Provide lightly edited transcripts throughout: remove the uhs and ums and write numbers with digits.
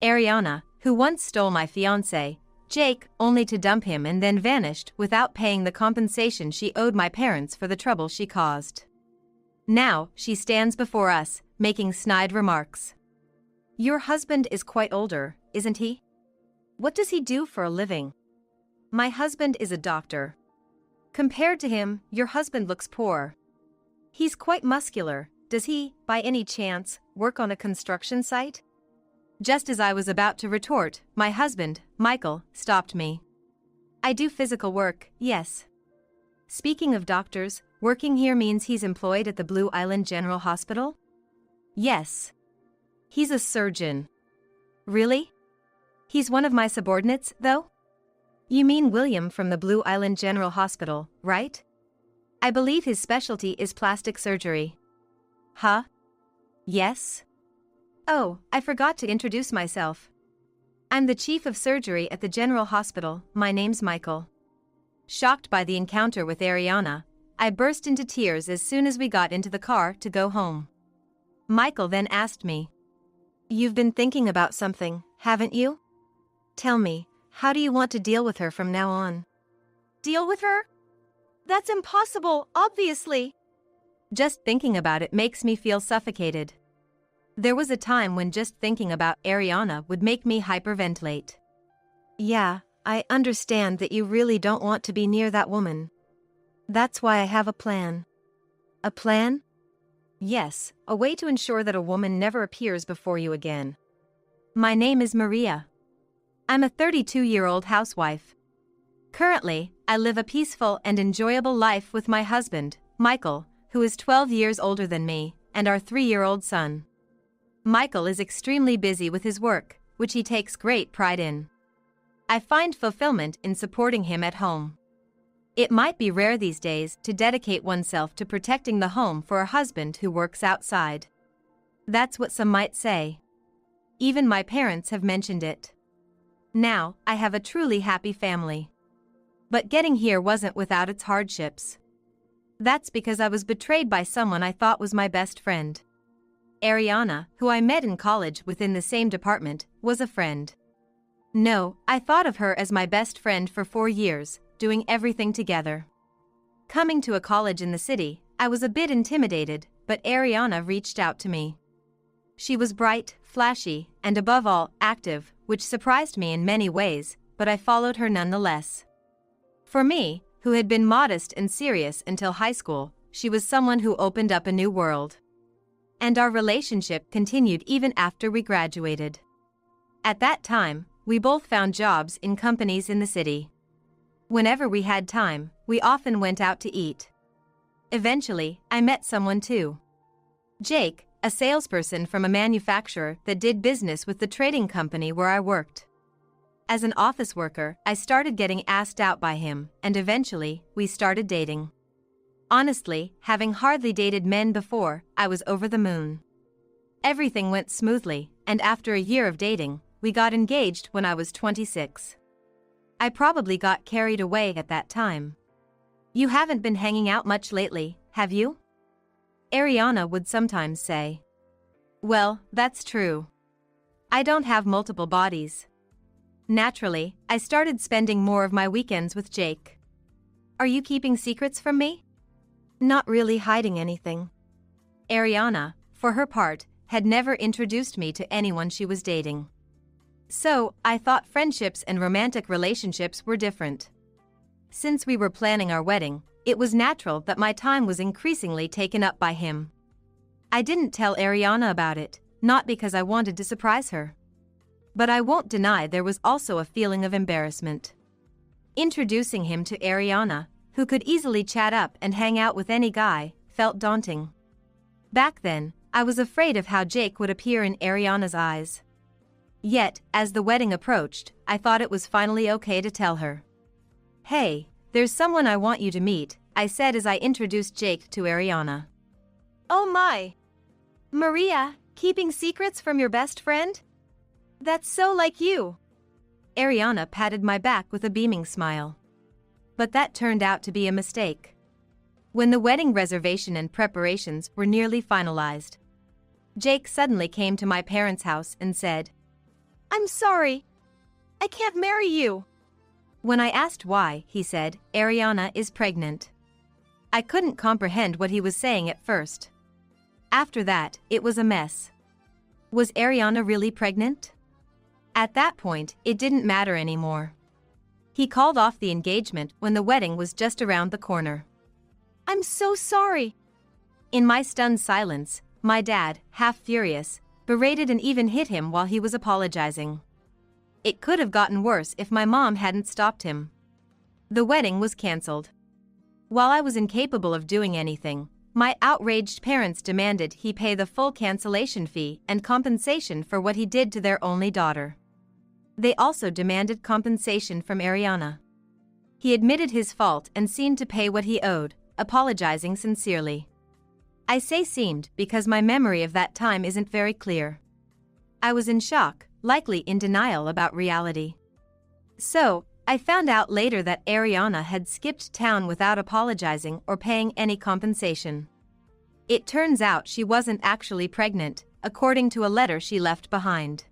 Ariana, who once stole my fiancé, Jake, only to dump him and then vanished without paying the compensation she owed my parents for the trouble she caused. Now, she stands before us, making snide remarks. Your husband is quite older, isn't he? What does he do for a living? My husband is a doctor. Compared to him, your husband looks poor. He's quite muscular. Does he, by any chance, work on a construction site? Just as I was about to retort, my husband, Michael, stopped me. I do physical work, yes. Speaking of doctors, working here means he's employed at the Blue Island General Hospital? Yes. He's a surgeon. Really? He's one of my subordinates, though? You mean William from the Blue Island General Hospital, right? I believe his specialty is plastic surgery. Huh? Yes? Oh, I forgot to introduce myself. I'm the chief of surgery at the General Hospital. My name's Michael. Shocked by the encounter with Ariana, I burst into tears as soon as we got into the car to go home. Michael then asked me, "You've been thinking about something, haven't you? Tell me, how do you want to deal with her from now on?" Deal with her? That's impossible, obviously. Just thinking about it makes me feel suffocated. There was a time when just thinking about Ariana would make me hyperventilate. Yeah, I understand that you really don't want to be near that woman. That's why I have a plan. A plan? Yes, a way to ensure that a woman never appears before you again. My name is Maria. I'm a 32-year-old housewife. Currently, I live a peaceful and enjoyable life with my husband, Michael, who is 12 years older than me, and our 3-year-old son. Michael is extremely busy with his work, which he takes great pride in. I find fulfillment in supporting him at home. It might be rare these days to dedicate oneself to protecting the home for a husband who works outside. That's what some might say. Even my parents have mentioned it. Now, I have a truly happy family. But getting here wasn't without its hardships. That's because I was betrayed by someone I thought was my best friend. Ariana, who I met in college within the same department, was a friend. No, I thought of her as my best friend for 4 years, doing everything together. Coming to a college in the city, I was a bit intimidated, but Ariana reached out to me. She was bright, flashy, and above all, active, which surprised me in many ways, but I followed her nonetheless. For me, who had been modest and serious until high school, she was someone who opened up a new world. And our relationship continued even after we graduated. At that time, we both found jobs in companies in the city. Whenever we had time, we often went out to eat. Eventually, I met someone too. Jake, a salesperson from a manufacturer that did business with the trading company where I worked. As an office worker, I started getting asked out by him, and eventually, we started dating. Honestly, having hardly dated men before, I was over the moon. Everything went smoothly, and after a year of dating, we got engaged when I was 26. I probably got carried away at that time. You haven't been hanging out much lately, have you? Ariana would sometimes say. Well, that's true. I don't have multiple bodies. Naturally, I started spending more of my weekends with Jake. Are you keeping secrets from me? Not really hiding anything. Ariana, for her part, had never introduced me to anyone she was dating. So, I thought friendships and romantic relationships were different. Since we were planning our wedding, it was natural that my time was increasingly taken up by him. I didn't tell Ariana about it, not because I wanted to surprise her. But I won't deny there was also a feeling of embarrassment. Introducing him to Ariana, who could easily chat up and hang out with any guy, felt daunting. Back then, I was afraid of how Jake would appear in Ariana's eyes. Yet, as the wedding approached, I thought it was finally okay to tell her. Hey, there's someone I want you to meet, I said as I introduced Jake to Ariana. Oh my! Maria, keeping secrets from your best friend? That's so like you! Ariana patted my back with a beaming smile. But that turned out to be a mistake. When the wedding reservation and preparations were nearly finalized, Jake suddenly came to my parents' house and said, I'm sorry. I can't marry you. When I asked why, he said, Ariana is pregnant. I couldn't comprehend what he was saying at first. After that, it was a mess. Was Ariana really pregnant? At that point, it didn't matter anymore. He called off the engagement when the wedding was just around the corner. I'm so sorry. In my stunned silence, my dad, half furious, berated and even hit him while he was apologizing. It could have gotten worse if my mom hadn't stopped him. The wedding was canceled. While I was incapable of doing anything, my outraged parents demanded he pay the full cancellation fee and compensation for what he did to their only daughter. They also demanded compensation from Ariana. He admitted his fault and seemed to pay what he owed, apologizing sincerely. I say seemed because my memory of that time isn't very clear. I was in shock, likely in denial about reality. So, I found out later that Ariana had skipped town without apologizing or paying any compensation. It turns out she wasn't actually pregnant, according to a letter she left behind.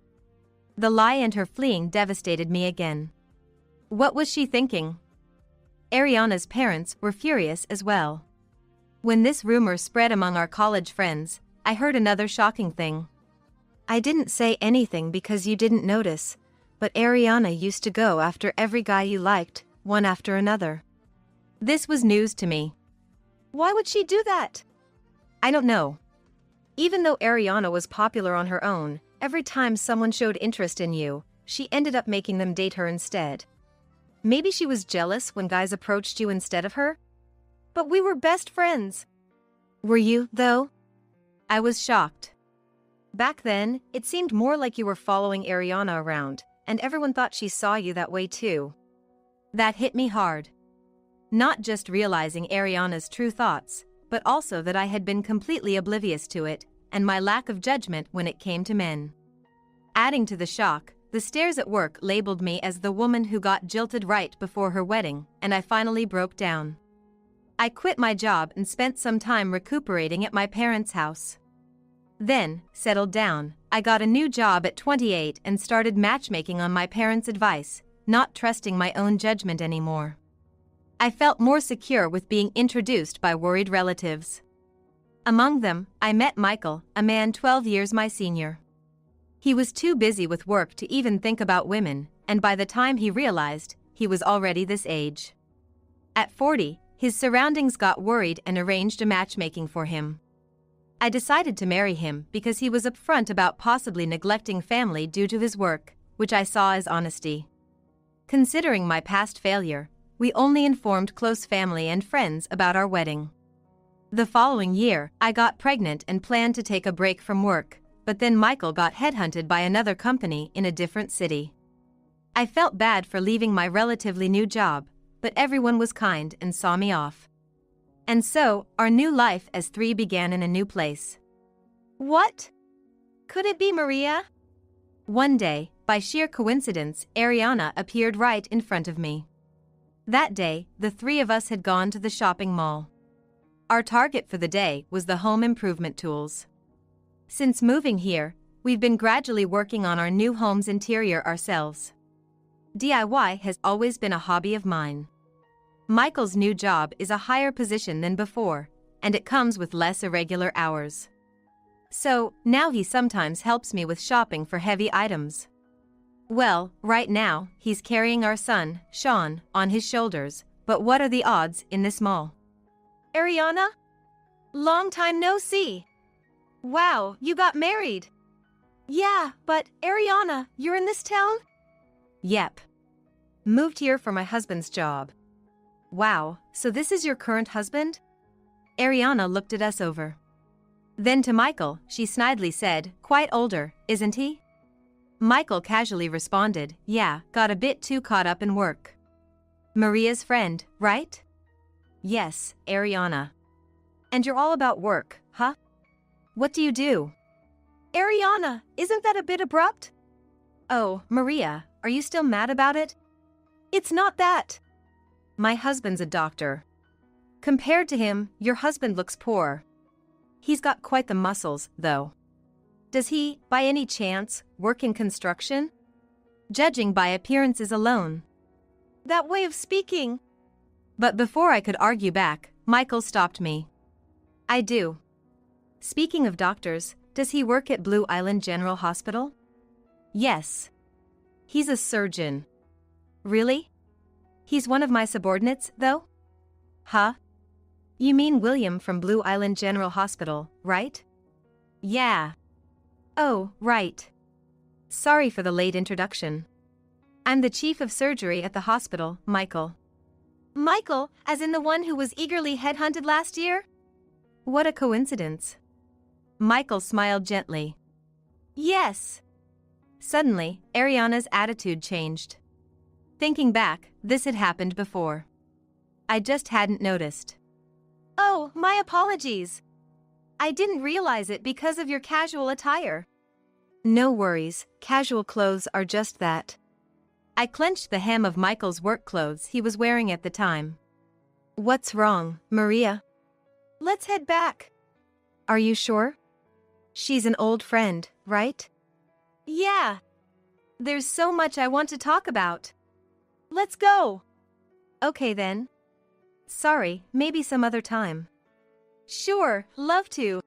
The lie and her fleeing devastated me again. What was she thinking? Ariana's parents were furious as well. When this rumor spread among our college friends, I heard another shocking thing. I didn't say anything because you didn't notice, but Ariana used to go after every guy you liked, one after another. This was news to me. Why would she do that? I don't know. Even though Ariana was popular on her own, every time someone showed interest in you, she ended up making them date her instead. Maybe she was jealous when guys approached you instead of her? But we were best friends. Were you, though? I was shocked. Back then, it seemed more like you were following Ariana around, and everyone thought she saw you that way too. That hit me hard. Not just realizing Ariana's true thoughts, but also that I had been completely oblivious to it, and my lack of judgment when it came to men. Adding to the shock, the stares at work labeled me as the woman who got jilted right before her wedding, and I finally broke down. I quit my job and spent some time recuperating at my parents' house. Then, settled down, I got a new job at 28 and started matchmaking on my parents' advice, not trusting my own judgment anymore. I felt more secure with being introduced by worried relatives. Among them, I met Michael, a man 12 years my senior. He was too busy with work to even think about women, and by the time he realized, he was already this age. At 40, his surroundings got worried and arranged a matchmaking for him. I decided to marry him because he was upfront about possibly neglecting family due to his work, which I saw as honesty. Considering my past failure, we only informed close family and friends about our wedding. The following year, I got pregnant and planned to take a break from work, but then Michael got headhunted by another company in a different city. I felt bad for leaving my relatively new job, but everyone was kind and saw me off. And so, our new life as three began in a new place. What? Could it be Maria? One day, by sheer coincidence, Ariana appeared right in front of me. That day, the three of us had gone to the shopping mall. Our target for the day was the home improvement tools. Since moving here, we've been gradually working on our new home's interior ourselves. DIY has always been a hobby of mine. Michael's new job is a higher position than before, and it comes with less irregular hours. So, now he sometimes helps me with shopping for heavy items. Well, right now, he's carrying our son, Sean, on his shoulders, but what are the odds in this mall? Ariana? Long time no see. Wow, you got married. Yeah, but Ariana, you're in this town? Yep. Moved here for my husband's job. Wow, so this is your current husband? Ariana looked at us over. Then to Michael, she snidely said, quite older, isn't he? Michael casually responded, yeah, got a bit too caught up in work. Maria's friend, right? Yes, Ariana. And you're all about work, huh? What do you do? Ariana, isn't that a bit abrupt? Oh, Maria, are you still mad about it? It's not that. My husband's a doctor. Compared to him, your husband looks poor. He's got quite the muscles, though. Does he, by any chance, work in construction? judging by appearances alone. That way of speaking. But before I could argue back, Michael stopped me. I do. Speaking of doctors, does he work at Blue Island General Hospital? Yes. He's a surgeon. Really? He's one of my subordinates, though? Huh? You mean William from Blue Island General Hospital, right? Yeah. Oh, right. Sorry for the late introduction. I'm the chief of surgery at the hospital, Michael. Michael, as in the one who was eagerly headhunted last year? What a coincidence. Michael smiled gently. Yes. Suddenly, Ariana's attitude changed. Thinking back, this had happened before. I just hadn't noticed. Oh, my apologies. I didn't realize it because of your casual attire. No worries, casual clothes are just that. I clenched the hem of Michael's work clothes he was wearing at the time. What's wrong, Maria? Let's head back. Are you sure? She's an old friend, right? Yeah. There's so much I want to talk about. Let's go. Okay then. Sorry, maybe some other time. Sure, love to.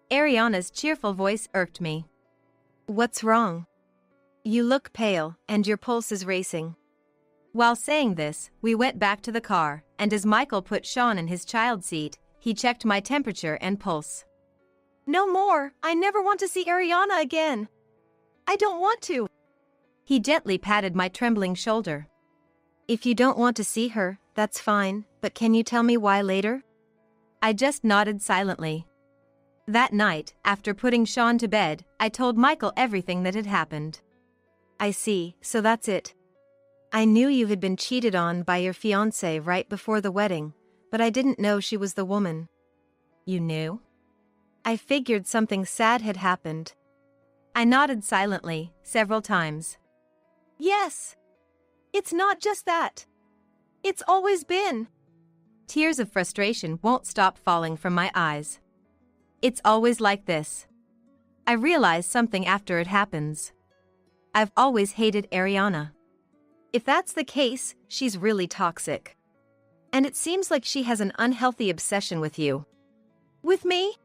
Ariana's cheerful voice irked me. What's wrong? You look pale, and your pulse is racing. While saying this, we went back to the car, and as Michael put Sean in his child seat, he checked my temperature and pulse. No more, I never want to see Ariana again. I don't want to. He gently patted my trembling shoulder. If you don't want to see her, that's fine, but can you tell me why later? I just nodded silently. That night, after putting Sean to bed, I told Michael everything that had happened. I see, so that's it. I knew you had been cheated on by your fiancé right before the wedding, but I didn't know she was the woman. You knew? I figured something sad had happened. I nodded silently, several times. Yes. It's not just that. It's always been. Tears of frustration won't stop falling from my eyes. It's always like this. I realize something after it happens. I've always hated Ariana. If that's the case, she's really toxic. And it seems like she has an unhealthy obsession with you. With me?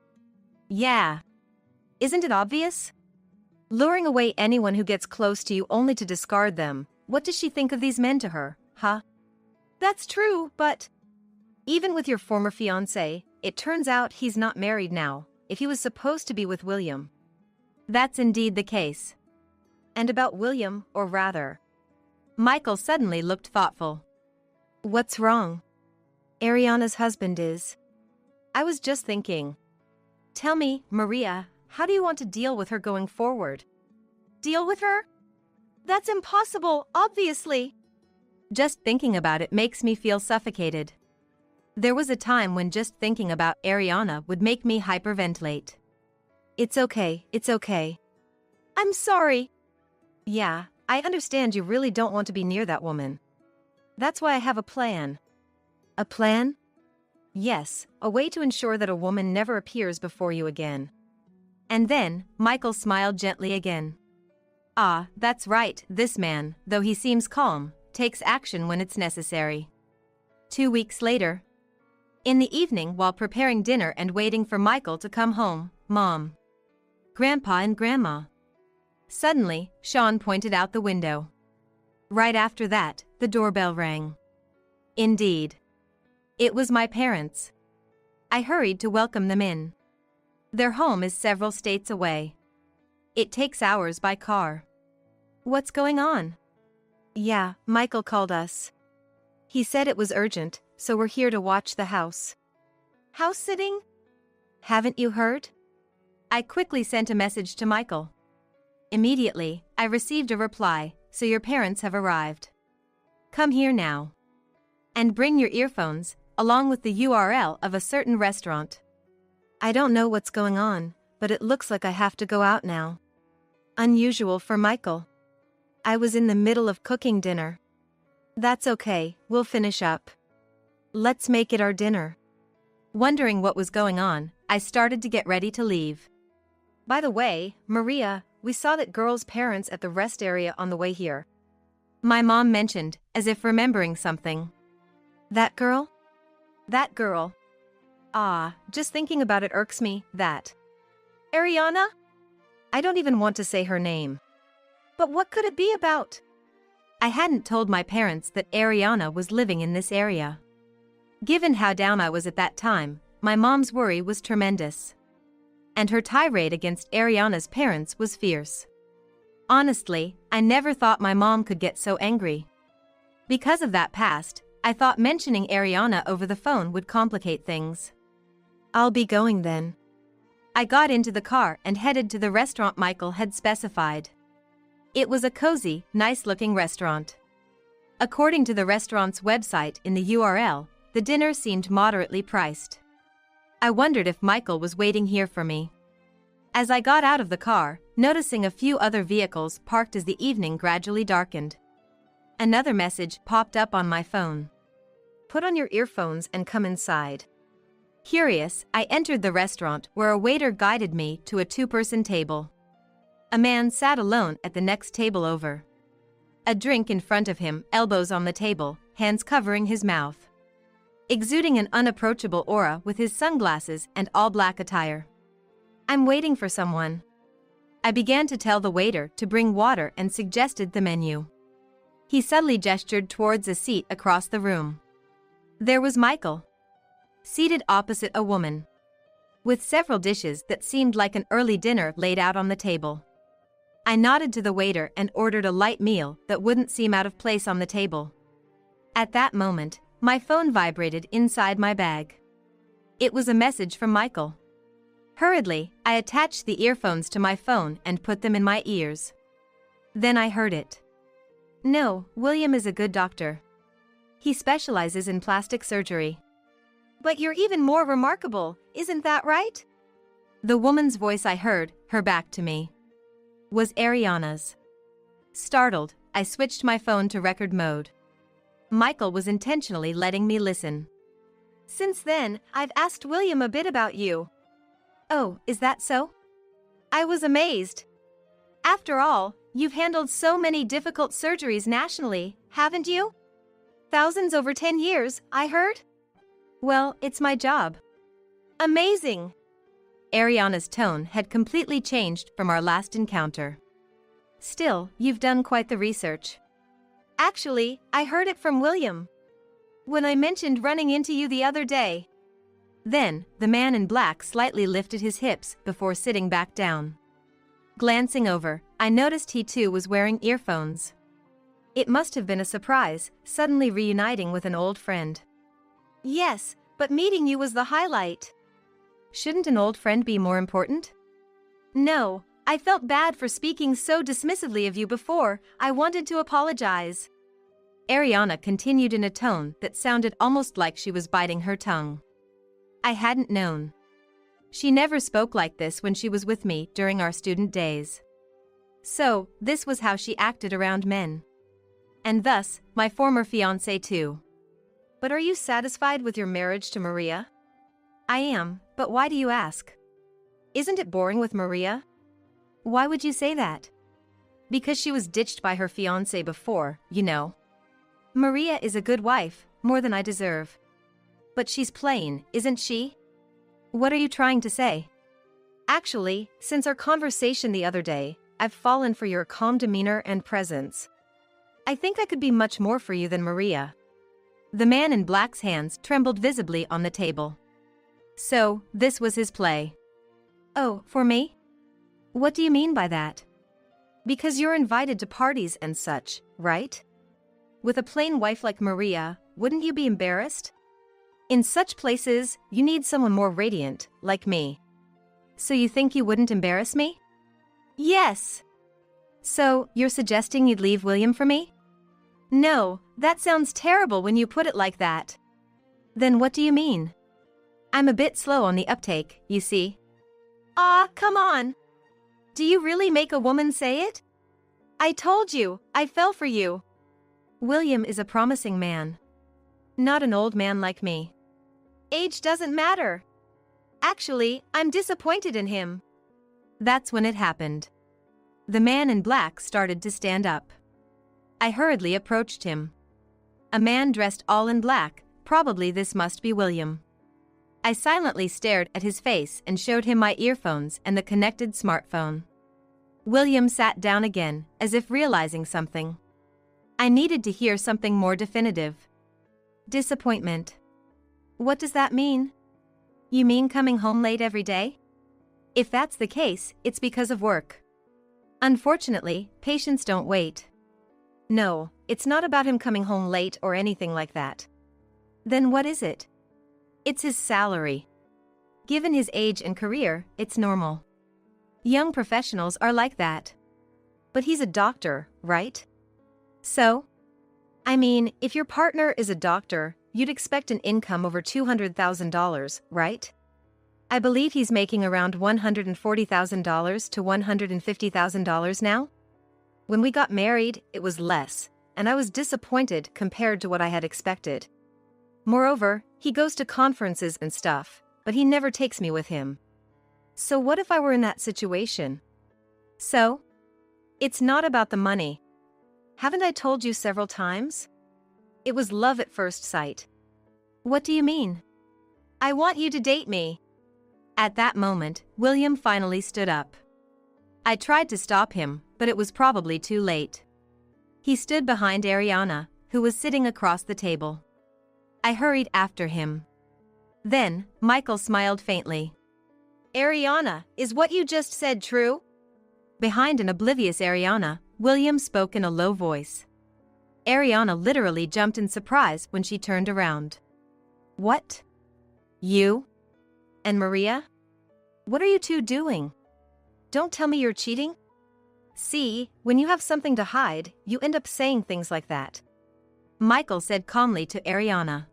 Yeah. Isn't it obvious? Luring away anyone who gets close to you only to discard them. What does she think of these men to her, huh? That's true, but... Even with your former fiancé, it turns out he's not married now, if he was supposed to be with William. That's indeed the case. And about William, or rather... Michael suddenly looked thoughtful. What's wrong? Ariana's husband is. I was just thinking. Tell me, Maria, how do you want to deal with her going forward? Deal with her? That's impossible, obviously. Just thinking about it makes me feel suffocated. There was a time when just thinking about Ariana would make me hyperventilate. It's okay, it's okay. I'm sorry. Yeah, I understand you really don't want to be near that woman. That's why I have a plan. A plan? Yes, a way to ensure that a woman never appears before you again. And then, Michael smiled gently again. Ah, that's right, this man, though he seems calm, takes action when it's necessary. 2 weeks later. In the evening while preparing dinner and waiting for Michael to come home, Mom, Grandpa and Grandma. Suddenly, Sean pointed out the window. Right after that, the doorbell rang. Indeed. It was my parents. I hurried to welcome them in. Their home is several states away. It takes hours by car. What's going on? Yeah, Michael called us. He said it was urgent, so we're here to watch the house. House sitting? Haven't you heard? I quickly sent a message to Michael. Immediately, I received a reply, so your parents have arrived. Come here now. And bring your earphones, along with the URL of a certain restaurant. I don't know what's going on, but it looks like I have to go out now. Unusual for Michael. I was in the middle of cooking dinner. That's okay, we'll finish up. Let's make it our dinner. Wondering what was going on, I started to get ready to leave. By the way, Maria, we saw that girl's parents at the rest area on the way here. My mom mentioned, as if remembering something. That girl? That girl. Ah, just thinking about it irks me, that. Ariana? I don't even want to say her name. But what could it be about? I hadn't told my parents that Ariana was living in this area. Given how down I was at that time, my mom's worry was tremendous. And her tirade against Ariana's parents was fierce. Honestly, I never thought my mom could get so angry. Because of that past, I thought mentioning Ariana over the phone would complicate things. I'll be going then. I got into the car and headed to the restaurant Michael had specified. It was a cozy, nice-looking restaurant. According to the restaurant's website in the URL, the dinner seemed moderately priced. I wondered if Michael was waiting here for me. As I got out of the car, noticing a few other vehicles parked as the evening gradually darkened. Another message popped up on my phone. Put on your earphones and come inside. Curious, I entered the restaurant where a waiter guided me to a two-person table. A man sat alone at the next table over. A drink in front of him, elbows on the table, hands covering his mouth. Exuding an unapproachable aura with his sunglasses and all-black attire. I'm waiting for someone. I began to tell the waiter to bring water and suggested the menu. He subtly gestured towards a seat across the room. There was Michael, seated opposite a woman, with several dishes that seemed like an early dinner laid out on the table. I nodded to the waiter and ordered a light meal that wouldn't seem out of place on the table. At that moment, my phone vibrated inside my bag. It was a message from Michael. Hurriedly, I attached the earphones to my phone and put them in my ears. Then I heard it. No, William is a good doctor. He specializes in plastic surgery. But you're even more remarkable, isn't that right? The woman's voice I heard, her back to me, was Ariana's. Startled, I switched my phone to record mode. Michael was intentionally letting me listen. Since then, I've asked William a bit about you. Oh, is that so? I was amazed. After all, you've handled so many difficult surgeries nationally, haven't you? Thousands over 10 years, I heard? Well, it's my job. Amazing. Ariana's tone had completely changed from our last encounter. Still, you've done quite the research. Actually, I heard it from William, when I mentioned running into you the other day. Then, the man in black slightly lifted his hips before sitting back down. Glancing over, I noticed he too was wearing earphones. It must have been a surprise, suddenly reuniting with an old friend. Yes, but meeting you was the highlight. Shouldn't an old friend be more important? No, I felt bad for speaking so dismissively of you before. I wanted to apologize. Ariana continued in a tone that sounded almost like she was biting her tongue. I hadn't known. She never spoke like this when she was with me during our student days. So, this was how she acted around men. And thus, my former fiancé too. But are you satisfied with your marriage to Maria? I am, but why do you ask? Isn't it boring with Maria? Why would you say that? Because she was ditched by her fiancé before, you know. Maria is a good wife, more than I deserve. But she's plain, isn't she? What are you trying to say? Actually, since our conversation the other day, I've fallen for your calm demeanor and presence. I think I could be much more for you than Maria. The man in black's hands trembled visibly on the table. So, this was his play. Oh, for me? What do you mean by that? Because you're invited to parties and such, right? With a plain wife like Maria, wouldn't you be embarrassed? In such places, you need someone more radiant, like me. So you think you wouldn't embarrass me? Yes. So, you're suggesting you'd leave William for me? No, that sounds terrible when you put it like that. Then what do you mean? I'm a bit slow on the uptake, you see. Ah, come on. Do you really make a woman say it? I told you, I fell for you. William is a promising man. Not an old man like me. Age doesn't matter. Actually, I'm disappointed in him. That's when it happened. The man in black started to stand up. I hurriedly approached him. A man dressed all in black, probably this must be William. I silently stared at his face and showed him my earphones and the connected smartphone. William sat down again, as if realizing something. I needed to hear something more definitive. Disappointment. What does that mean? You mean coming home late every day? If that's the case, it's because of work. Unfortunately, patients don't wait. No, it's not about him coming home late or anything like that. Then what is it? It's his salary. Given his age and career, it's normal. Young professionals are like that. But he's a doctor, right? So? I mean, if your partner is a doctor, you'd expect an income over $200,000, right? I believe he's making around $140,000 to $150,000 now. When we got married, it was less, and I was disappointed compared to what I had expected. Moreover, he goes to conferences and stuff, but he never takes me with him. So what if I were in that situation? So? It's not about the money. Haven't I told you several times? It was love at first sight. What do you mean? I want you to date me. At that moment, William finally stood up. I tried to stop him, but it was probably too late. He stood behind Ariana, who was sitting across the table. I hurried after him. Then, Michael smiled faintly. Ariana, is what you just said true? Behind an oblivious Ariana, William spoke in a low voice. Ariana literally jumped in surprise when she turned around. What? You? And Maria? What are you two doing? Don't tell me you're cheating? See, when you have something to hide, you end up saying things like that. Michael said calmly to Ariana.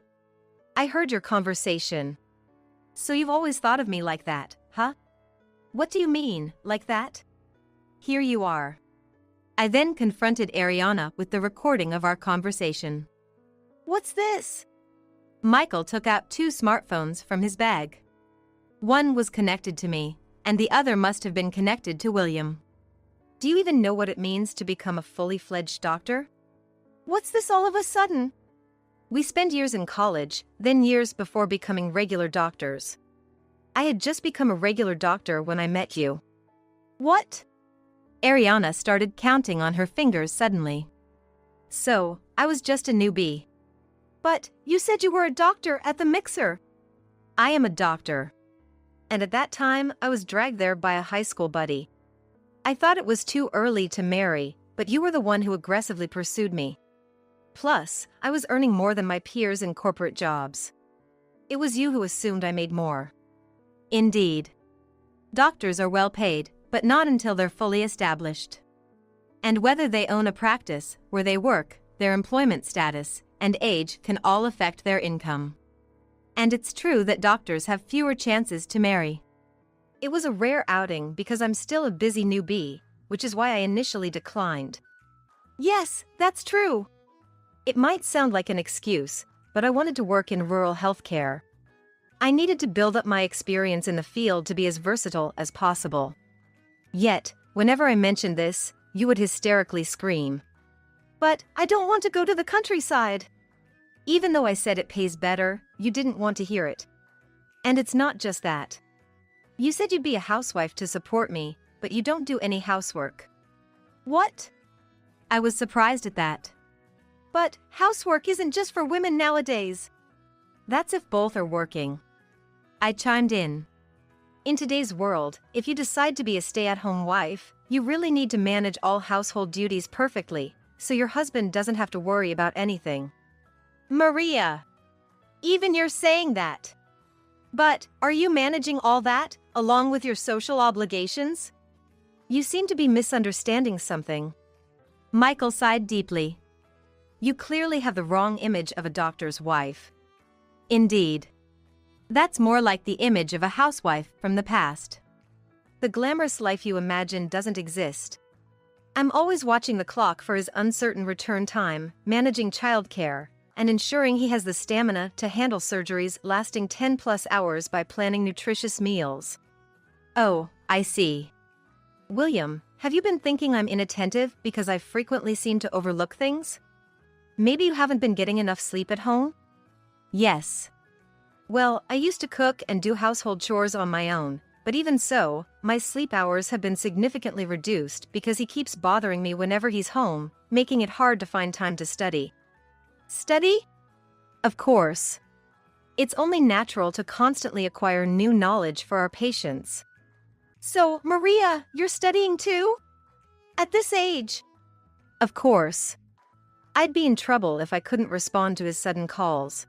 I heard your conversation. So you've always thought of me like that, huh? What do you mean, like that? Here you are. I then confronted Ariana with the recording of our conversation. What's this? Michael took out 2 smartphones from his bag. One was connected to me, and the other must have been connected to William. Do you even know what it means to become a fully fledged doctor? What's this all of a sudden? We spend years in college, then years before becoming regular doctors. I had just become a regular doctor when I met you. What? Ariana started counting on her fingers suddenly. So, I was just a newbie. But, you said you were a doctor at the mixer. I am a doctor. And at that time, I was dragged there by a high school buddy. I thought it was too early to marry, but you were the one who aggressively pursued me. Plus, I was earning more than my peers in corporate jobs. It was you who assumed I made more. Indeed. Doctors are well paid, but not until they're fully established. And whether they own a practice, where they work, their employment status, and age can all affect their income. And it's true that doctors have fewer chances to marry. It was a rare outing because I'm still a busy newbie, which is why I initially declined. Yes, that's true. It might sound like an excuse, but I wanted to work in rural healthcare. I needed to build up my experience in the field to be as versatile as possible. Yet, whenever I mentioned this, you would hysterically scream. But I don't want to go to the countryside. Even though I said it pays better, you didn't want to hear it. And it's not just that. You said you'd be a housewife to support me, but you don't do any housework. What? I was surprised at that. But housework isn't just for women nowadays. That's if both are working. I chimed in. In today's world, if you decide to be a stay-at-home wife, you really need to manage all household duties perfectly, so your husband doesn't have to worry about anything. Maria, even you're saying that. But are you managing all that, along with your social obligations? You seem to be misunderstanding something. Michael sighed deeply. You clearly have the wrong image of a doctor's wife. Indeed. That's more like the image of a housewife from the past. The glamorous life you imagine doesn't exist. I'm always watching the clock for his uncertain return time, managing childcare, and ensuring he has the stamina to handle surgeries lasting 10+ hours by planning nutritious meals. Oh, I see. William, have you been thinking I'm inattentive because I frequently seem to overlook things? Maybe you haven't been getting enough sleep at home? Yes. Well, I used to cook and do household chores on my own, but even so, my sleep hours have been significantly reduced because he keeps bothering me whenever he's home, making it hard to find time to study. Study? Of course. It's only natural to constantly acquire new knowledge for our patients. So, Maria, you're studying too? At this age? Of course. I'd be in trouble if I couldn't respond to his sudden calls.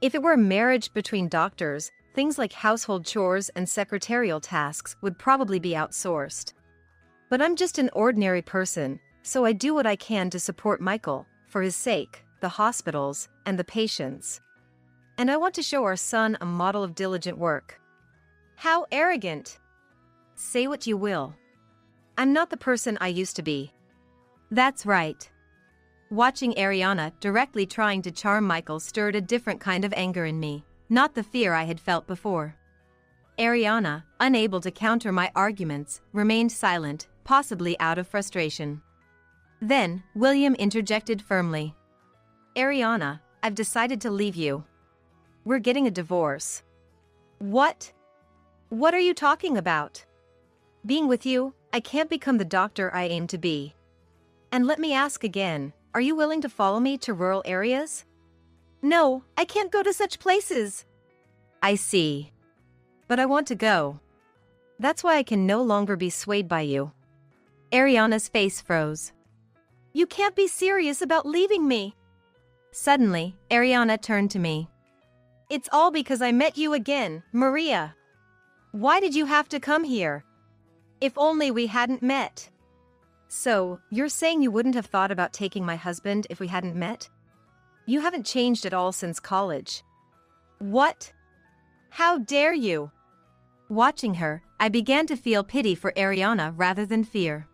If it were a marriage between doctors, things like household chores and secretarial tasks would probably be outsourced. But I'm just an ordinary person, so I do what I can to support Michael, for his sake, the hospitals, and the patients. And I want to show our son a model of diligent work. How arrogant. Say what you will. I'm not the person I used to be. That's right. Watching Ariana directly trying to charm Michael stirred a different kind of anger in me, not the fear I had felt before. Ariana, unable to counter my arguments, remained silent, possibly out of frustration. Then, William interjected firmly. Ariana, I've decided to leave you. We're getting a divorce. What? What are you talking about? Being with you, I can't become the doctor I aim to be. And let me ask again, are you willing to follow me to rural areas? No, I can't go to such places. I see. But I want to go. That's why I can no longer be swayed by you. Ariana's face froze. You can't be serious about leaving me. Suddenly, Ariana turned to me. It's all because I met you again, Maria. Why did you have to come here? If only we hadn't met. So, you're saying you wouldn't have thought about taking my husband if we hadn't met? You haven't changed at all since college. What? How dare you? Watching her, I began to feel pity for Ariana rather than fear.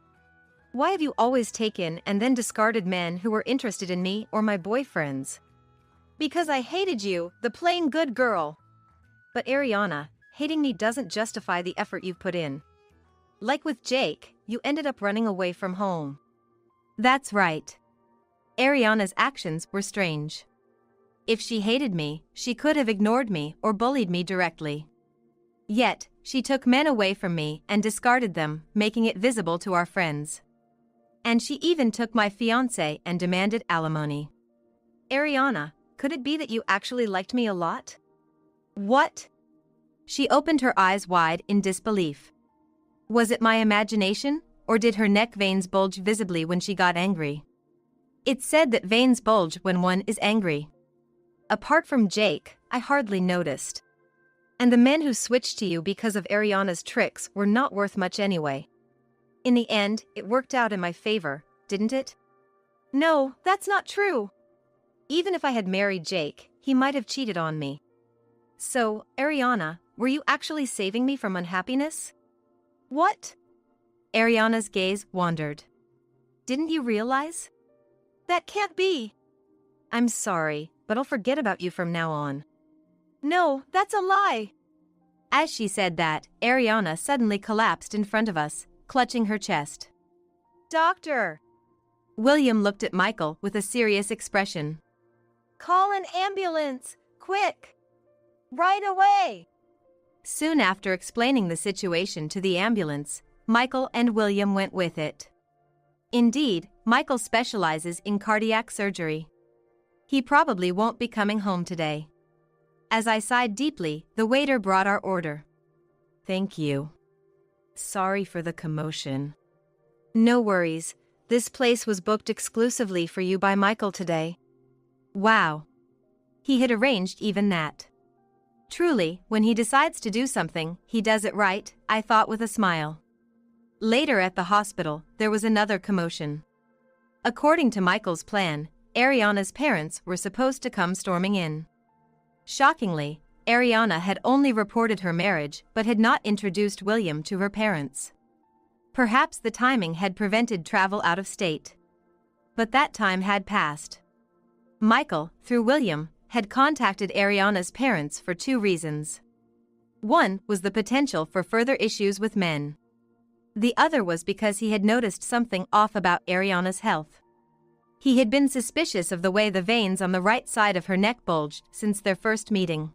Why have you always taken and then discarded men who were interested in me or my boyfriends? Because I hated you, the plain good girl. But Ariana, hating me doesn't justify the effort you've put in. Like with Jake, you ended up running away from home. That's right. Ariana's actions were strange. If she hated me, she could have ignored me or bullied me directly. Yet, she took men away from me and discarded them, making it visible to our friends. And she even took my fiancé and demanded alimony. Ariana, could it be that you actually liked me a lot? What? She opened her eyes wide in disbelief. Was it my imagination, or did her neck veins bulge visibly when she got angry? It's said that veins bulge when one is angry. Apart from Jake, I hardly noticed. And the men who switched to you because of Ariana's tricks were not worth much anyway. In the end, it worked out in my favor, didn't it? No, that's not true. Even if I had married Jake, he might have cheated on me. So, Ariana, were you actually saving me from unhappiness? What? Ariana's gaze wandered. Didn't you realize? That can't be. I'm sorry, but I'll forget about you from now on. No, that's a lie. As she said that, Ariana suddenly collapsed in front of us, clutching her chest. Doctor! William looked at Michael with a serious expression. Call an ambulance, quick! Right away! Soon after explaining the situation to the ambulance, Michael and William went with it. Indeed, Michael specializes in cardiac surgery. He probably won't be coming home today. As I sighed deeply, the waiter brought our order. Thank you. Sorry for the commotion. No worries, this place was booked exclusively for you by Michael today. Wow. He had arranged even that. Truly, when he decides to do something, he does it right, I thought with a smile. Later at the hospital, there was another commotion. According to Michael's plan, Ariana's parents were supposed to come storming in. Shockingly, Ariana had only reported her marriage but had not introduced William to her parents. Perhaps the timing had prevented travel out of state. But that time had passed. Michael, through William, had contacted Ariana's parents for two reasons. One was the potential for further issues with men. The other was because he had noticed something off about Ariana's health. He had been suspicious of the way the veins on the right side of her neck bulged since their first meeting.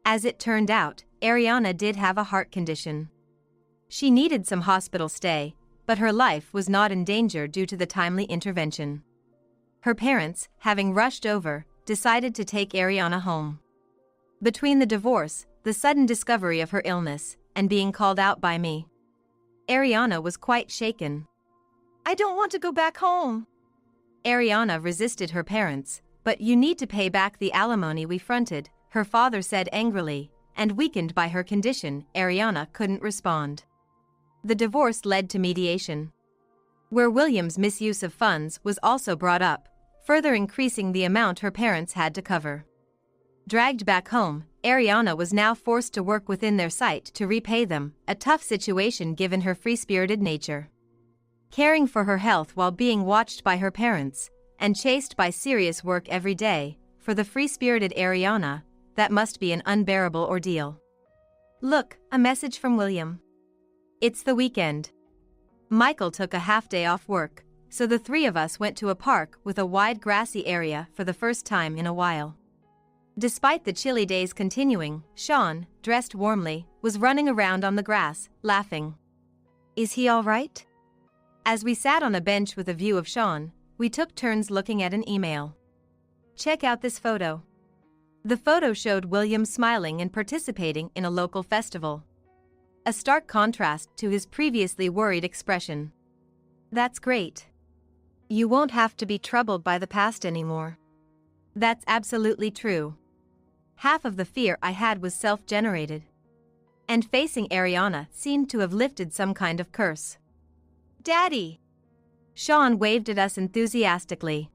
As it turned out, Ariana did have a heart condition. She needed some hospital stay, but her life was not in danger due to the timely intervention. Her parents, having rushed over, decided to take Ariana home. Between the divorce, the sudden discovery of her illness, and being called out by me, Ariana was quite shaken. I don't want to go back home. Ariana resisted her parents. But you need to pay back the alimony we fronted, her father said angrily, and weakened by her condition, Ariana couldn't respond. The divorce led to mediation, where William's misuse of funds was also brought up, further increasing the amount her parents had to cover. Dragged back home, Ariana was now forced to work within their sight to repay them, a tough situation given her free-spirited nature. Caring for her health while being watched by her parents, and chased by serious work every day, for the free-spirited Ariana, that must be an unbearable ordeal. Look, a message from William. It's the weekend. Michael took a half-day off work, so the three of us went to a park with a wide grassy area for the first time in a while. Despite the chilly days continuing, Sean, dressed warmly, was running around on the grass, laughing. Is he all right? As we sat on a bench with a view of Sean, we took turns looking at an email. Check out this photo. The photo showed William smiling and participating in a local festival. A stark contrast to his previously worried expression. That's great. You won't have to be troubled by the past anymore. That's absolutely true. Half of the fear I had was self-generated. And facing Ariana seemed to have lifted some kind of curse. Daddy! Sean waved at us enthusiastically.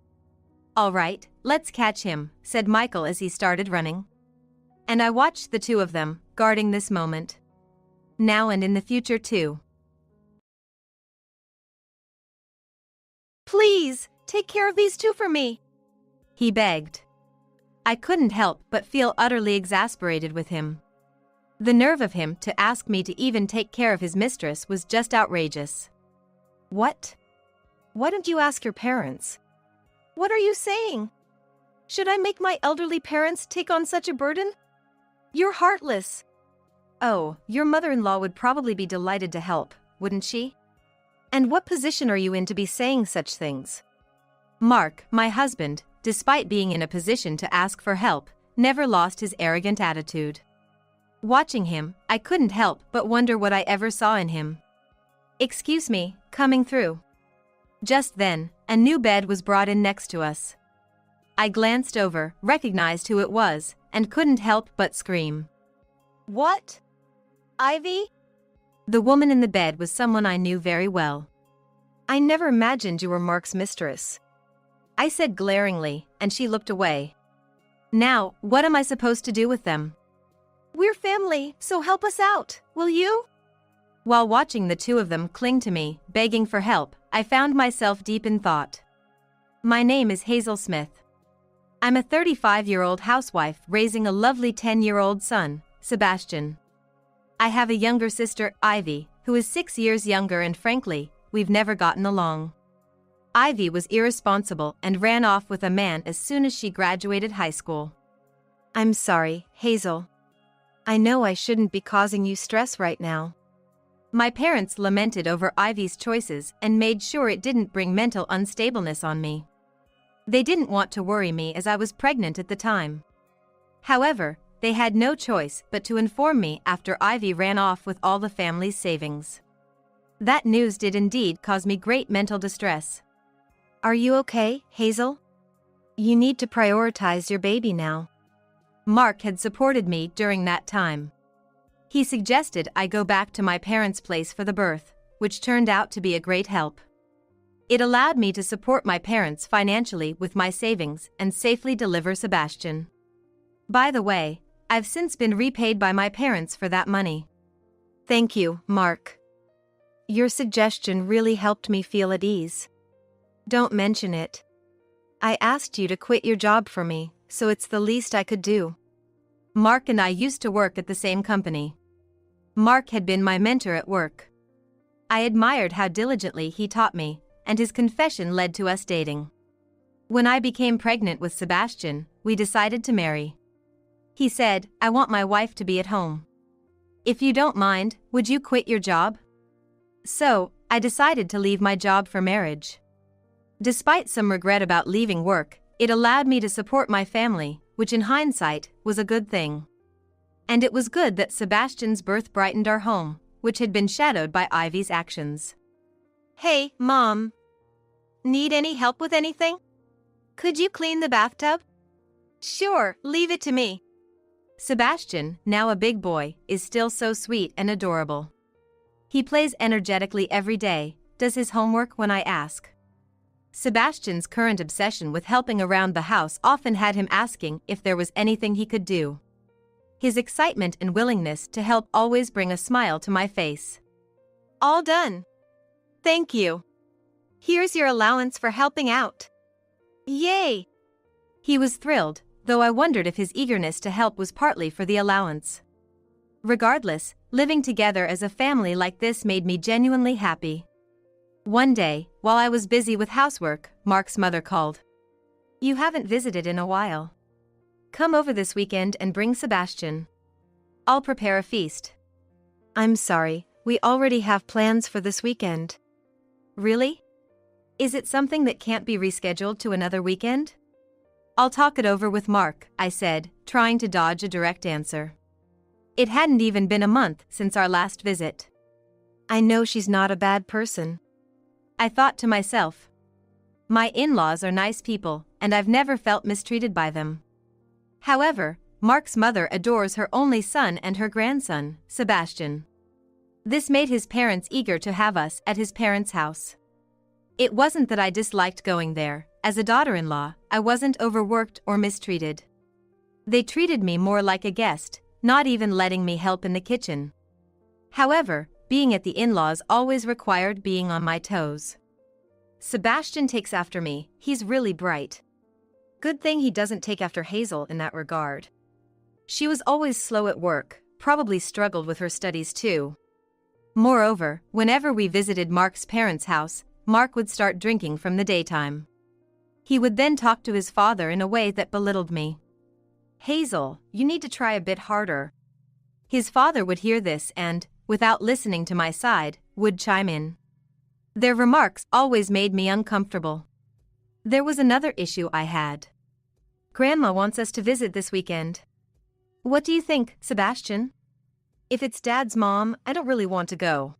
All right, let's catch him, said Michael as he started running. And I watched the two of them, guarding this moment. Now and in the future too. Please, take care of these two for me, he begged. I couldn't help but feel utterly exasperated with him. The nerve of him to ask me to even take care of his mistress was just outrageous. What? Why don't you ask your parents? What are you saying? Should I make my elderly parents take on such a burden? You're heartless. Oh, your mother-in-law would probably be delighted to help, wouldn't she? And what position are you in to be saying such things? Mark, my husband, despite being in a position to ask for help, never lost his arrogant attitude. Watching him, I couldn't help but wonder what I ever saw in him. Excuse me, coming through. Just then, a new bed was brought in next to us. I glanced over, recognized who it was, and couldn't help but scream. What? Ivy? The woman in the bed was someone I knew very well. I never imagined you were Mark's mistress, I said glaringly, and she looked away. Now, what am I supposed to do with them? We're family, so help us out, will you? While watching the two of them cling to me, begging for help, I found myself deep in thought. My name is Hazel Smith. I'm a 35-year-old housewife raising a lovely 10-year-old son, Sebastian. I have a younger sister, Ivy, who is 6 years younger, and frankly, we've never gotten along. Ivy was irresponsible and ran off with a man as soon as she graduated high school. I'm sorry, Hazel. I know I shouldn't be causing you stress right now. My parents lamented over Ivy's choices and made sure it didn't bring mental unstableness on me. They didn't want to worry me as I was pregnant at the time. However, they had no choice but to inform me after Ivy ran off with all the family's savings. That news did indeed cause me great mental distress. Are you okay, Hazel? You need to prioritize your baby now. Mark had supported me during that time. He suggested I go back to my parents' place for the birth, which turned out to be a great help. It allowed me to support my parents financially with my savings and safely deliver Sebastian. By the way, I've since been repaid by my parents for that money. Thank you, Mark. Your suggestion really helped me feel at ease. Don't mention it. I asked you to quit your job for me, so it's the least I could do. Mark and I used to work at the same company. Mark had been my mentor at work. I admired how diligently he taught me, and his confession led to us dating. When I became pregnant with Sebastian, we decided to marry. He said, "I want my wife to be at home. If you don't mind, would you quit your job?" So, I decided to leave my job for marriage. Despite some regret about leaving work, it allowed me to support my family, which in hindsight, was a good thing. And it was good that Sebastian's birth brightened our home, which had been shadowed by Ivy's actions. Hey, Mom. Need any help with anything? Could you clean the bathtub? Sure, leave it to me. Sebastian, now a big boy, is still so sweet and adorable. He plays energetically every day, does his homework when I ask. Sebastian's current obsession with helping around the house often had him asking if there was anything he could do. His excitement and willingness to help always bring a smile to my face. All done. Thank you. Here's your allowance for helping out. Yay! He was thrilled, though I wondered if his eagerness to help was partly for the allowance. Regardless, living together as a family like this made me genuinely happy. One day, while I was busy with housework, Mark's mother called. "You haven't visited in a while. Come over this weekend and bring Sebastian. I'll prepare a feast." "I'm sorry, we already have plans for this weekend." "Really? Is it something that can't be rescheduled to another weekend?" "I'll talk it over with Mark," I said, trying to dodge a direct answer. It hadn't even been a month since our last visit. I know she's not a bad person, I thought to myself. My in-laws are nice people, and I've never felt mistreated by them. However, Mark's mother adores her only son and her grandson, Sebastian. This made his parents eager to have us at his parents' house. It wasn't that I disliked going there. As a daughter-in-law, I wasn't overworked or mistreated. They treated me more like a guest, not even letting me help in the kitchen. However, being at the in-laws always required being on my toes. Sebastian takes after me, he's really bright. Good thing he doesn't take after Hazel in that regard. She was always slow at work, probably struggled with her studies too. Moreover, whenever we visited Mark's parents' house, Mark would start drinking from the daytime. He would then talk to his father in a way that belittled me. "Hazel, you need to try a bit harder." His father would hear this and, without listening to my side, would chime in. Their remarks always made me uncomfortable. There was another issue I had. "Grandma wants us to visit this weekend. What do you think, Sebastian?" "If it's Dad's mom, I don't really want to go."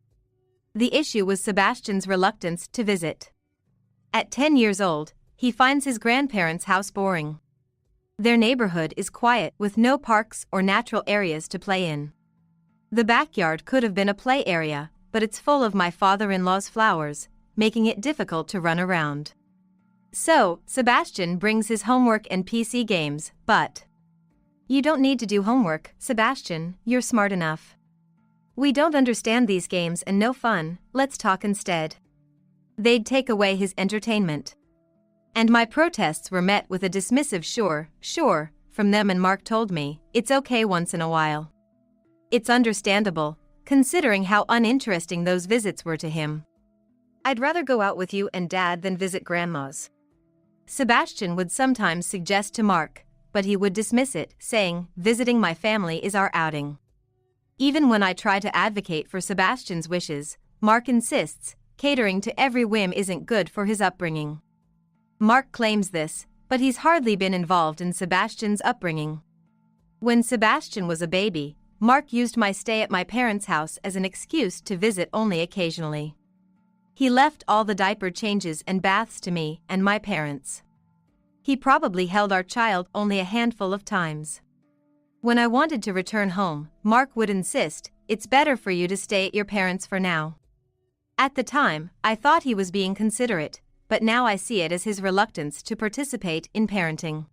The issue was Sebastian's reluctance to visit. At 10 years old, he finds his grandparents' house boring. Their neighborhood is quiet with no parks or natural areas to play in. The backyard could have been a play area, but it's full of my father-in-law's flowers, making it difficult to run around. So, Sebastian brings his homework and PC games, but... "You don't need to do homework, Sebastian, you're smart enough. We don't understand these games and no fun, let's talk instead." They'd take away his entertainment. And my protests were met with a dismissive sure, from them, and Mark told me, it's okay once in a while. It's understandable, considering how uninteresting those visits were to him. "I'd rather go out with you and Dad than visit Grandma's." Sebastian would sometimes suggest to Mark, but he would dismiss it, saying, "Visiting my family is our outing." Even when I try to advocate for Sebastian's wishes, Mark insists, catering to every whim isn't good for his upbringing. Mark claims this, but he's hardly been involved in Sebastian's upbringing. When Sebastian was a baby, Mark used my stay at my parents' house as an excuse to visit only occasionally. He left all the diaper changes and baths to me and my parents. He probably held our child only a handful of times. When I wanted to return home, Mark would insist, "It's better for you to stay at your parents' for now." At the time, I thought he was being considerate, but now I see it as his reluctance to participate in parenting.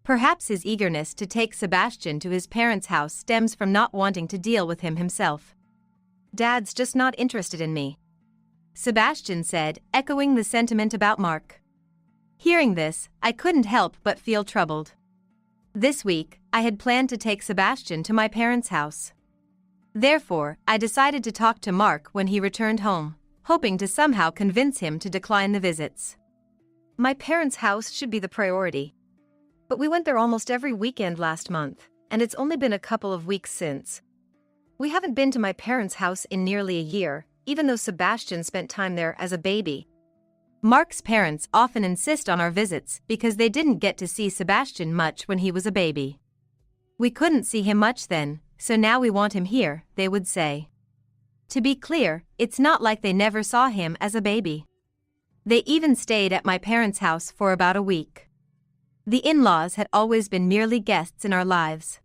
Perhaps his eagerness to take Sebastian to his parents' house stems from not wanting to deal with him himself. "Dad's just not interested in me," Sebastian said, echoing the sentiment about Mark. Hearing this, I couldn't help but feel troubled. This week, I had planned to take Sebastian to my parents' house. Therefore, I decided to talk to Mark when he returned home, hoping to somehow convince him to decline the visits. My parents' house should be the priority. But we went there almost every weekend last month, and it's only been a couple of weeks since. We haven't been to my parents' house in nearly a year, even though Sebastian spent time there as a baby. Mark's parents often insist on our visits because they didn't get to see Sebastian much when he was a baby. We couldn't see him much then, so now we want him here, they would say. To be clear, it's not like they never saw him as a baby. They even stayed at my parents' house for about a week. The in-laws had always been merely guests in our lives.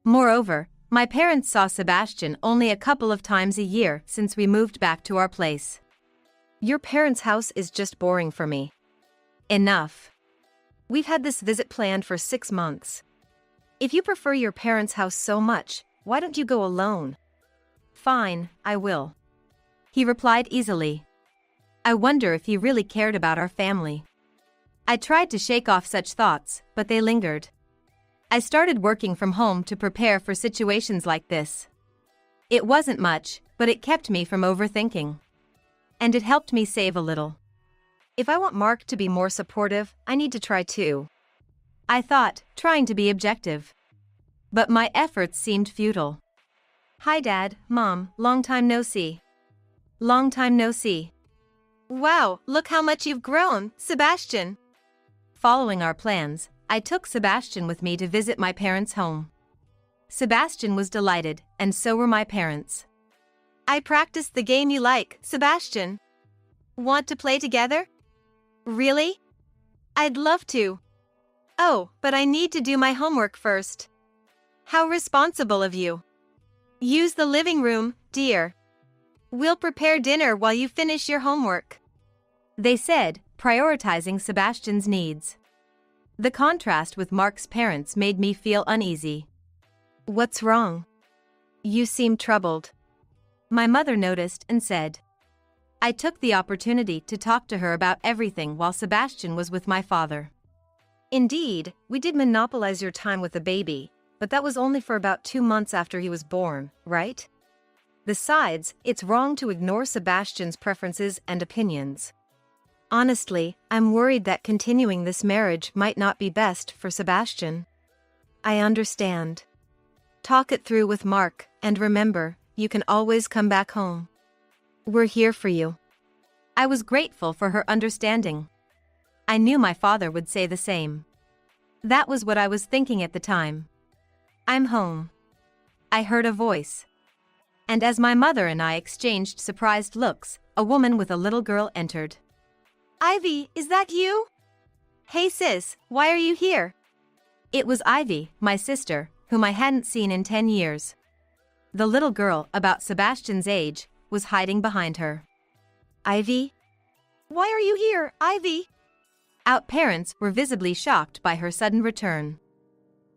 Moreover, my parents saw Sebastian only a couple of times a year since we moved back to our place. Your parents' house is just boring for me. Enough. We've had this visit planned for 6 months. If you prefer your parents' house so much, why don't you go alone? Fine, I will. He replied easily. I wonder if he really cared about our family. I tried to shake off such thoughts, but they lingered. I started working from home to prepare for situations like this. It wasn't much, but it kept me from overthinking. And it helped me save a little. If I want Mark to be more supportive, I need to try too. I thought, trying to be objective. But my efforts seemed futile. Hi Dad, Mom, long time no see. Long time no see. Wow, look how much you've grown, Sebastian. Following our plans, I took Sebastian with me to visit my parents' home. Sebastian was delighted, and so were my parents. I practiced the game you like, Sebastian. Want to play together? Really? I'd love to. Oh, but I need to do my homework first. How responsible of you. Use the living room, dear. We'll prepare dinner while you finish your homework. They said, prioritizing Sebastian's needs. The contrast with Mark's parents made me feel uneasy. What's wrong? You seem troubled. My mother noticed and said. I took the opportunity to talk to her about everything while Sebastian was with my father. Indeed, we did monopolize your time with the baby, but that was only for about 2 months after he was born, right? Besides, it's wrong to ignore Sebastian's preferences and opinions. Honestly, I'm worried that continuing this marriage might not be best for Sebastian. I understand. Talk it through with Mark, and remember, you can always come back home. We're here for you. I was grateful for her understanding. I knew my father would say the same. That was what I was thinking at the time. I'm home. I heard a voice. And as my mother and I exchanged surprised looks, a woman with a little girl entered. Ivy, is that you? Hey sis, why are you here? It was Ivy, my sister, whom I hadn't seen in 10 years. The little girl, about Sebastian's age, was hiding behind her. Ivy? Why are you here, Ivy? Our parents were visibly shocked by her sudden return.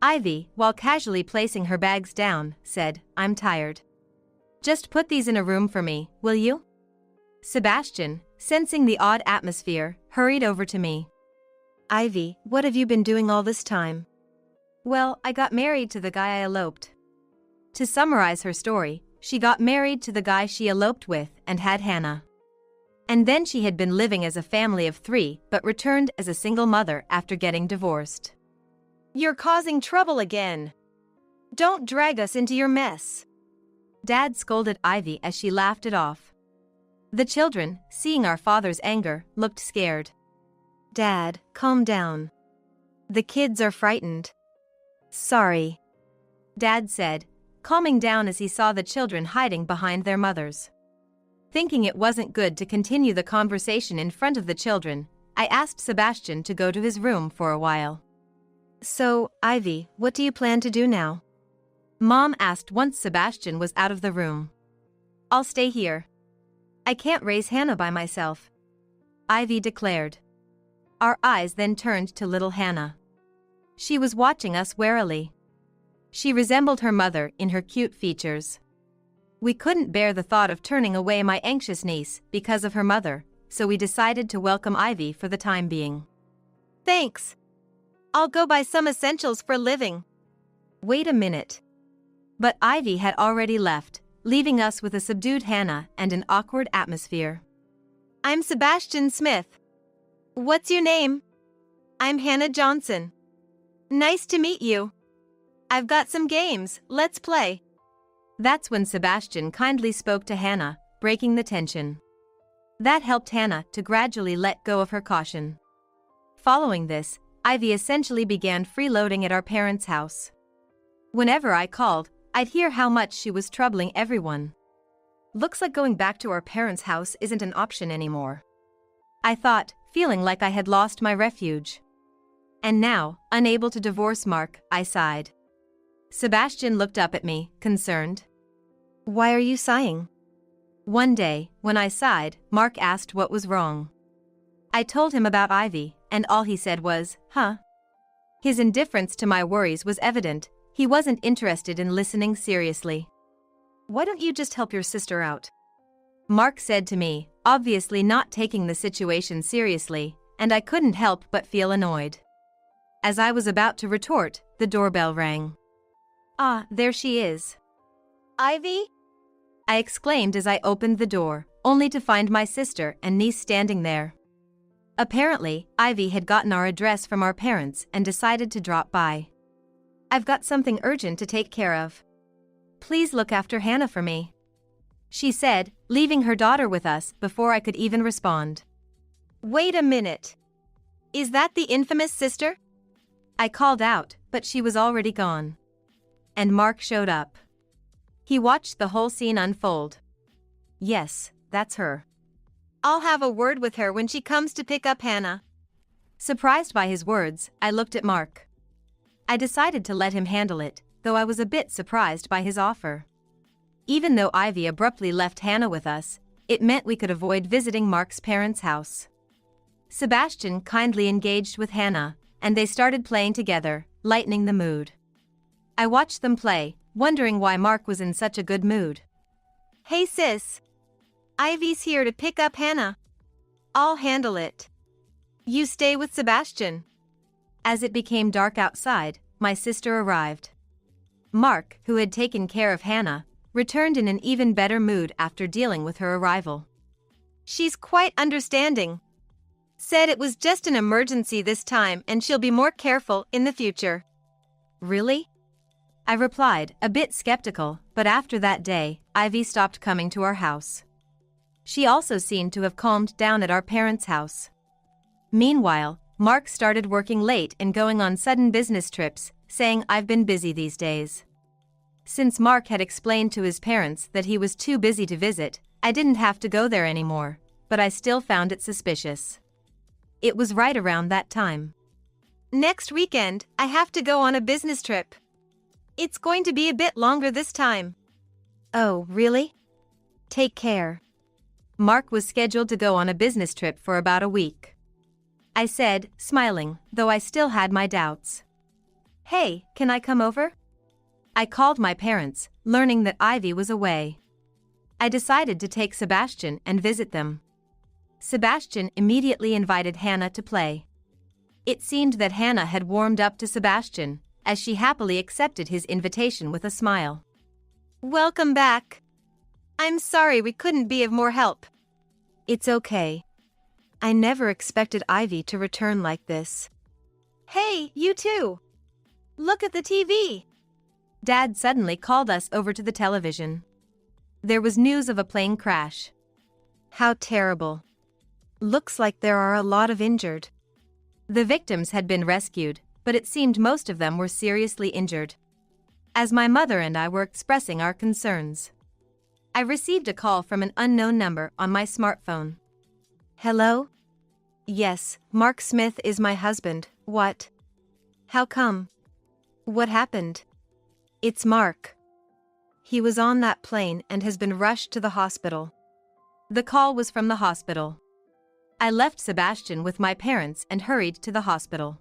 Ivy, while casually placing her bags down, said, I'm tired. Just put these in a room for me, will you? Sebastian, sensing the odd atmosphere, hurried over to me. Ivy, what have you been doing all this time? Well, I got married to the guy I eloped. To summarize her story, she got married to the guy she eloped with and had Hannah. And then she had been living as a family of 3 but returned as a single mother after getting divorced. You're causing trouble again. Don't drag us into your mess. Dad scolded Ivy as she laughed it off. The children, seeing our father's anger, looked scared. Dad, calm down. The kids are frightened. Sorry. Dad said, calming down as he saw the children hiding behind their mothers. Thinking it wasn't good to continue the conversation in front of the children, I asked Sebastian to go to his room for a while. So, Ivy, what do you plan to do now? Mom asked once Sebastian was out of the room. I'll stay here. I can't raise Hannah by myself, Ivy declared. Our eyes then turned to little Hannah. She was watching us warily. She resembled her mother in her cute features. We couldn't bear the thought of turning away my anxious niece because of her mother, so we decided to welcome Ivy for the time being. Thanks. I'll go buy some essentials for living. Wait a minute. But Ivy had already left, leaving us with a subdued Hannah and an awkward atmosphere. I'm Sebastian Smith. What's your name? I'm Hannah Johnson. Nice to meet you. I've got some games, let's play. That's when Sebastian kindly spoke to Hannah, breaking the tension. That helped Hannah to gradually let go of her caution. Following this, Ivy essentially began freeloading at our parents' house. Whenever I called, I'd hear how much she was troubling everyone. Looks like going back to our parents' house isn't an option anymore, I thought, feeling like I had lost my refuge. And now, unable to divorce Mark, I sighed. Sebastian looked up at me, concerned. Why are you sighing? One day, when I sighed, Mark asked what was wrong. I told him about Ivy, and all he said was, huh? His indifference to my worries was evident. He wasn't interested in listening seriously. Why don't you just help your sister out? Mark said to me, obviously not taking the situation seriously, and I couldn't help but feel annoyed. As I was about to retort, the doorbell rang. Ah, there she is. Ivy? I exclaimed as I opened the door, only to find my sister and niece standing there. Apparently, Ivy had gotten our address from our parents and decided to drop by. I've got something urgent to take care of. Please look after Hannah for me, she said, leaving her daughter with us before I could even respond. Wait a minute. Is that the infamous sister? I called out, but she was already gone. And Mark showed up. He watched the whole scene unfold. Yes, that's her. I'll have a word with her when she comes to pick up Hannah. Surprised by his words, I looked at Mark. I decided to let him handle it, though I was a bit surprised by his offer. Even though Ivy abruptly left Hannah with us, it meant we could avoid visiting Mark's parents' house. Sebastian kindly engaged with Hannah, and they started playing together, lightening the mood. I watched them play, wondering why Mark was in such a good mood. Hey sis. Ivy's here to pick up Hannah. I'll handle it. You stay with Sebastian. As it became dark outside, my sister arrived. Mark, who had taken care of Hannah, returned in an even better mood after dealing with her arrival. She's quite understanding. Said it was just an emergency this time and she'll be more careful in the future. Really? I replied, a bit skeptical, but after that day, Ivy stopped coming to our house. She also seemed to have calmed down at our parents' house. Meanwhile, Mark started working late and going on sudden business trips, saying I've been busy these days. Since Mark had explained to his parents that he was too busy to visit, I didn't have to go there anymore, but I still found it suspicious. It was right around that time. Next weekend, I have to go on a business trip. It's going to be a bit longer this time. Oh, really? Take care. Mark was scheduled to go on a business trip for about a week. I said, smiling, though I still had my doubts. Hey, can I come over? I called my parents, learning that Ivy was away. I decided to take Sebastian and visit them. Sebastian immediately invited Hannah to play. It seemed that Hannah had warmed up to Sebastian, as she happily accepted his invitation with a smile. Welcome back. I'm sorry we couldn't be of more help. It's okay. I never expected Ivy to return like this. Hey, you too. Look at the TV. Dad suddenly called us over to the television. There was news of a plane crash. How terrible. Looks like there are a lot of injured. The victims had been rescued, but it seemed most of them were seriously injured. As my mother and I were expressing our concerns, I received a call from an unknown number on my smartphone. Hello? Yes, Mark Smith is my husband. What? How come? What happened? It's Mark. He was on that plane and has been rushed to the hospital. The call was from the hospital. I left Sebastian with my parents and hurried to the hospital.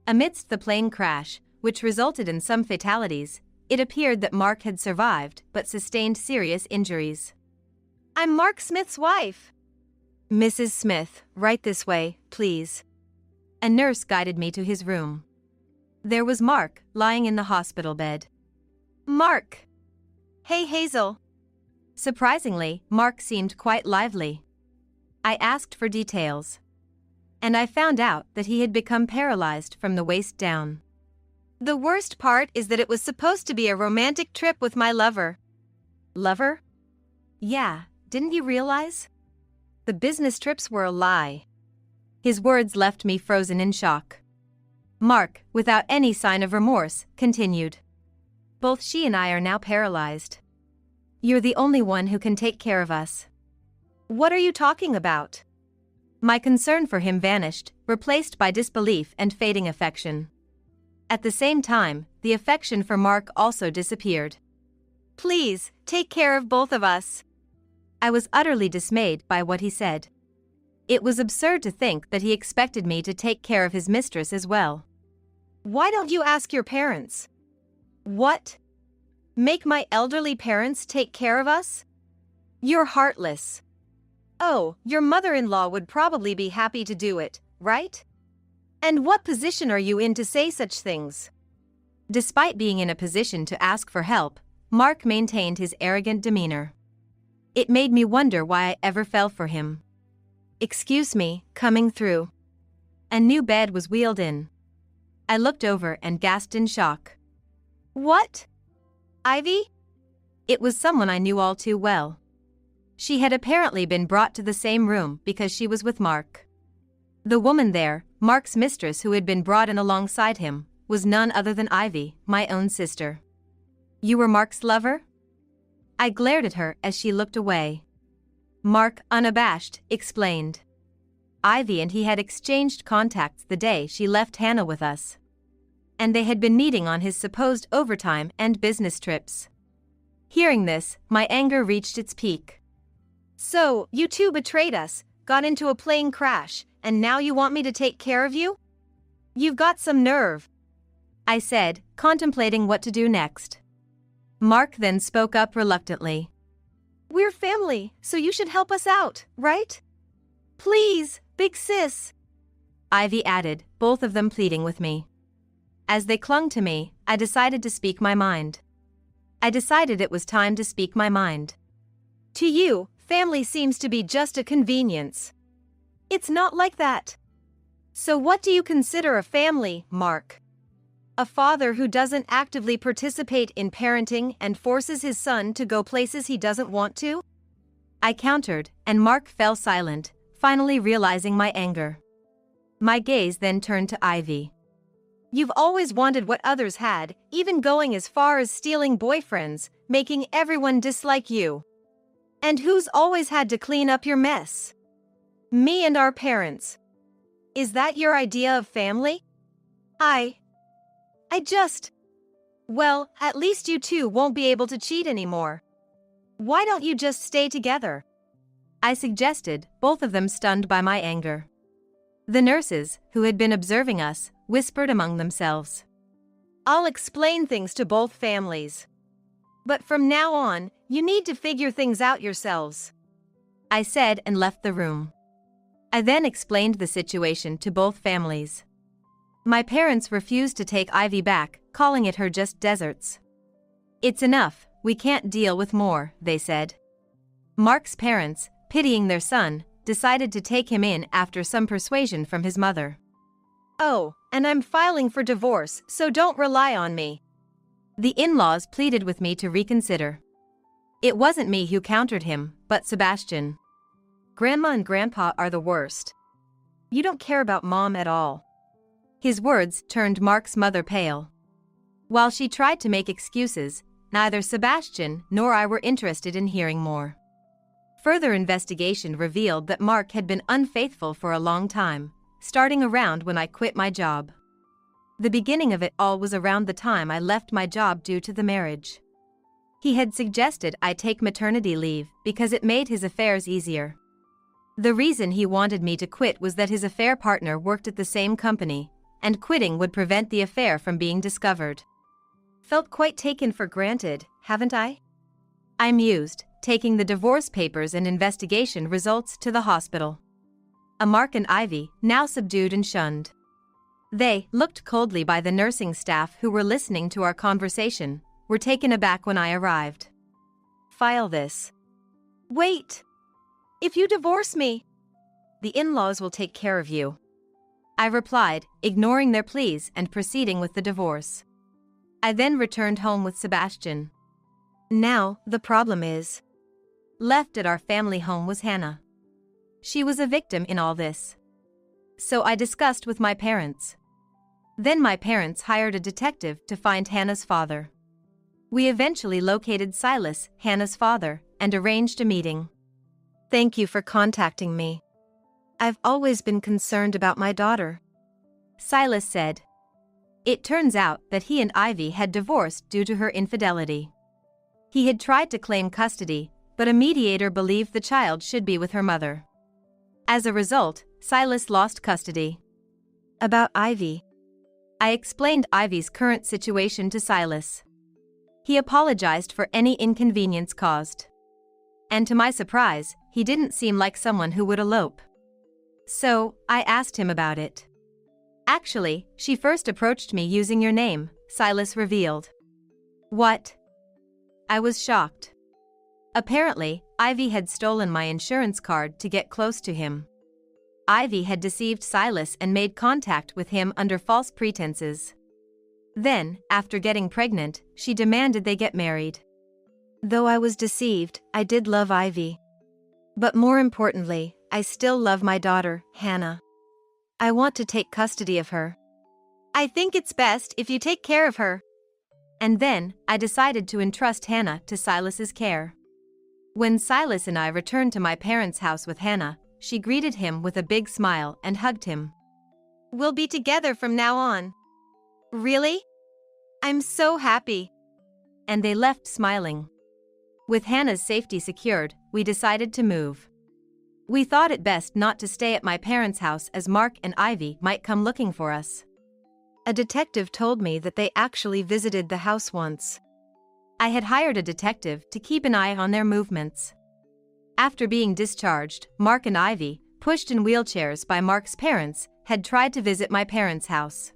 Amidst the plane crash, which resulted in some fatalities, it appeared that Mark had survived but sustained serious injuries. I'm Mark Smith's wife. Mrs. Smith, right this way, please. A nurse guided me to his room. There was Mark, lying in the hospital bed. Mark! Hey, Hazel! Surprisingly, Mark seemed quite lively. I asked for details. And I found out that he had become paralyzed from the waist down. The worst part is that it was supposed to be a romantic trip with my lover. Lover? Yeah, didn't you realize? The business trips were a lie. His words left me frozen in shock. Mark, without any sign of remorse, continued. Both she and I are now paralyzed. You're the only one who can take care of us. What are you talking about? My concern for him vanished, replaced by disbelief and fading affection. At the same time, the affection for Mark also disappeared. Please, take care of both of us. I was utterly dismayed by what he said. It was absurd to think that he expected me to take care of his mistress as well. Why don't you ask your parents? What? Make my elderly parents take care of us? You're heartless. Oh, your mother-in-law would probably be happy to do it, right? And what position are you in to say such things? Despite being in a position to ask for help, Mark maintained his arrogant demeanor. It made me wonder why I ever fell for him. Excuse me, coming through. A new bed was wheeled in. I looked over and gasped in shock. What? Ivy? It was someone I knew all too well. She had apparently been brought to the same room because she was with Mark. The woman there, Mark's mistress who had been brought in alongside him, was none other than Ivy, my own sister. You were Mark's lover? I glared at her as she looked away. Mark, unabashed, explained. Ivy and he had exchanged contacts the day she left Hannah with us. And they had been meeting on his supposed overtime and business trips. Hearing this, my anger reached its peak. So, you two betrayed us, got into a plane crash, and now you want me to take care of you? You've got some nerve, I said, contemplating what to do next. Mark then spoke up reluctantly. We're family, so you should help us out, right? Please, big sis, Ivy added, both of them pleading with me. As they clung to me, I decided to speak my mind. I decided it was time to speak my mind. To you, family seems to be just a convenience. It's not like that. So what do you consider a family, Mark? A father who doesn't actively participate in parenting and forces his son to go places he doesn't want to? I countered, and Mark fell silent, finally realizing my anger. My gaze then turned to Ivy. You've always wanted what others had, even going as far as stealing boyfriends, making everyone dislike you. And who's always had to clean up your mess? Me and our parents. Is that your idea of family? Well, at least you two won't be able to cheat anymore. Why don't you just stay together? I suggested, both of them stunned by my anger. The nurses, who had been observing us, whispered among themselves. I'll explain things to both families. But from now on, you need to figure things out yourselves, I said and left the room. I then explained the situation to both families. My parents refused to take Ivy back, calling it her just deserts. It's enough, we can't deal with more, they said. Mark's parents, pitying their son, decided to take him in after some persuasion from his mother. Oh, and I'm filing for divorce, so don't rely on me. The in-laws pleaded with me to reconsider. It wasn't me who countered him, but Sebastian. Grandma and Grandpa are the worst. You don't care about Mom at all. His words turned Mark's mother pale. While she tried to make excuses, neither Sebastian nor I were interested in hearing more. Further investigation revealed that Mark had been unfaithful for a long time, starting around when I quit my job. The beginning of it all was around the time I left my job due to the marriage. He had suggested I take maternity leave because it made his affairs easier. The reason he wanted me to quit was that his affair partner worked at the same company, and quitting would prevent the affair from being discovered. Felt quite taken for granted, haven't I? I mused, taking the divorce papers and investigation results to the hospital. Mark and Ivy, now subdued and shunned. They looked coldly by the nursing staff who were listening to our conversation, were taken aback when I arrived. File this. Wait! If you divorce me, the in-laws will take care of you, I replied, ignoring their pleas and proceeding with the divorce. I then returned home with Sebastian. Now, the problem is, left at our family home was Hannah. She was a victim in all this. So I discussed with my parents. Then my parents hired a detective to find Hannah's father. We eventually located Silas, Hannah's father, and arranged a meeting. Thank you for contacting me. I've always been concerned about my daughter, Silas said. It turns out that he and Ivy had divorced due to her infidelity. He had tried to claim custody, but a mediator believed the child should be with her mother. As a result, Silas lost custody. About Ivy, I explained Ivy's current situation to Silas. He apologized for any inconvenience caused. And to my surprise, he didn't seem like someone who would elope. So, I asked him about it. Actually, she first approached me using your name, Silas revealed. What? I was shocked. Apparently, Ivy had stolen my insurance card to get close to him. Ivy had deceived Silas and made contact with him under false pretenses. Then, after getting pregnant, she demanded they get married. Though I was deceived, I did love Ivy. But more importantly, I still love my daughter, Hannah. I want to take custody of her. I think it's best if you take care of her. And then, I decided to entrust Hannah to Silas's care. When Silas and I returned to my parents' house with Hannah, she greeted him with a big smile and hugged him. We'll be together from now on. Really? I'm so happy. And they left smiling. With Hannah's safety secured, we decided to move. We thought it best not to stay at my parents' house as Mark and Ivy might come looking for us. A detective told me that they actually visited the house once. I had hired a detective to keep an eye on their movements. After being discharged, Mark and Ivy, pushed in wheelchairs by Mark's parents, had tried to visit my parents' house.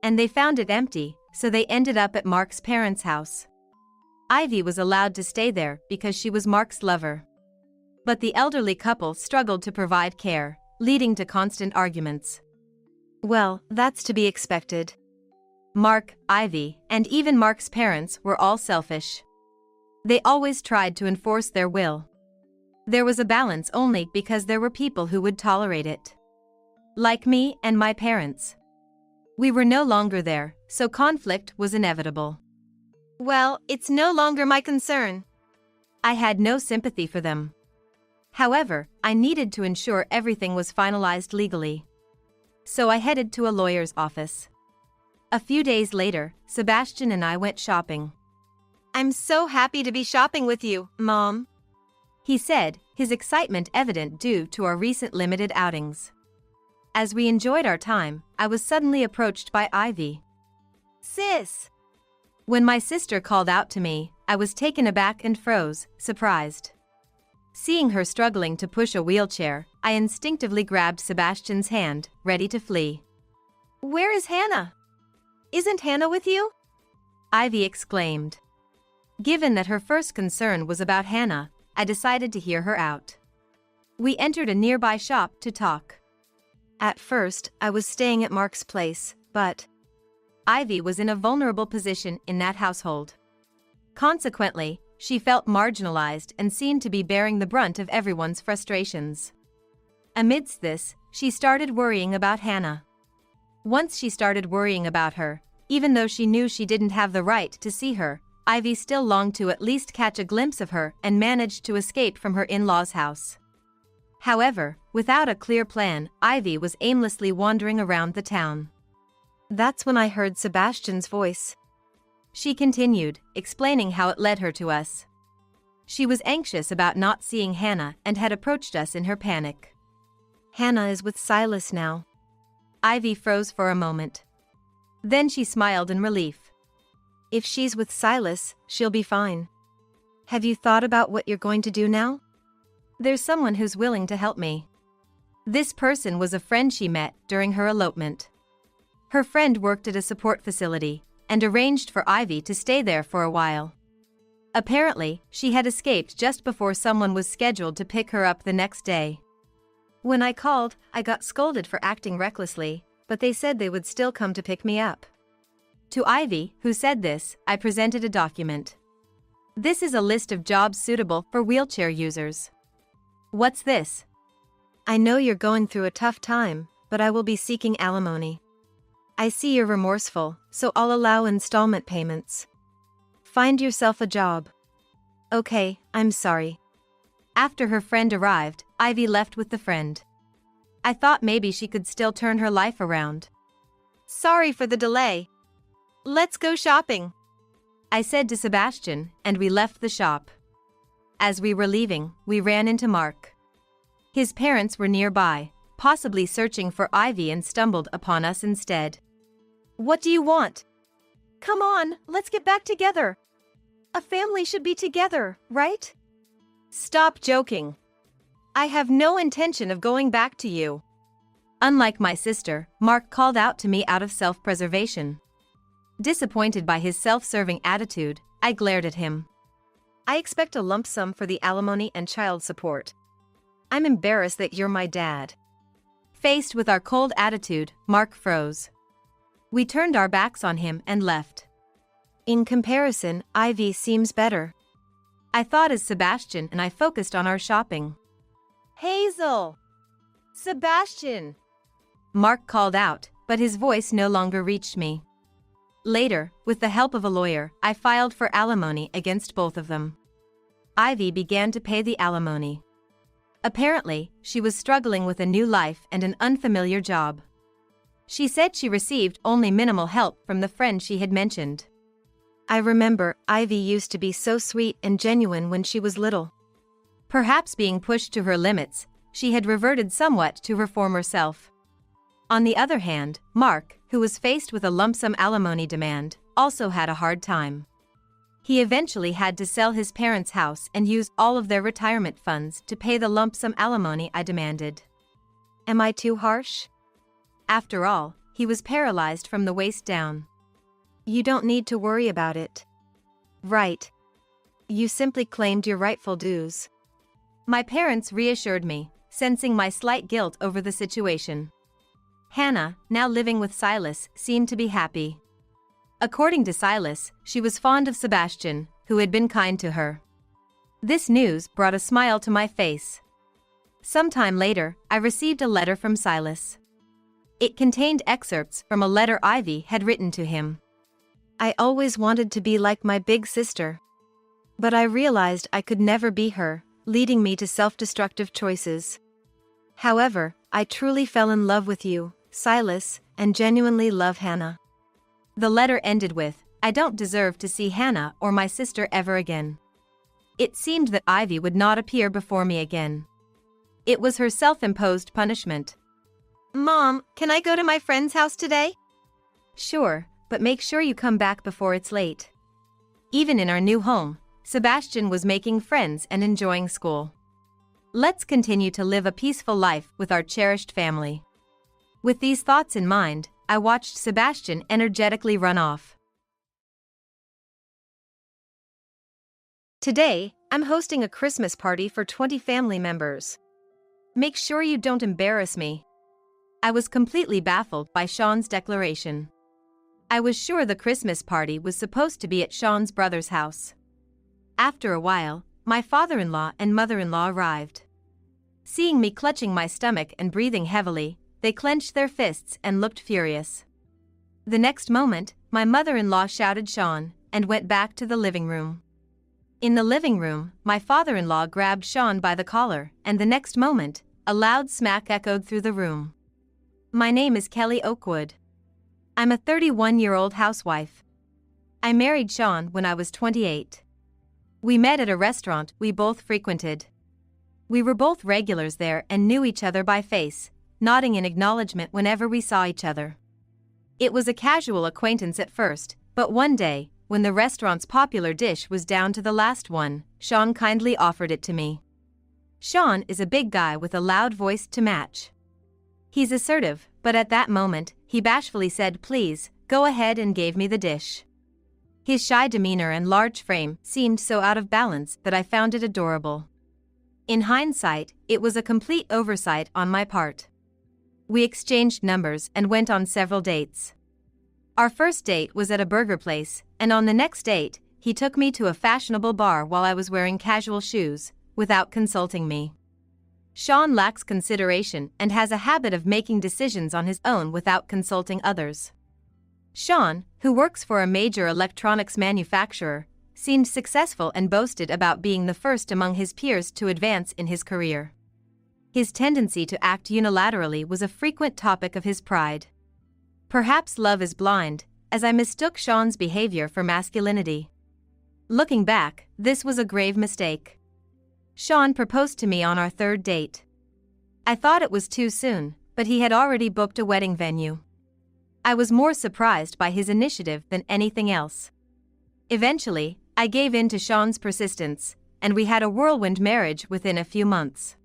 And they found it empty, so they ended up at Mark's parents' house. Ivy was allowed to stay there because she was Mark's lover. But the elderly couple struggled to provide care, leading to constant arguments. Well, that's to be expected. Mark, Ivy, and even Mark's parents were all selfish. They always tried to enforce their will. There was a balance only because there were people who would tolerate it. Like me and my parents. We were no longer there, so conflict was inevitable. Well, it's no longer my concern. I had no sympathy for them. However, I needed to ensure everything was finalized legally. So I headed to a lawyer's office. A few days later, Sebastian and I went shopping. I'm so happy to be shopping with you, Mom, he said, his excitement evident due to our recent limited outings. As we enjoyed our time, I was suddenly approached by Ivy. Sis! When my sister called out to me, I was taken aback and froze, surprised. Seeing her struggling to push a wheelchair, I instinctively grabbed Sebastian's hand, ready to flee. Where is Hannah? Isn't Hannah with you? Ivy exclaimed. Given that her first concern was about Hannah, I decided to hear her out. We entered a nearby shop to talk. At first, I was staying at Mark's place, but Ivy was in a vulnerable position in that household. Consequently, she felt marginalized and seemed to be bearing the brunt of everyone's frustrations. Amidst this, she started worrying about Hannah. Once she started worrying about her, even though she knew she didn't have the right to see her, Ivy still longed to at least catch a glimpse of her and managed to escape from her in-laws' house. However, without a clear plan, Ivy was aimlessly wandering around the town. That's when I heard Sebastian's voice. She continued, explaining how it led her to us. She was anxious about not seeing Hannah and had approached us in her panic. Hannah is with Silas now. Ivy froze for a moment. Then she smiled in relief. If she's with Silas, she'll be fine. Have you thought about what you're going to do now? There's someone who's willing to help me. This person was a friend she met during her elopement. Her friend worked at a support facility, and arranged for Ivy to stay there for a while. Apparently, she had escaped just before someone was scheduled to pick her up the next day. When I called, I got scolded for acting recklessly, but they said they would still come to pick me up. To Ivy, who said this, I presented a document. This is a list of jobs suitable for wheelchair users. What's this? I know you're going through a tough time, but I will be seeking alimony. I see you're remorseful, so I'll allow installment payments. Find yourself a job. Okay, I'm sorry. After her friend arrived, Ivy left with the friend. I thought maybe she could still turn her life around. Sorry for the delay. Let's go shopping, I said to Sebastian, and we left the shop. As we were leaving, we ran into Mark. His parents were nearby, possibly searching for Ivy, and stumbled upon us instead. What do you want? Come on, let's get back together. A family should be together, right? Stop joking. I have no intention of going back to you. Unlike my sister, Mark called out to me out of self-preservation. Disappointed by his self-serving attitude, I glared at him. I expect a lump sum for the alimony and child support. I'm embarrassed that you're my dad. Faced with our cold attitude, Mark froze. We turned our backs on him and left. In comparison, Ivy seems better, I thought as Sebastian and I focused on our shopping. Hazel! Sebastian! Mark called out, but his voice no longer reached me. Later, with the help of a lawyer, I filed for alimony against both of them. Ivy began to pay the alimony. Apparently, she was struggling with a new life and an unfamiliar job. She said she received only minimal help from the friend she had mentioned. I remember Ivy used to be so sweet and genuine when she was little. Perhaps being pushed to her limits, she had reverted somewhat to her former self. On the other hand, Mark, who was faced with a lump sum alimony demand, also had a hard time. He eventually had to sell his parents' house and use all of their retirement funds to pay the lump sum alimony I demanded. Am I too harsh? After all, he was paralyzed from the waist down. You don't need to worry about it. Right. You simply claimed your rightful dues. My parents reassured me, sensing my slight guilt over the situation. Hannah, now living with Silas, seemed to be happy. According to Silas, she was fond of Sebastian, who had been kind to her. This news brought a smile to my face. Sometime later, I received a letter from Silas. It contained excerpts from a letter Ivy had written to him. I always wanted to be like my big sister. But I realized I could never be her, leading me to self-destructive choices. However, I truly fell in love with you, Silas, and genuinely love Hannah. The letter ended with, I don't deserve to see Hannah or my sister ever again. It seemed that Ivy would not appear before me again. It was her self-imposed punishment. Mom, can I go to my friend's house today? Sure, but make sure you come back before it's late. Even in our new home, Sebastian was making friends and enjoying school. Let's continue to live a peaceful life with our cherished family. With these thoughts in mind, I watched Sebastian energetically run off. Today, I'm hosting a Christmas party for 20 family members. Make sure you don't embarrass me. I was completely baffled by Sean's declaration. I was sure the Christmas party was supposed to be at Sean's brother's house. After a while, my father-in-law and mother-in-law arrived. Seeing me clutching my stomach and breathing heavily, they clenched their fists and looked furious. The next moment, my mother-in-law shouted Sean and went back to the living room. In the living room, my father-in-law grabbed Sean by the collar, and the next moment, a loud smack echoed through the room. My name is Kelly Oakwood. I'm a 31-year-old housewife. I married Sean when I was 28. We met at a restaurant we both frequented. We were both regulars there and knew each other by face, nodding in acknowledgement whenever we saw each other. It was a casual acquaintance at first, but one day, when the restaurant's popular dish was down to the last one, Sean kindly offered it to me. Sean is a big guy with a loud voice to match. He's assertive, but at that moment, he bashfully said please, go ahead and gave me the dish. His shy demeanor and large frame seemed so out of balance that I found it adorable. In hindsight, it was a complete oversight on my part. We exchanged numbers and went on several dates. Our first date was at a burger place, and on the next date, he took me to a fashionable bar while I was wearing casual shoes, without consulting me. Sean lacks consideration and has a habit of making decisions on his own without consulting others. Sean, who works for a major electronics manufacturer, seemed successful and boasted about being the first among his peers to advance in his career. His tendency to act unilaterally was a frequent topic of his pride. Perhaps love is blind, as I mistook Sean's behavior for masculinity. Looking back, this was a grave mistake. Sean proposed to me on our third date. I thought it was too soon, but he had already booked a wedding venue. I was more surprised by his initiative than anything else. Eventually, I gave in to Sean's persistence, and we had a whirlwind marriage within a few months.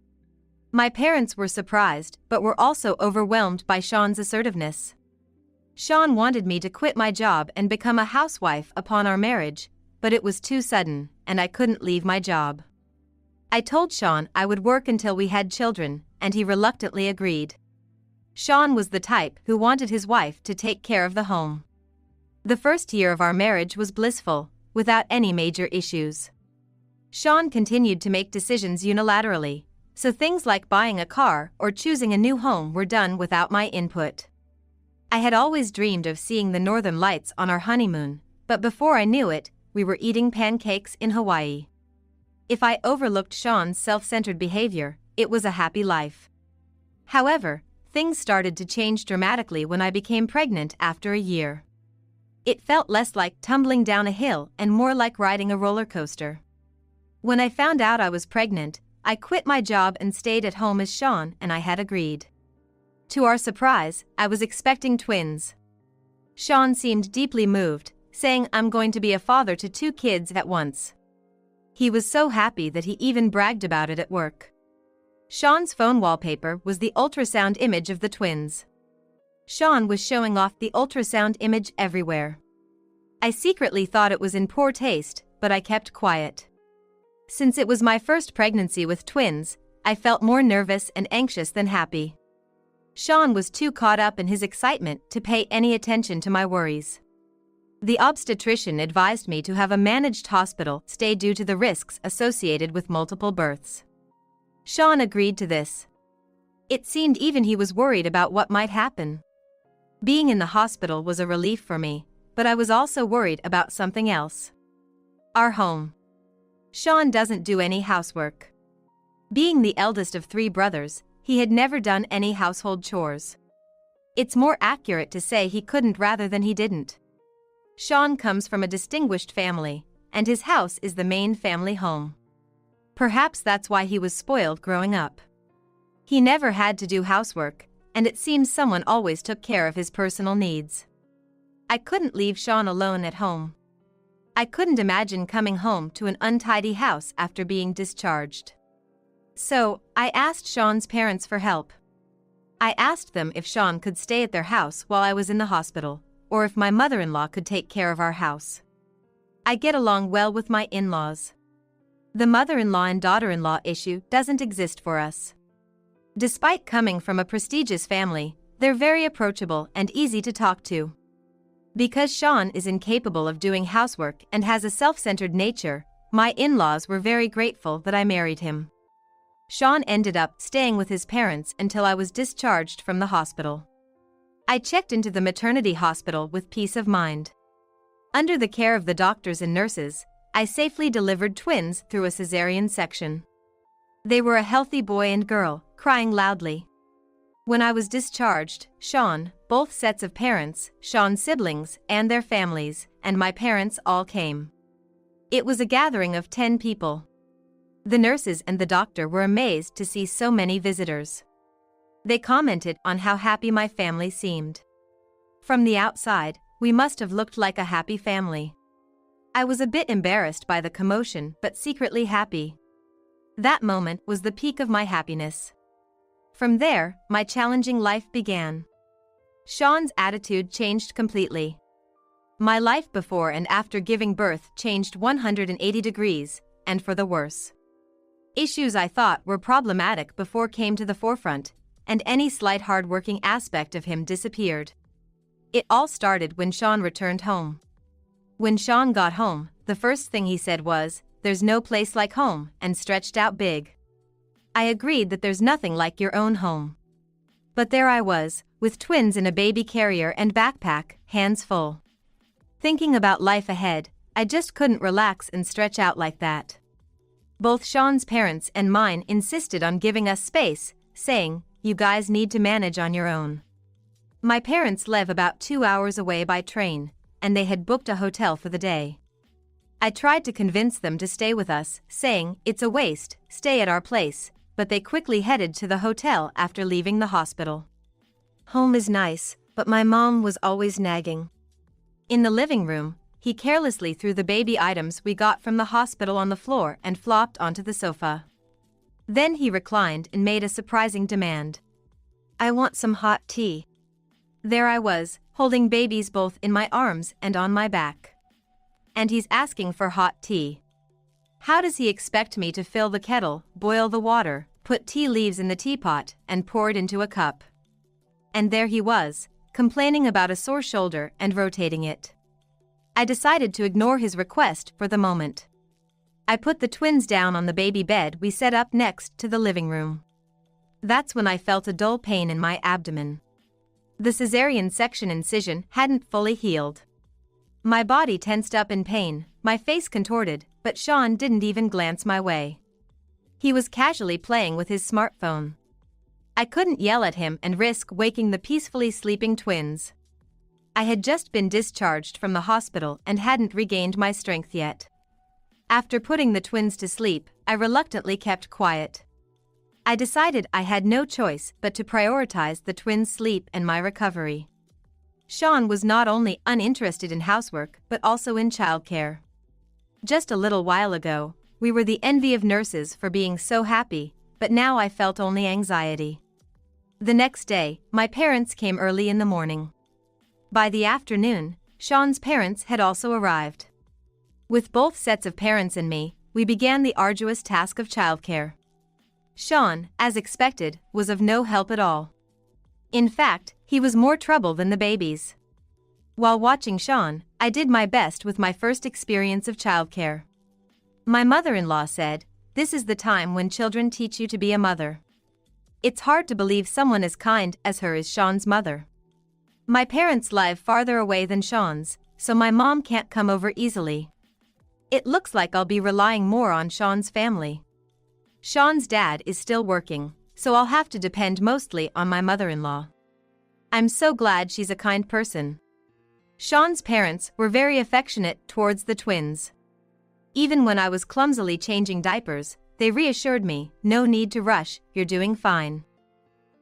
My parents were surprised, but were also overwhelmed by Sean's assertiveness. Sean wanted me to quit my job and become a housewife upon our marriage, but it was too sudden, and I couldn't leave my job. I told Sean I would work until we had children, and he reluctantly agreed. Sean was the type who wanted his wife to take care of the home. The first year of our marriage was blissful, without any major issues. Sean continued to make decisions unilaterally, so things like buying a car or choosing a new home were done without my input. I had always dreamed of seeing the northern lights on our honeymoon, but before I knew it, we were eating pancakes in Hawaii. If I overlooked Sean's self-centered behavior, it was a happy life. However, things started to change dramatically when I became pregnant after a year. It felt less like tumbling down a hill and more like riding a roller coaster. When I found out I was pregnant, I quit my job and stayed at home as Sean and I had agreed. To our surprise, I was expecting twins. Sean seemed deeply moved, saying I'm going to be a father to 2 kids at once. He was so happy that he even bragged about it at work. Sean's phone wallpaper was the ultrasound image of the twins. Sean was showing off the ultrasound image everywhere. I secretly thought it was in poor taste, but I kept quiet. Since it was my first pregnancy with twins, I felt more nervous and anxious than happy. Sean was too caught up in his excitement to pay any attention to my worries. The obstetrician advised me to have a managed hospital stay due to the risks associated with multiple births. Sean agreed to this. It seemed even he was worried about what might happen. Being in the hospital was a relief for me, but I was also worried about something else. Our home. Sean doesn't do any housework. Being the eldest of 3 brothers, he had never done any household chores. It's more accurate to say he couldn't rather than he didn't. Sean comes from a distinguished family, and his house is the main family home. Perhaps that's why he was spoiled growing up. He never had to do housework, and it seems someone always took care of his personal needs. I couldn't leave Sean alone at home. I couldn't imagine coming home to an untidy house after being discharged. So, I asked Sean's parents for help. I asked them if Sean could stay at their house while I was in the hospital, or if my mother-in-law could take care of our house. I get along well with my in-laws. The mother-in-law and daughter-in-law issue doesn't exist for us. Despite coming from a prestigious family, they're very approachable and easy to talk to. Because Sean is incapable of doing housework and has a self-centered nature, my in-laws were very grateful that I married him. Sean ended up staying with his parents until I was discharged from the hospital. I checked into the maternity hospital with peace of mind. Under the care of the doctors and nurses, I safely delivered twins through a cesarean section. They were a healthy boy and girl, crying loudly. When I was discharged, Sean, both sets of parents, Sean's siblings and their families, and my parents all came. It was a gathering of 10 people. The nurses and the doctor were amazed to see so many visitors. They commented on how happy my family seemed. From the outside, we must have looked like a happy family. I was a bit embarrassed by the commotion but secretly happy. That moment was the peak of my happiness. From there, my challenging life began. Sean's attitude changed completely. My life before and after giving birth changed 180 degrees, and for the worse. Issues I thought were problematic before came to the forefront, and any slight hard-working aspect of him disappeared. It all started when Sean returned home. When Sean got home, the first thing he said was, "There's no place like home," and stretched out big. I agreed that there's nothing like your own home. But there I was, with twins in a baby carrier and backpack, hands full. Thinking about life ahead, I just couldn't relax and stretch out like that. Both Sean's parents and mine insisted on giving us space, saying, "You guys need to manage on your own." My parents live about 2 hours away by train, and they had booked a hotel for the day. I tried to convince them to stay with us, saying, "It's a waste, stay at our place," but they quickly headed to the hotel after leaving the hospital. Home is nice, but my mom was always nagging. In the living room, he carelessly threw the baby items we got from the hospital on the floor and flopped onto the sofa. Then he reclined and made a surprising demand. "I want some hot tea." There I was, holding babies both in my arms and on my back. And he's asking for hot tea. How does he expect me to fill the kettle, boil the water, put tea leaves in the teapot, and pour it into a cup? And there he was, complaining about a sore shoulder and rotating it. I decided to ignore his request for the moment. I put the twins down on the baby bed we set up next to the living room. That's when I felt a dull pain in my abdomen. The cesarean section incision hadn't fully healed. My body tensed up in pain, my face contorted, but Sean didn't even glance my way. He was casually playing with his smartphone. I couldn't yell at him and risk waking the peacefully sleeping twins. I had just been discharged from the hospital and hadn't regained my strength yet. After putting the twins to sleep, I reluctantly kept quiet. I decided I had no choice but to prioritize the twins' sleep and my recovery. Sean was not only uninterested in housework but also in childcare. Just a little while ago, we were the envy of nurses for being so happy, but now I felt only anxiety. The next day, my parents came early in the morning. By the afternoon, Sean's parents had also arrived. With both sets of parents and me, we began the arduous task of childcare. Sean, as expected, was of no help at all. In fact, he was more trouble than the babies. While watching Sean, I did my best with my first experience of childcare. My mother-in-law said, "This is the time when children teach you to be a mother." It's hard to believe someone as kind as her is Sean's mother. My parents live farther away than Sean's, so my mom can't come over easily. It looks like I'll be relying more on Sean's family. Sean's dad is still working, so I'll have to depend mostly on my mother-in-law. I'm so glad she's a kind person. Sean's parents were very affectionate towards the twins. Even when I was clumsily changing diapers, they reassured me, "No need to rush, you're doing fine."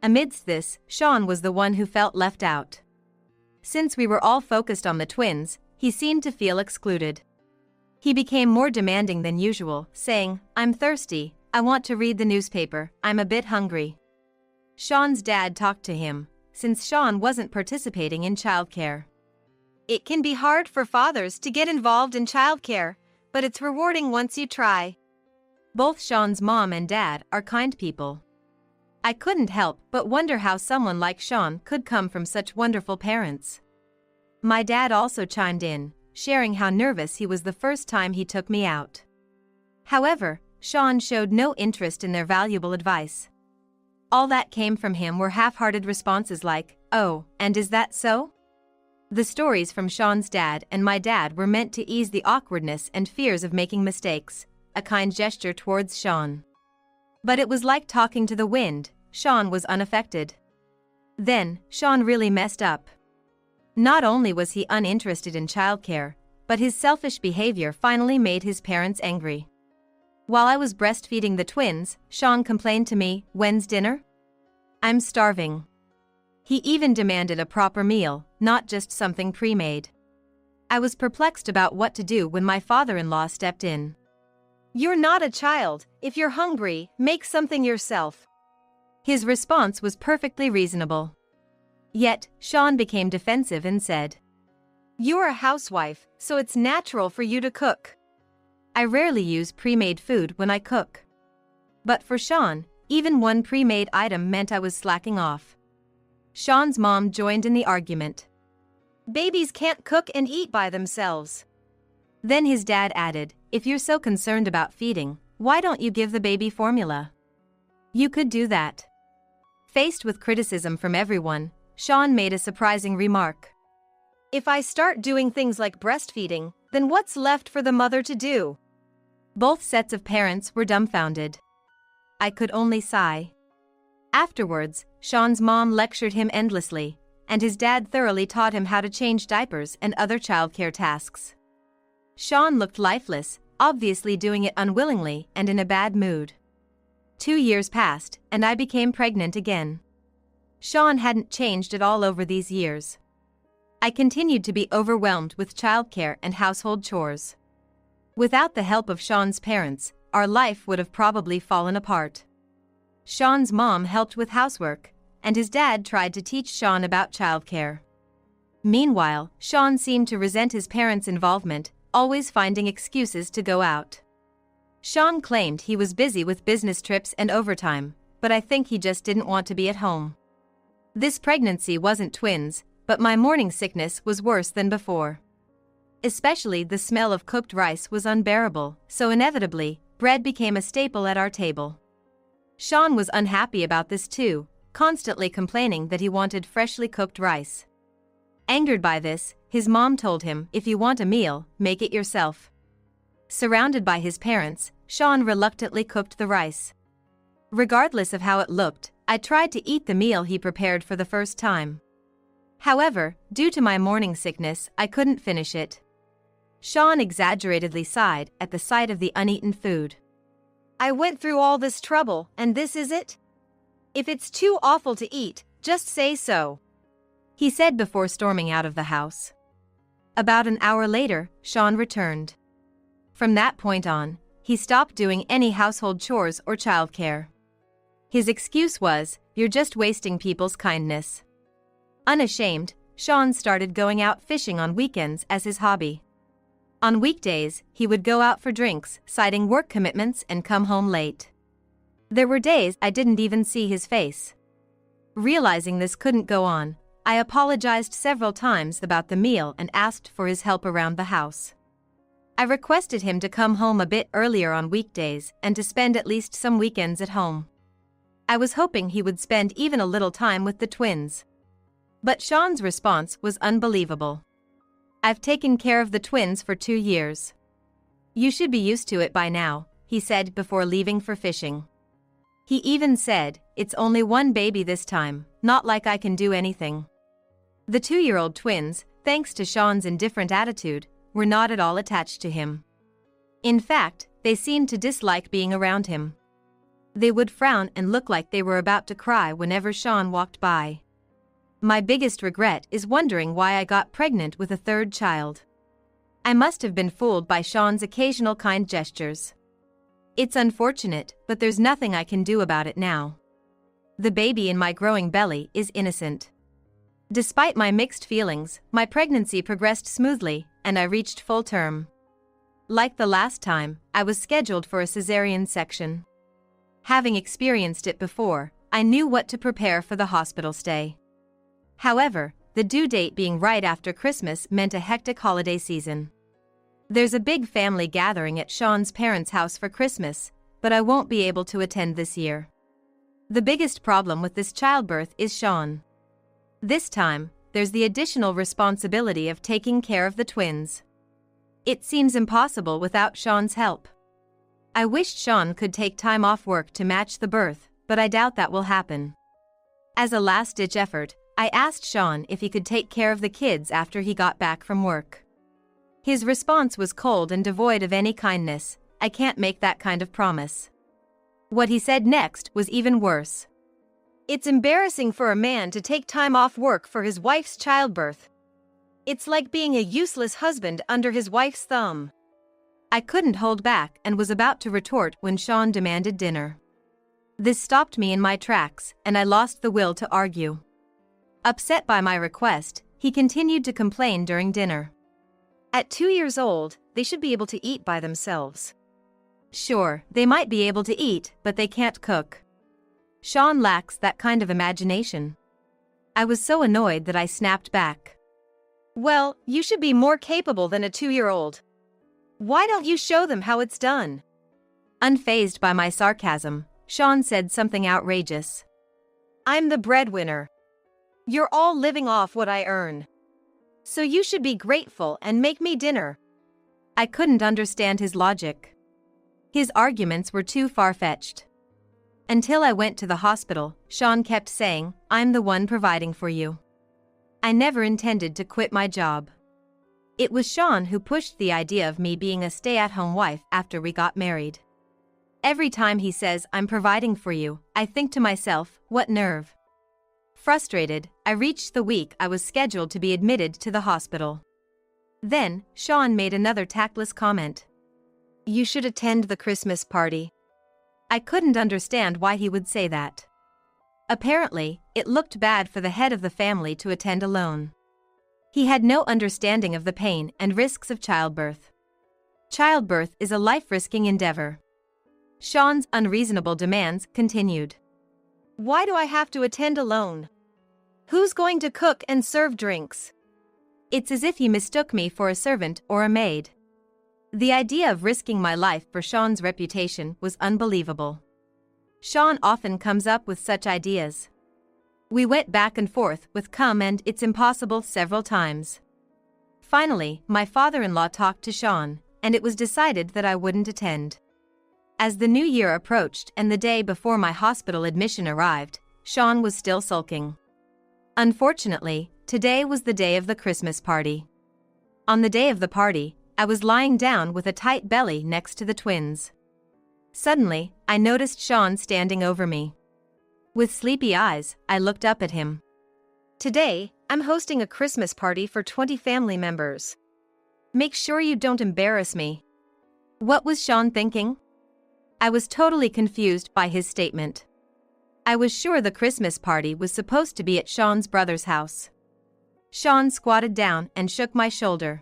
Amidst this, Sean was the one who felt left out. Since we were all focused on the twins, he seemed to feel excluded. He became more demanding than usual, saying, "I'm thirsty, I want to read the newspaper, I'm a bit hungry." Sean's dad talked to him, since Sean wasn't participating in childcare. It can be hard for fathers to get involved in childcare, but it's rewarding once you try. Both Sean's mom and dad are kind people. I couldn't help but wonder how someone like Sean could come from such wonderful parents. My dad also chimed in, sharing how nervous he was the first time he took me out. However, Sean showed no interest in their valuable advice. All that came from him were half-hearted responses like, "Oh, and is that so?" The stories from Sean's dad and my dad were meant to ease the awkwardness and fears of making mistakes, a kind gesture towards Sean. But it was like talking to the wind, Sean was unaffected. Then, Sean really messed up. Not only was he uninterested in childcare, but his selfish behavior finally made his parents angry. While I was breastfeeding the twins, Sean complained to me, "When's dinner? I'm starving." He even demanded a proper meal, not just something pre-made. I was perplexed about what to do when my father-in-law stepped in. "You're not a child, if you're hungry, make something yourself." His response was perfectly reasonable. Yet, Sean became defensive and said, "You're a housewife, so it's natural for you to cook." I rarely use pre-made food when I cook. But for Sean, even one pre-made item meant I was slacking off. Sean's mom joined in the argument. "Babies can't cook and eat by themselves." Then his dad added, "If you're so concerned about feeding, why don't you give the baby formula? You could do that." Faced with criticism from everyone, Sean made a surprising remark. "If I start doing things like breastfeeding, then what's left for the mother to do?" Both sets of parents were dumbfounded. I could only sigh. Afterwards, Sean's mom lectured him endlessly, and his dad thoroughly taught him how to change diapers and other childcare tasks. Sean looked lifeless, obviously doing it unwillingly and in a bad mood. 2 years passed, and I became pregnant again. Sean hadn't changed at all over these years. I continued to be overwhelmed with childcare and household chores. Without the help of Sean's parents, our life would have probably fallen apart. Sean's mom helped with housework, and his dad tried to teach Sean about childcare. Meanwhile, Sean seemed to resent his parents' involvement, always finding excuses to go out. Sean claimed he was busy with business trips and overtime, but I think he just didn't want to be at home. This pregnancy wasn't twins, but my morning sickness was worse than before. Especially the smell of cooked rice was unbearable, so inevitably, bread became a staple at our table. Sean was unhappy about this too, constantly complaining that he wanted freshly cooked rice. Angered by this, his mom told him, "If you want a meal, make it yourself." Surrounded by his parents, Sean reluctantly cooked the rice. Regardless of how it looked, I tried to eat the meal he prepared for the first time. However, due to my morning sickness, I couldn't finish it. Sean exaggeratedly sighed at the sight of the uneaten food. "I went through all this trouble, and this is it? If it's too awful to eat, just say so," he said before storming out of the house. About an hour later, Sean returned. From that point on, he stopped doing any household chores or childcare. His excuse was, "You're just wasting people's kindness." Unashamed, Sean started going out fishing on weekends as his hobby. On weekdays, he would go out for drinks, citing work commitments, and come home late. There were days I didn't even see his face. Realizing this couldn't go on, I apologized several times about the meal and asked for his help around the house. I requested him to come home a bit earlier on weekdays and to spend at least some weekends at home. I was hoping he would spend even a little time with the twins. But Sean's response was unbelievable. "I've taken care of the twins for 2 years. You should be used to it by now," he said before leaving for fishing. He even said, "It's only one baby this time, not like I can do anything." The 2-year-old twins, thanks to Sean's indifferent attitude, were not at all attached to him. In fact, they seemed to dislike being around him. They would frown and look like they were about to cry whenever Sean walked by. My biggest regret is wondering why I got pregnant with a 3rd child. I must have been fooled by Sean's occasional kind gestures. It's unfortunate, but there's nothing I can do about it now. The baby in my growing belly is innocent. Despite my mixed feelings, my pregnancy progressed smoothly, and I reached full term. Like the last time, I was scheduled for a cesarean section. Having experienced it before, I knew what to prepare for the hospital stay. However, the due date being right after Christmas meant a hectic holiday season. There's a big family gathering at Sean's parents' house for Christmas, but I won't be able to attend this year. The biggest problem with this childbirth is Sean. This time, there's the additional responsibility of taking care of the twins. It seems impossible without Sean's help. I wished Sean could take time off work to match the birth, but I doubt that will happen. As a last-ditch effort, I asked Sean if he could take care of the kids after he got back from work. His response was cold and devoid of any kindness. "I can't make that kind of promise." What he said next was even worse. "It's embarrassing for a man to take time off work for his wife's childbirth. It's like being a useless husband under his wife's thumb." I couldn't hold back and was about to retort when Sean demanded dinner. This stopped me in my tracks, and I lost the will to argue. Upset by my request, he continued to complain during dinner. At 2 years old, they should be able to eat by themselves. Sure, they might be able to eat, but they can't cook. Sean lacks that kind of imagination. I was so annoyed that I snapped back. Well, you should be more capable than a 2-year-old. Why don't you show them how it's done? Unfazed by my sarcasm, Sean said something outrageous. I'm the breadwinner. You're all living off what I earn. So you should be grateful and make me dinner. I couldn't understand his logic. His arguments were too far-fetched. Until I went to the hospital, Sean kept saying, I'm the one providing for you. I never intended to quit my job. It was Sean who pushed the idea of me being a stay-at-home wife after we got married. Every time he says, I'm providing for you, I think to myself, what nerve. Frustrated, I reached the week I was scheduled to be admitted to the hospital. Then, Sean made another tactless comment. You should attend the Christmas party. I couldn't understand why he would say that. Apparently, it looked bad for the head of the family to attend alone. He had no understanding of the pain and risks of childbirth. Childbirth is a life-risking endeavor. Sean's unreasonable demands continued. Why do I have to attend alone? Who's going to cook and serve drinks? It's as if he mistook me for a servant or a maid. The idea of risking my life for Sean's reputation was unbelievable. Sean often comes up with such ideas. We went back and forth with come and it's impossible several times. Finally, my father-in-law talked to Sean, and it was decided that I wouldn't attend. As the new year approached and the day before my hospital admission arrived, Sean was still sulking. Unfortunately, today was the day of the Christmas party. On the day of the party, I was lying down with a tight belly next to the twins. Suddenly, I noticed Sean standing over me. With sleepy eyes, I looked up at him. Today, I'm hosting a Christmas party for 20 family members. Make sure you don't embarrass me. What was Sean thinking? I was totally confused by his statement. I was sure the Christmas party was supposed to be at Sean's brother's house. Sean squatted down and shook my shoulder.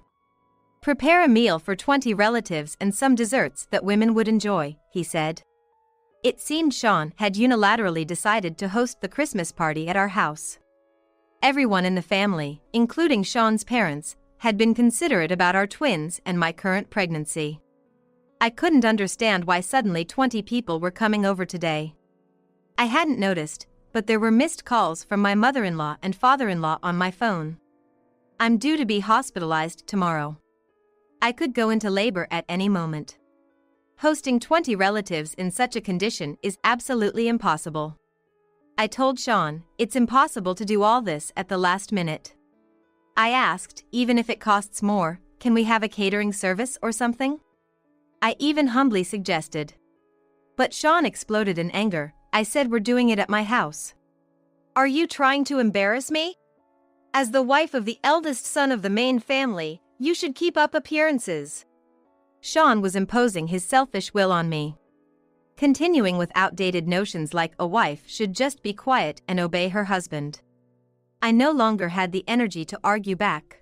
Prepare a meal for 20 relatives and some desserts that women would enjoy, he said. It seemed Sean had unilaterally decided to host the Christmas party at our house. Everyone in the family, including Sean's parents, had been considerate about our twins and my current pregnancy. I couldn't understand why suddenly 20 people were coming over today. I hadn't noticed, but there were missed calls from my mother-in-law and father-in-law on my phone. I'm due to be hospitalized tomorrow. I could go into labor at any moment. Hosting 20 relatives in such a condition is absolutely impossible. I told Sean, it's impossible to do all this at the last minute. I asked, even if it costs more, can we have a catering service or something? I even humbly suggested. But Sean exploded in anger. I said we're doing it at my house. Are you trying to embarrass me? As the wife of the eldest son of the main family, you should keep up appearances. Sean was imposing his selfish will on me. Continuing with outdated notions like a wife should just be quiet and obey her husband. I no longer had the energy to argue back.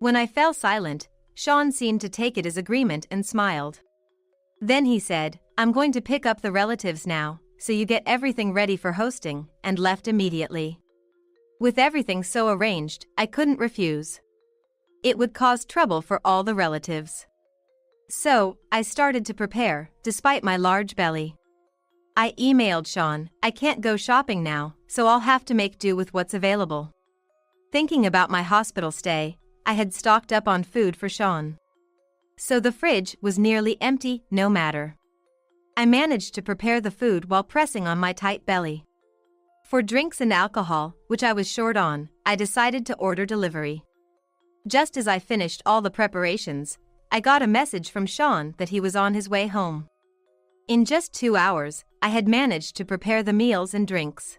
When I fell silent, Sean seemed to take it as agreement and smiled. Then he said, I'm going to pick up the relatives now, so you get everything ready for hosting, and left immediately. With everything so arranged, I couldn't refuse. It would cause trouble for all the relatives. So, I started to prepare, despite my large belly. I emailed Sean, I can't go shopping now, so I'll have to make do with what's available. Thinking about my hospital stay, I had stocked up on food for Sean. So the fridge was nearly empty, no matter. I managed to prepare the food while pressing on my tight belly. For drinks and alcohol, which I was short on, I decided to order delivery. Just as I finished all the preparations, I got a message from Sean that he was on his way home. In just 2 hours, I had managed to prepare the meals and drinks.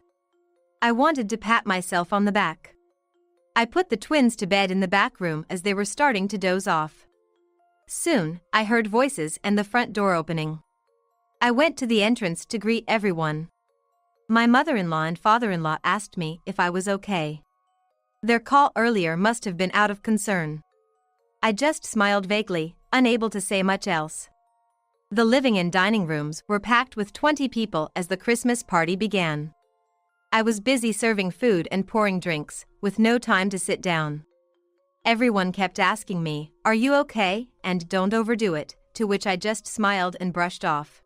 I wanted to pat myself on the back. I put the twins to bed in the back room as they were starting to doze off. Soon, I heard voices and the front door opening. I went to the entrance to greet everyone. My mother-in-law and father-in-law asked me if I was okay. Their call earlier must have been out of concern. I just smiled vaguely, unable to say much else. The living and dining rooms were packed with 20 people as the Christmas party began. I was busy serving food and pouring drinks, with no time to sit down. Everyone kept asking me, "Are you okay?" and "Don't overdo it," to which I just smiled and brushed off.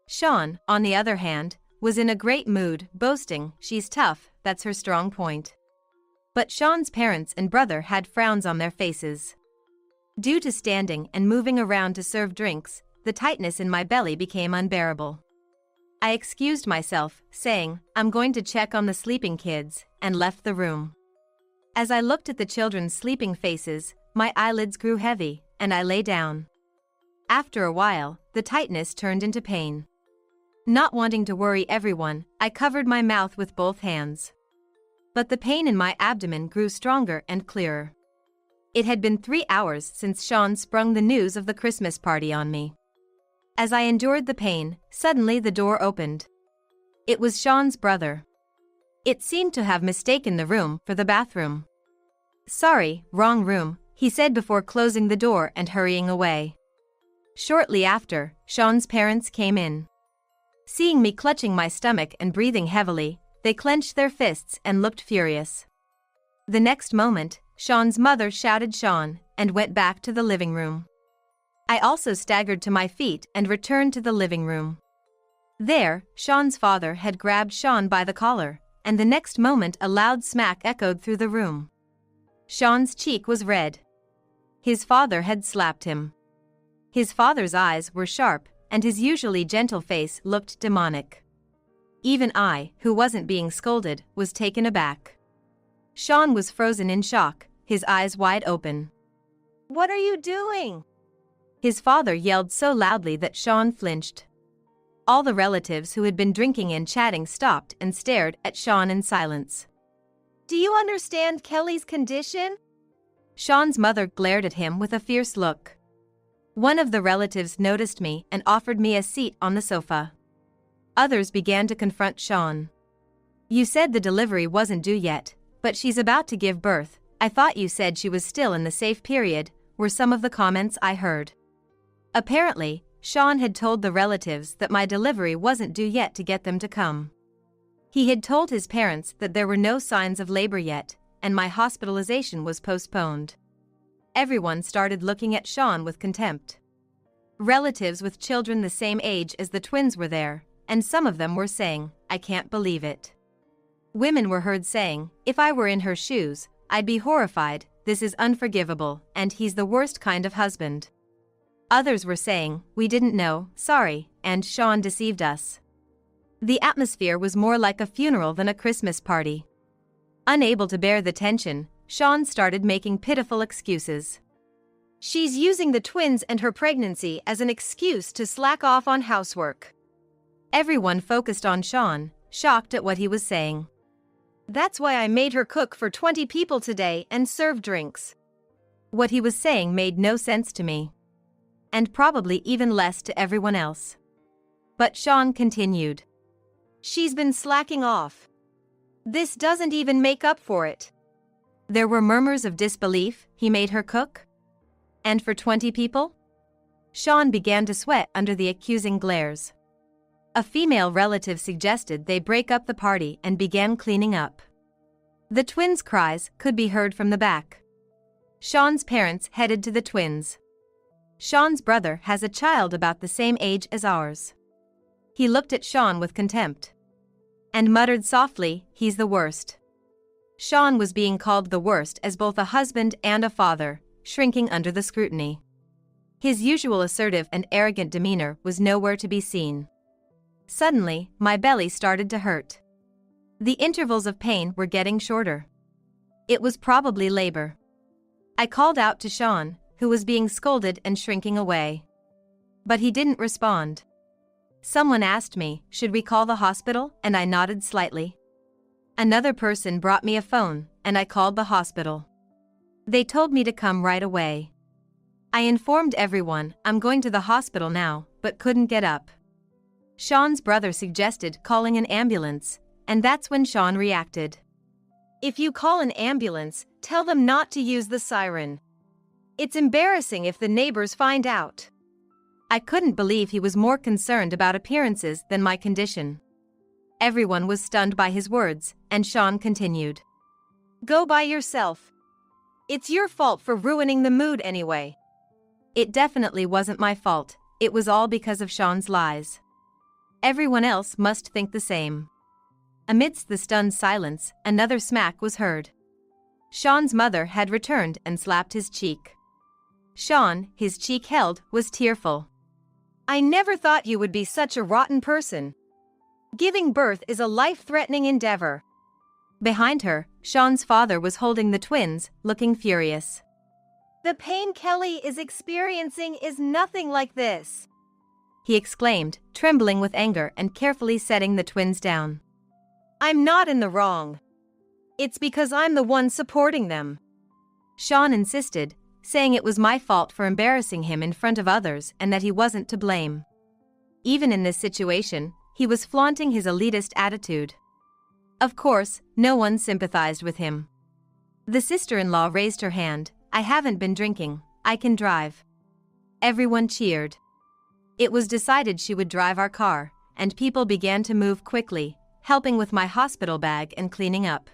Sean, on the other hand, was in a great mood, boasting, "She's tough, that's her strong point." But Sean's parents and brother had frowns on their faces. Due to standing and moving around to serve drinks, the tightness in my belly became unbearable. I excused myself, saying, "I'm going to check on the sleeping kids," and left the room. As I looked at the children's sleeping faces, my eyelids grew heavy, and I lay down. After a while, the tightness turned into pain. Not wanting to worry everyone, I covered my mouth with both hands. But the pain in my abdomen grew stronger and clearer. It had been 3 hours since Sean sprung the news of the Christmas party on me. As I endured the pain, suddenly the door opened. It was Sean's brother. It seemed to have mistaken the room for the bathroom. "Sorry, wrong room," he said before closing the door and hurrying away. Shortly after, Sean's parents came in. Seeing me clutching my stomach and breathing heavily, they clenched their fists and looked furious. The next moment, Sean's mother shouted "Sean," and went back to the living room. I also staggered to my feet and returned to the living room. There, Sean's father had grabbed Sean by the collar, and the next moment a loud smack echoed through the room. Sean's cheek was red. His father had slapped him. His father's eyes were sharp, and his usually gentle face looked demonic. Even I, who wasn't being scolded, was taken aback. Sean was frozen in shock, his eyes wide open. "What are you doing?" His father yelled so loudly that Sean flinched. All the relatives who had been drinking and chatting stopped and stared at Sean in silence. "Do you understand Kelly's condition?" Sean's mother glared at him with a fierce look. One of the relatives noticed me and offered me a seat on the sofa. Others began to confront Sean. "You said the delivery wasn't due yet, but she's about to give birth. I thought you said she was still in the safe period," were some of the comments I heard. Apparently, Sean had told the relatives that my delivery wasn't due yet to get them to come. He had told his parents that there were no signs of labor yet, and my hospitalization was postponed. Everyone started looking at Sean with contempt. Relatives with children the same age as the twins were there, and some of them were saying, "I can't believe it." Women were heard saying, "If I were in her shoes, I'd be horrified, this is unforgivable, and he's the worst kind of husband." Others were saying, "We didn't know, sorry, and Sean deceived us." The atmosphere was more like a funeral than a Christmas party. Unable to bear the tension, Sean started making pitiful excuses. "She's using the twins and her pregnancy as an excuse to slack off on housework." Everyone focused on Sean, shocked at what he was saying. "That's why I made her cook for 20 people today and serve drinks." What he was saying made no sense to me. And probably even less to everyone else. But Sean continued. "She's been slacking off. This doesn't even make up for it." There were murmurs of disbelief. He made her cook? And for 20 people? Sean began to sweat under the accusing glares. A female relative suggested they break up the party and began cleaning up. The twins' cries could be heard from the back. Sean's parents headed to the twins. Sean's brother has a child about the same age as ours. He looked at Sean with contempt. And muttered softly, "He's the worst." Sean was being called the worst as both a husband and a father, shrinking under the scrutiny. His usual assertive and arrogant demeanor was nowhere to be seen. Suddenly, my belly started to hurt. The intervals of pain were getting shorter. It was probably labor. I called out to Sean, who was being scolded and shrinking away. But he didn't respond. Someone asked me, "Should we call the hospital?" and I nodded slightly. Another person brought me a phone, and I called the hospital. They told me to come right away. I informed everyone, "I'm going to the hospital now," but couldn't get up. Sean's brother suggested calling an ambulance, and that's when Sean reacted. If you call an ambulance, tell them not to use the siren. It's embarrassing if the neighbors find out. I couldn't believe he was more concerned about appearances than my condition. Everyone was stunned by his words, and Sean continued. Go by yourself. It's your fault for ruining the mood anyway. It definitely wasn't my fault, it was all because of Sean's lies. Everyone else must think the same. Amidst the stunned silence, another smack was heard. Sean's mother had returned and slapped his cheek. Sean, his cheek held, was tearful. I never thought you would be such a rotten person. Giving birth is a life-threatening endeavor. Behind her, Sean's father was holding the twins, looking furious. The pain Kelly is experiencing is nothing like this, he exclaimed, trembling with anger and carefully setting the twins down. I'm not in the wrong. It's because I'm the one supporting them. Sean insisted, saying it was my fault for embarrassing him in front of others and that he wasn't to blame. Even in this situation, he was flaunting his elitist attitude. Of course, no one sympathized with him. The sister-in-law raised her hand. I haven't been drinking, I can drive. Everyone cheered. It was decided she would drive our car, and people began to move quickly, helping with my hospital bag and cleaning up.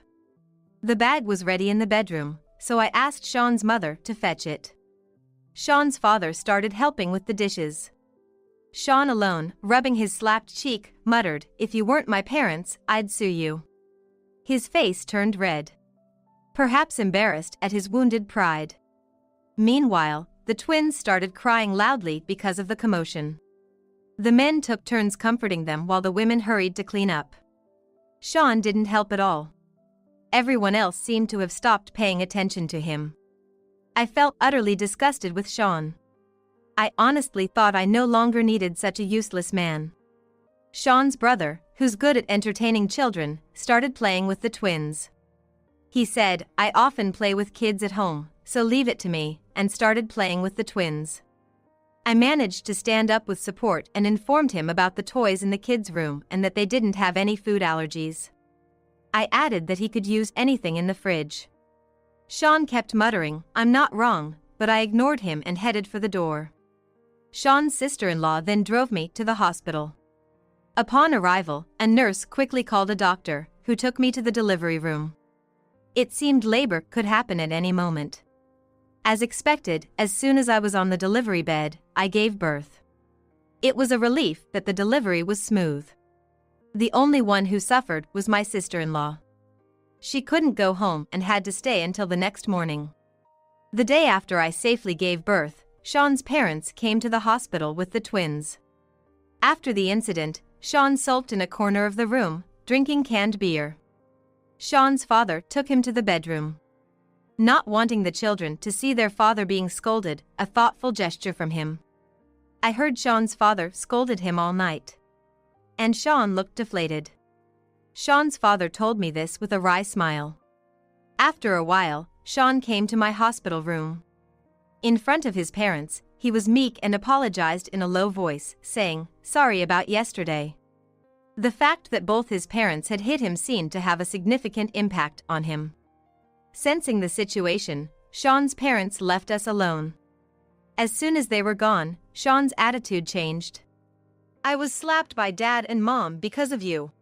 The bag was ready in the bedroom, so I asked Sean's mother to fetch it. Sean's father started helping with the dishes. Sean alone, rubbing his slapped cheek, muttered, If you weren't my parents, I'd sue you. His face turned red. Perhaps embarrassed at his wounded pride. Meanwhile, the twins started crying loudly because of the commotion. The men took turns comforting them while the women hurried to clean up. Sean didn't help at all. Everyone else seemed to have stopped paying attention to him. I felt utterly disgusted with Sean. I honestly thought I no longer needed such a useless man. Sean's brother, who's good at entertaining children, started playing with the twins. He said, I often play with kids at home, so leave it to me, and started playing with the twins. I managed to stand up with support and informed him about the toys in the kids' room and that they didn't have any food allergies. I added that he could use anything in the fridge. Sean kept muttering, I'm not wrong, but I ignored him and headed for the door. Sean's sister-in-law then drove me to the hospital. Upon arrival, a nurse quickly called a doctor, who took me to the delivery room. It seemed labor could happen at any moment. As expected, as soon as I was on the delivery bed, I gave birth. It was a relief that the delivery was smooth. The only one who suffered was my sister-in-law. She couldn't go home and had to stay until the next morning. The day after I safely gave birth, Sean's parents came to the hospital with the twins. After the incident, Sean sulked in a corner of the room, drinking canned beer. Sean's father took him to the bedroom. Not wanting the children to see their father being scolded, a thoughtful gesture from him. I heard Sean's father scolded him all night. And Sean looked deflated. Sean's father told me this with a wry smile. After a while, Sean came to my hospital room. In front of his parents, he was meek and apologized in a low voice, saying, Sorry about yesterday. The fact that both his parents had hit him seemed to have a significant impact on him. Sensing the situation, Sean's parents left us alone. As soon as they were gone, Sean's attitude changed. I was slapped by Dad and Mom because of you.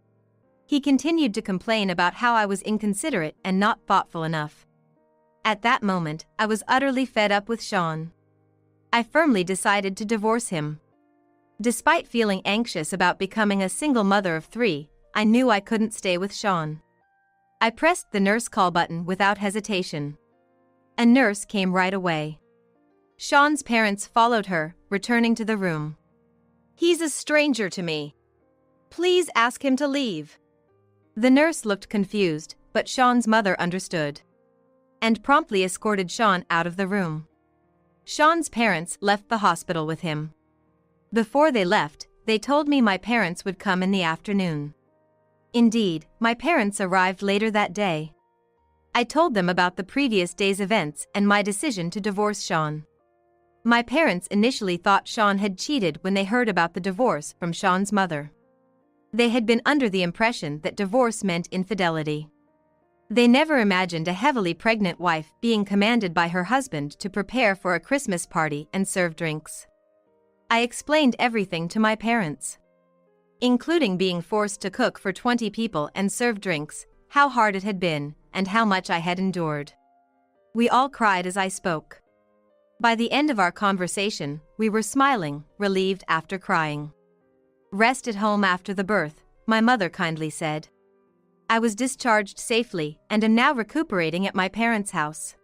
He continued to complain about how I was inconsiderate and not thoughtful enough. At that moment, I was utterly fed up with Sean. I firmly decided to divorce him. Despite feeling anxious about becoming a single mother of 3, I knew I couldn't stay with Sean. I pressed the nurse call button without hesitation. A nurse came right away. Sean's parents followed her, returning to the room. He's a stranger to me. Please ask him to leave. The nurse looked confused, but Sean's mother understood. And promptly escorted Sean out of the room. Sean's parents left the hospital with him. Before they left, they told me my parents would come in the afternoon. Indeed, my parents arrived later that day. I told them about the previous day's events and my decision to divorce Sean. My parents initially thought Sean had cheated when they heard about the divorce from Sean's mother. They had been under the impression that divorce meant infidelity. They never imagined a heavily pregnant wife being commanded by her husband to prepare for a Christmas party and serve drinks. I explained everything to my parents, including being forced to cook for 20 people and serve drinks, how hard it had been, and how much I had endured. We all cried as I spoke. By the end of our conversation, we were smiling, relieved after crying. "Rest at home after the birth," my mother kindly said. I was discharged safely and am now recuperating at my parents' house.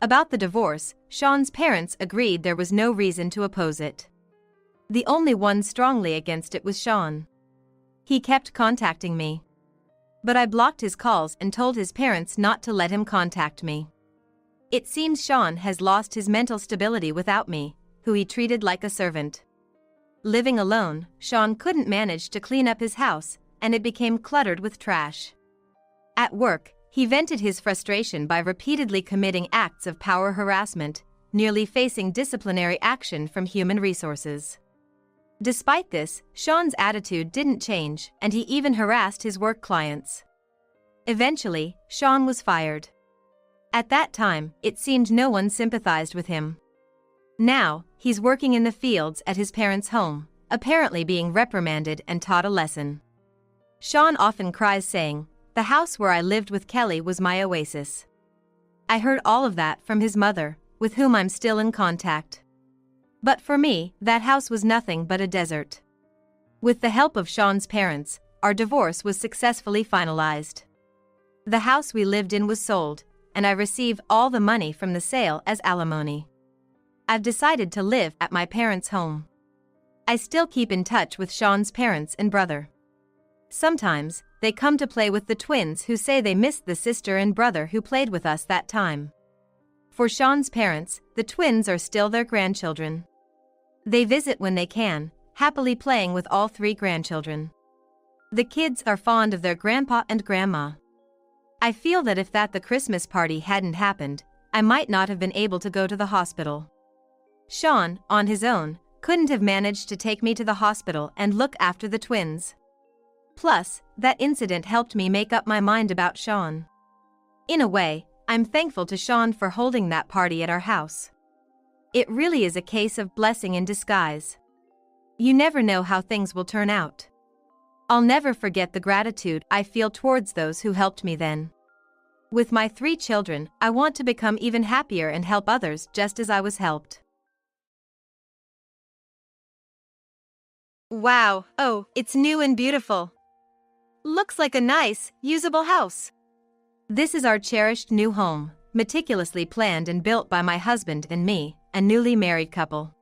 About the divorce, Sean's parents agreed there was no reason to oppose it. The only one strongly against it was Sean. He kept contacting me, but I blocked his calls and told his parents not to let him contact me. It seems Sean has lost his mental stability without me, who he treated like a servant. Living alone, Sean couldn't manage to clean up his house, and it became cluttered with trash. At work, he vented his frustration by repeatedly committing acts of power harassment, nearly facing disciplinary action from human resources. Despite this, Sean's attitude didn't change, and he even harassed his work clients. Eventually, Sean was fired. At that time, it seemed no one sympathized with him. Now, he's working in the fields at his parents' home, apparently being reprimanded and taught a lesson. Sean often cries saying, "The house where I lived with Kelly was my oasis." I heard all of that from his mother, with whom I'm still in contact. But for me, that house was nothing but a desert. With the help of Sean's parents, our divorce was successfully finalized. The house we lived in was sold, and I received all the money from the sale as alimony. I've decided to live at my parents' home. I still keep in touch with Sean's parents and brother. Sometimes, they come to play with the twins who say they missed the sister and brother who played with us that time. For Sean's parents, the twins are still their grandchildren. They visit when they can, happily playing with all 3 grandchildren. The kids are fond of their grandpa and grandma. I feel that if the Christmas party hadn't happened, I might not have been able to go to the hospital. Sean, on his own, couldn't have managed to take me to the hospital and look after the twins. Plus, that incident helped me make up my mind about Sean. In a way, I'm thankful to Sean for holding that party at our house. It really is a case of blessing in disguise. You never know how things will turn out. I'll never forget the gratitude I feel towards those who helped me then. With my 3 children, I want to become even happier and help others just as I was helped. Wow, oh, it's new and beautiful. Looks like a nice, usable house. This is our cherished new home, meticulously planned and built by my husband and me, a newly married couple.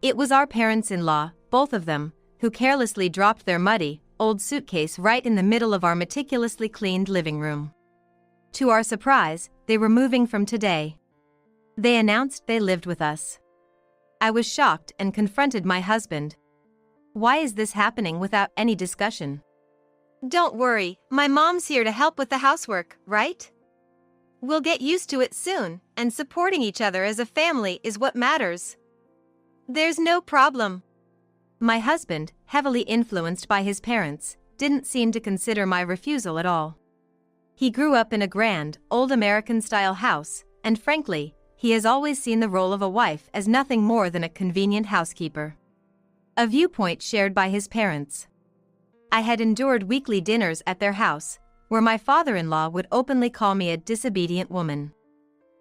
It was our parents-in-law, both of them, who carelessly dropped their muddy, old suitcase right in the middle of our meticulously cleaned living room. To our surprise, they were moving from today. They announced they lived with us. I was shocked and confronted my husband. Why is this happening without any discussion? Don't worry, my mom's here to help with the housework, right? We'll get used to it soon, and supporting each other as a family is what matters. There's no problem. My husband, heavily influenced by his parents, didn't seem to consider my refusal at all. He grew up in a grand, old American-style house, and frankly, he has always seen the role of a wife as nothing more than a convenient housekeeper. A viewpoint shared by his parents. I had endured weekly dinners at their house, where my father-in-law would openly call me a disobedient woman.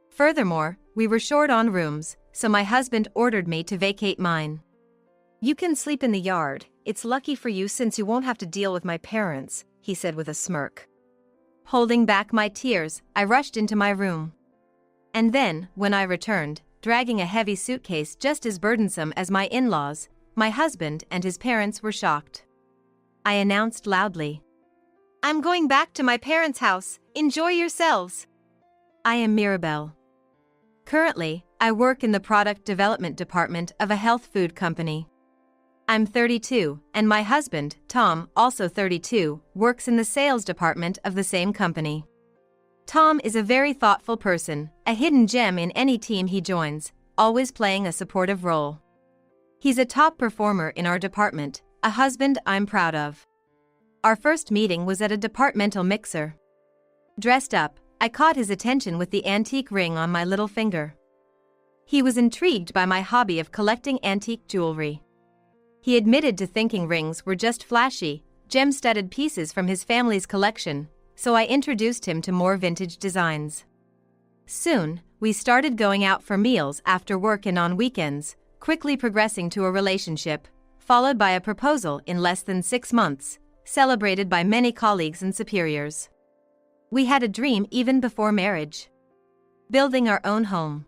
Furthermore, we were short on rooms, so my husband ordered me to vacate mine. "You can sleep in the yard, it's lucky for you since you won't have to deal with my parents," he said with a smirk. Holding back my tears, I rushed into my room. And then, when I returned, dragging a heavy suitcase just as burdensome as my in-laws, my husband and his parents were shocked. I announced loudly, "I'm going back to my parents' house, enjoy yourselves." I am Mirabelle. Currently, I work in the product development department of a health food company. I'm 32, and my husband, Tom, also 32, works in the sales department of the same company. Tom is a very thoughtful person, a hidden gem in any team he joins, always playing a supportive role. He's a top performer in our department, a husband I'm proud of. Our first meeting was at a departmental mixer. Dressed up, I caught his attention with the antique ring on my little finger. He was intrigued by my hobby of collecting antique jewelry. He admitted to thinking rings were just flashy, gem-studded pieces from his family's collection, so I introduced him to more vintage designs. Soon, we started going out for meals after work and on weekends, quickly progressing to a relationship, followed by a proposal in less than 6 months, celebrated by many colleagues and superiors. We had a dream even before marriage: building our own home.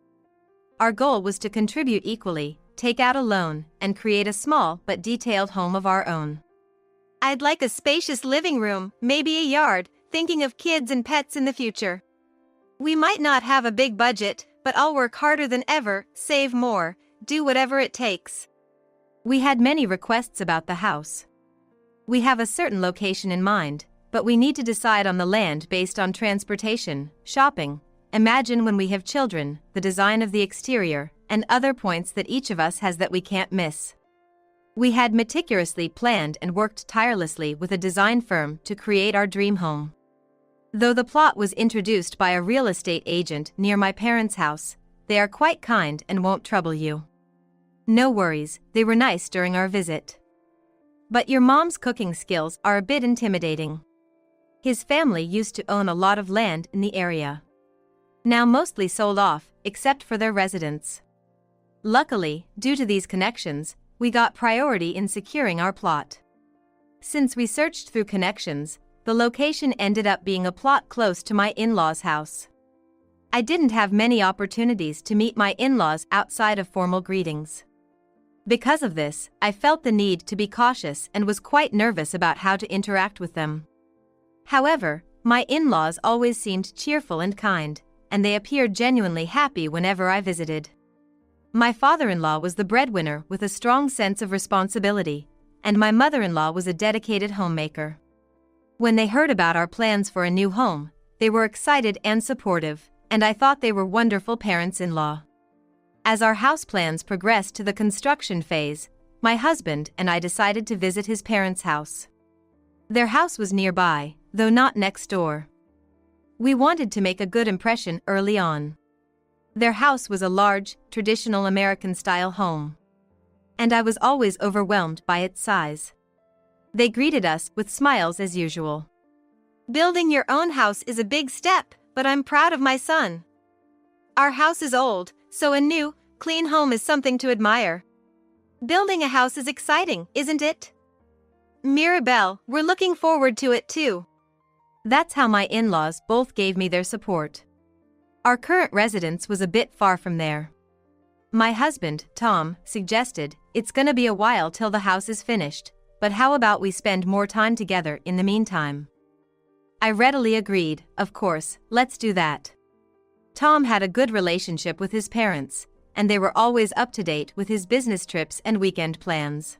Our goal was to contribute equally, take out a loan, and create a small but detailed home of our own. I'd like a spacious living room, maybe a yard, thinking of kids and pets in the future. We might not have a big budget, but I'll work harder than ever, save more, do whatever it takes. We had many requests about the house. We have a certain location in mind, but we need to decide on the land based on transportation, shopping, imagine when we have children, the design of the exterior, and other points that each of us has that we can't miss. We had meticulously planned and worked tirelessly with a design firm to create our dream home. Though the plot was introduced by a real estate agent near my parents' house, they are quite kind and won't trouble you. No worries, they were nice during our visit. But your mom's cooking skills are a bit intimidating. His family used to own a lot of land in the area. Now mostly sold off, except for their residence. Luckily, due to these connections, we got priority in securing our plot. Since we searched through connections, the location ended up being a plot close to my in-laws' house. I didn't have many opportunities to meet my in-laws outside of formal greetings. Because of this, I felt the need to be cautious and was quite nervous about how to interact with them. However, my in-laws always seemed cheerful and kind, and they appeared genuinely happy whenever I visited. My father-in-law was the breadwinner with a strong sense of responsibility, and my mother-in-law was a dedicated homemaker. When they heard about our plans for a new home, they were excited and supportive, and I thought they were wonderful parents-in-law. As our house plans progressed to the construction phase, my husband and I decided to visit his parents' house. Their house was nearby, though not next door. We wanted to make a good impression early on. Their house was a large, traditional American-style home. And I was always overwhelmed by its size. They greeted us with smiles as usual. Building your own house is a big step, but I'm proud of my son. Our house is old, so a new, clean home is something to admire. Building a house is exciting, isn't it? Mirabelle, we're looking forward to it too. That's how my in-laws both gave me their support. Our current residence was a bit far from there. My husband, Tom, suggested, "It's gonna be a while till the house is finished, but how about we spend more time together in the meantime?" I readily agreed, of course, let's do that. Tom had a good relationship with his parents, and they were always up to date with his business trips and weekend plans.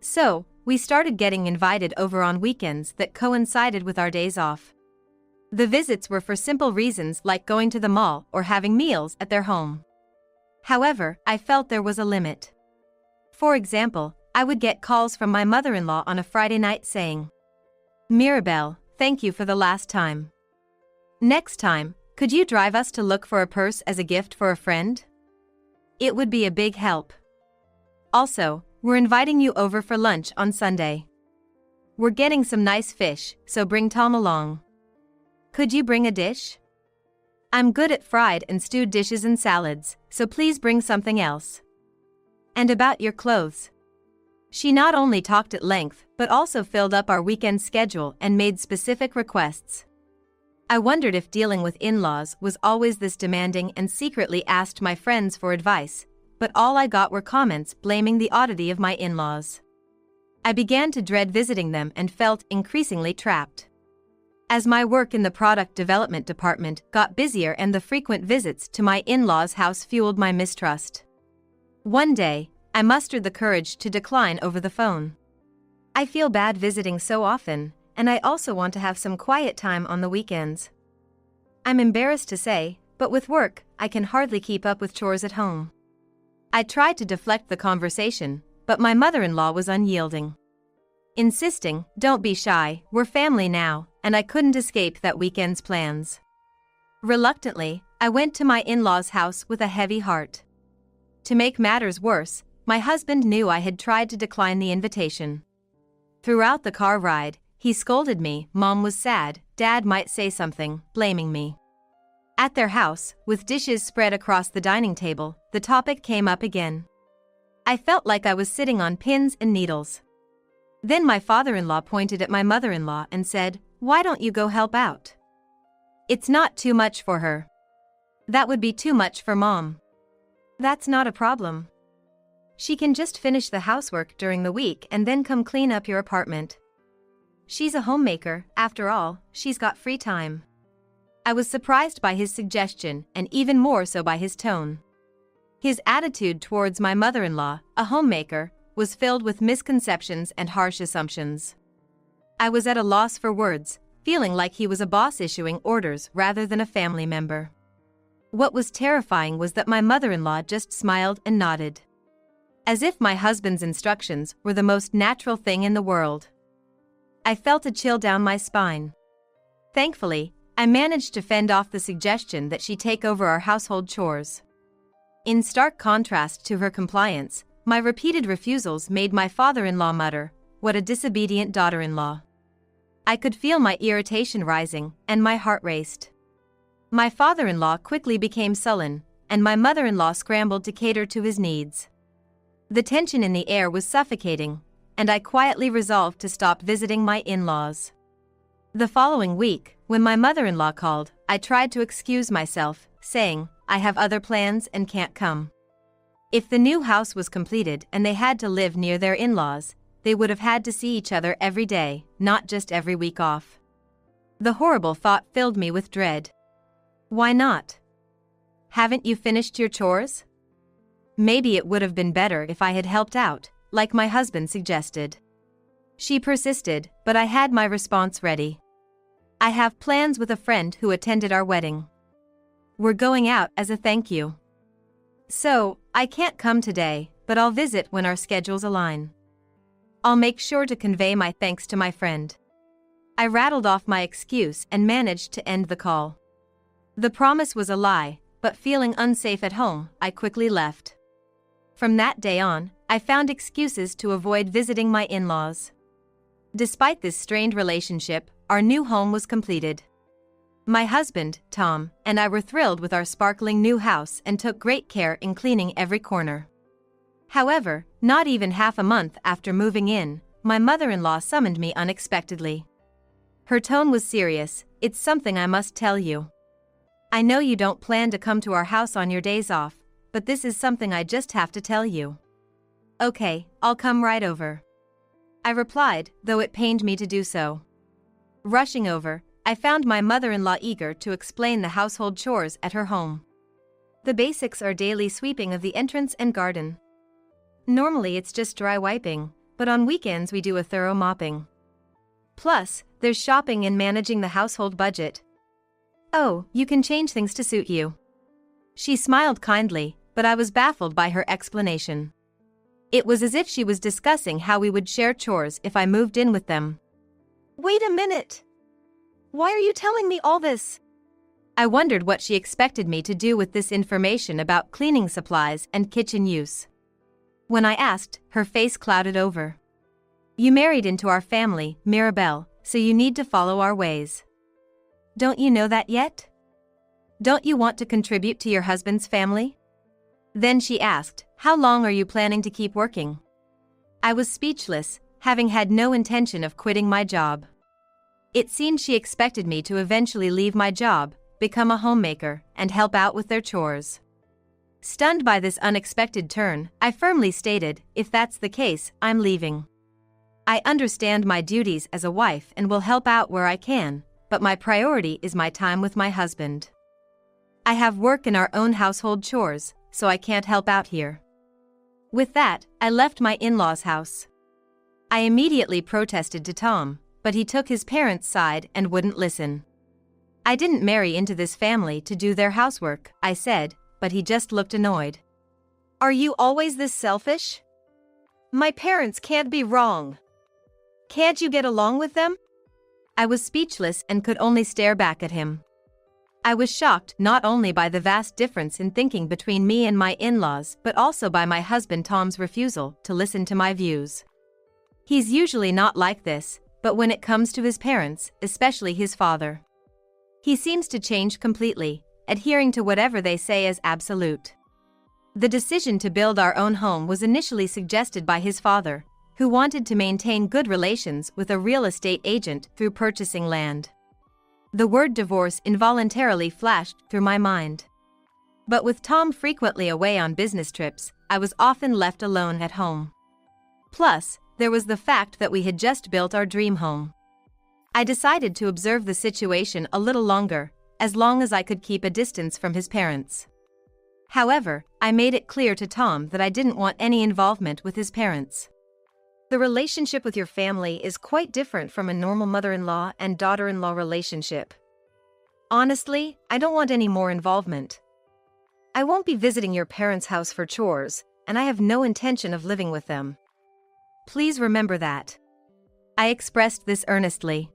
So, we started getting invited over on weekends that coincided with our days off. The visits were for simple reasons like going to the mall or having meals at their home. However, I felt there was a limit. For example, I would get calls from my mother-in-law on a Friday night saying, "Mirabelle, thank you for the last time. Next time, could you drive us to look for a purse as a gift for a friend? It would be a big help. Also, we're inviting you over for lunch on Sunday. We're getting some nice fish, so bring Tom along. Could you bring a dish? I'm good at fried and stewed dishes and salads, so please bring something else. And about your clothes." She not only talked at length, but also filled up our weekend schedule and made specific requests. I wondered if dealing with in-laws was always this demanding and secretly asked my friends for advice, but all I got were comments blaming the oddity of my in-laws. I began to dread visiting them and felt increasingly trapped. As my work in the product development department got busier and the frequent visits to my in-laws' house fueled my mistrust. One day, I mustered the courage to decline over the phone. "I feel bad visiting so often, and I also want to have some quiet time on the weekends. I'm embarrassed to say, but with work, I can hardly keep up with chores at home." I tried to deflect the conversation, but my mother-in-law was unyielding. Insisting, "Don't be shy, we're family now, and I couldn't escape that weekend's plans. Reluctantly, I went to my in-laws' house with a heavy heart. To make matters worse, my husband knew I had tried to decline the invitation. Throughout the car ride, he scolded me. Mom was sad, Dad might say something, blaming me. At their house, with dishes spread across the dining table, the topic came up again. I felt like I was sitting on pins and needles. Then my father-in-law pointed at my mother-in-law and said, "Why don't you go help out? It's not too much for her. That would be too much for Mom." "That's not a problem. She can just finish the housework during the week and then come clean up your apartment. She's a homemaker, after all, she's got free time." I was surprised by his suggestion and even more so by his tone. His attitude towards my mother-in-law, a homemaker, was filled with misconceptions and harsh assumptions. I was at a loss for words, feeling like he was a boss issuing orders rather than a family member. What was terrifying was that my mother-in-law just smiled and nodded, as if my husband's instructions were the most natural thing in the world. I felt a chill down my spine. Thankfully, I managed to fend off the suggestion that she take over our household chores. In stark contrast to her compliance, my repeated refusals made my father-in-law mutter, "What a disobedient daughter-in-law." I could feel my irritation rising, and my heart raced. My father-in-law quickly became sullen, and my mother-in-law scrambled to cater to his needs. The tension in the air was suffocating, and I quietly resolved to stop visiting my in-laws. The following week, when my mother-in-law called, I tried to excuse myself, saying, "I have other plans and can't come." If the new house was completed and they had to live near their in-laws, they would have had to see each other every day, not just every week off. The horrible thought filled me with dread. Why not? Haven't you finished your chores? Maybe it would have been better if I had helped out, like my husband suggested. She persisted, but I had my response ready. "I have plans with a friend who attended our wedding. We're going out as a thank you. So, I can't come today, but I'll visit when our schedules align. I'll make sure to convey my thanks to my friend." I rattled off my excuse and managed to end the call. The promise was a lie, but feeling unsafe at home, I quickly left. From that day on, I found excuses to avoid visiting my in-laws. Despite this strained relationship, our new home was completed. My husband, Tom, and I were thrilled with our sparkling new house and took great care in cleaning every corner. However, not even half a month after moving in, my mother-in-law summoned me unexpectedly. Her tone was serious. "It's something I must tell you. I know you don't plan to come to our house on your days off, but this is something I just have to tell you." "Okay, I'll come right over," I replied, though it pained me to do so. Rushing over, I found my mother-in-law eager to explain the household chores at her home. The basics are daily sweeping of the entrance and garden. Normally it's just dry wiping, but on weekends we do a thorough mopping. Plus, there's shopping and managing the household budget. "Oh, you can change things to suit you." She smiled kindly, but I was baffled by her explanation. It was as if she was discussing how we would share chores if I moved in with them. "Wait a minute! Why are you telling me all this?" I wondered what she expected me to do with this information about cleaning supplies and kitchen use. When I asked, her face clouded over. "You married into our family, Mirabelle, so you need to follow our ways. Don't you know that yet? Don't you want to contribute to your husband's family?" Then she asked, "How long are you planning to keep working?" I was speechless, having had no intention of quitting my job. It seemed she expected me to eventually leave my job, become a homemaker, and help out with their chores. Stunned by this unexpected turn, I firmly stated, "If that's the case, I'm leaving. I understand my duties as a wife and will help out where I can, but my priority is my time with my husband. I have work in our own household chores, so I can't help out here." With that, I left my in-laws' house. I immediately protested to Tom, but he took his parents' side and wouldn't listen. "I didn't marry into this family to do their housework," I said, but he just looked annoyed. "Are you always this selfish? My parents can't be wrong. Can't you get along with them?" I was speechless and could only stare back at him. I was shocked not only by the vast difference in thinking between me and my in-laws but also by my husband Tom's refusal to listen to my views. He's usually not like this, but when it comes to his parents, especially his father, he seems to change completely, adhering to whatever they say as absolute. The decision to build our own home was initially suggested by his father, who wanted to maintain good relations with a real estate agent through purchasing land. The word divorce involuntarily flashed through my mind. But with Tom frequently away on business trips, I was often left alone at home. Plus, there was the fact that we had just built our dream home. I decided to observe the situation a little longer, as long as I could keep a distance from his parents. However, I made it clear to Tom that I didn't want any involvement with his parents. The relationship with your family is quite different from a normal mother-in-law and daughter-in-law relationship. Honestly, I don't want any more involvement. I won't be visiting your parents' house for chores, and I have no intention of living with them. Please remember that. I expressed this earnestly.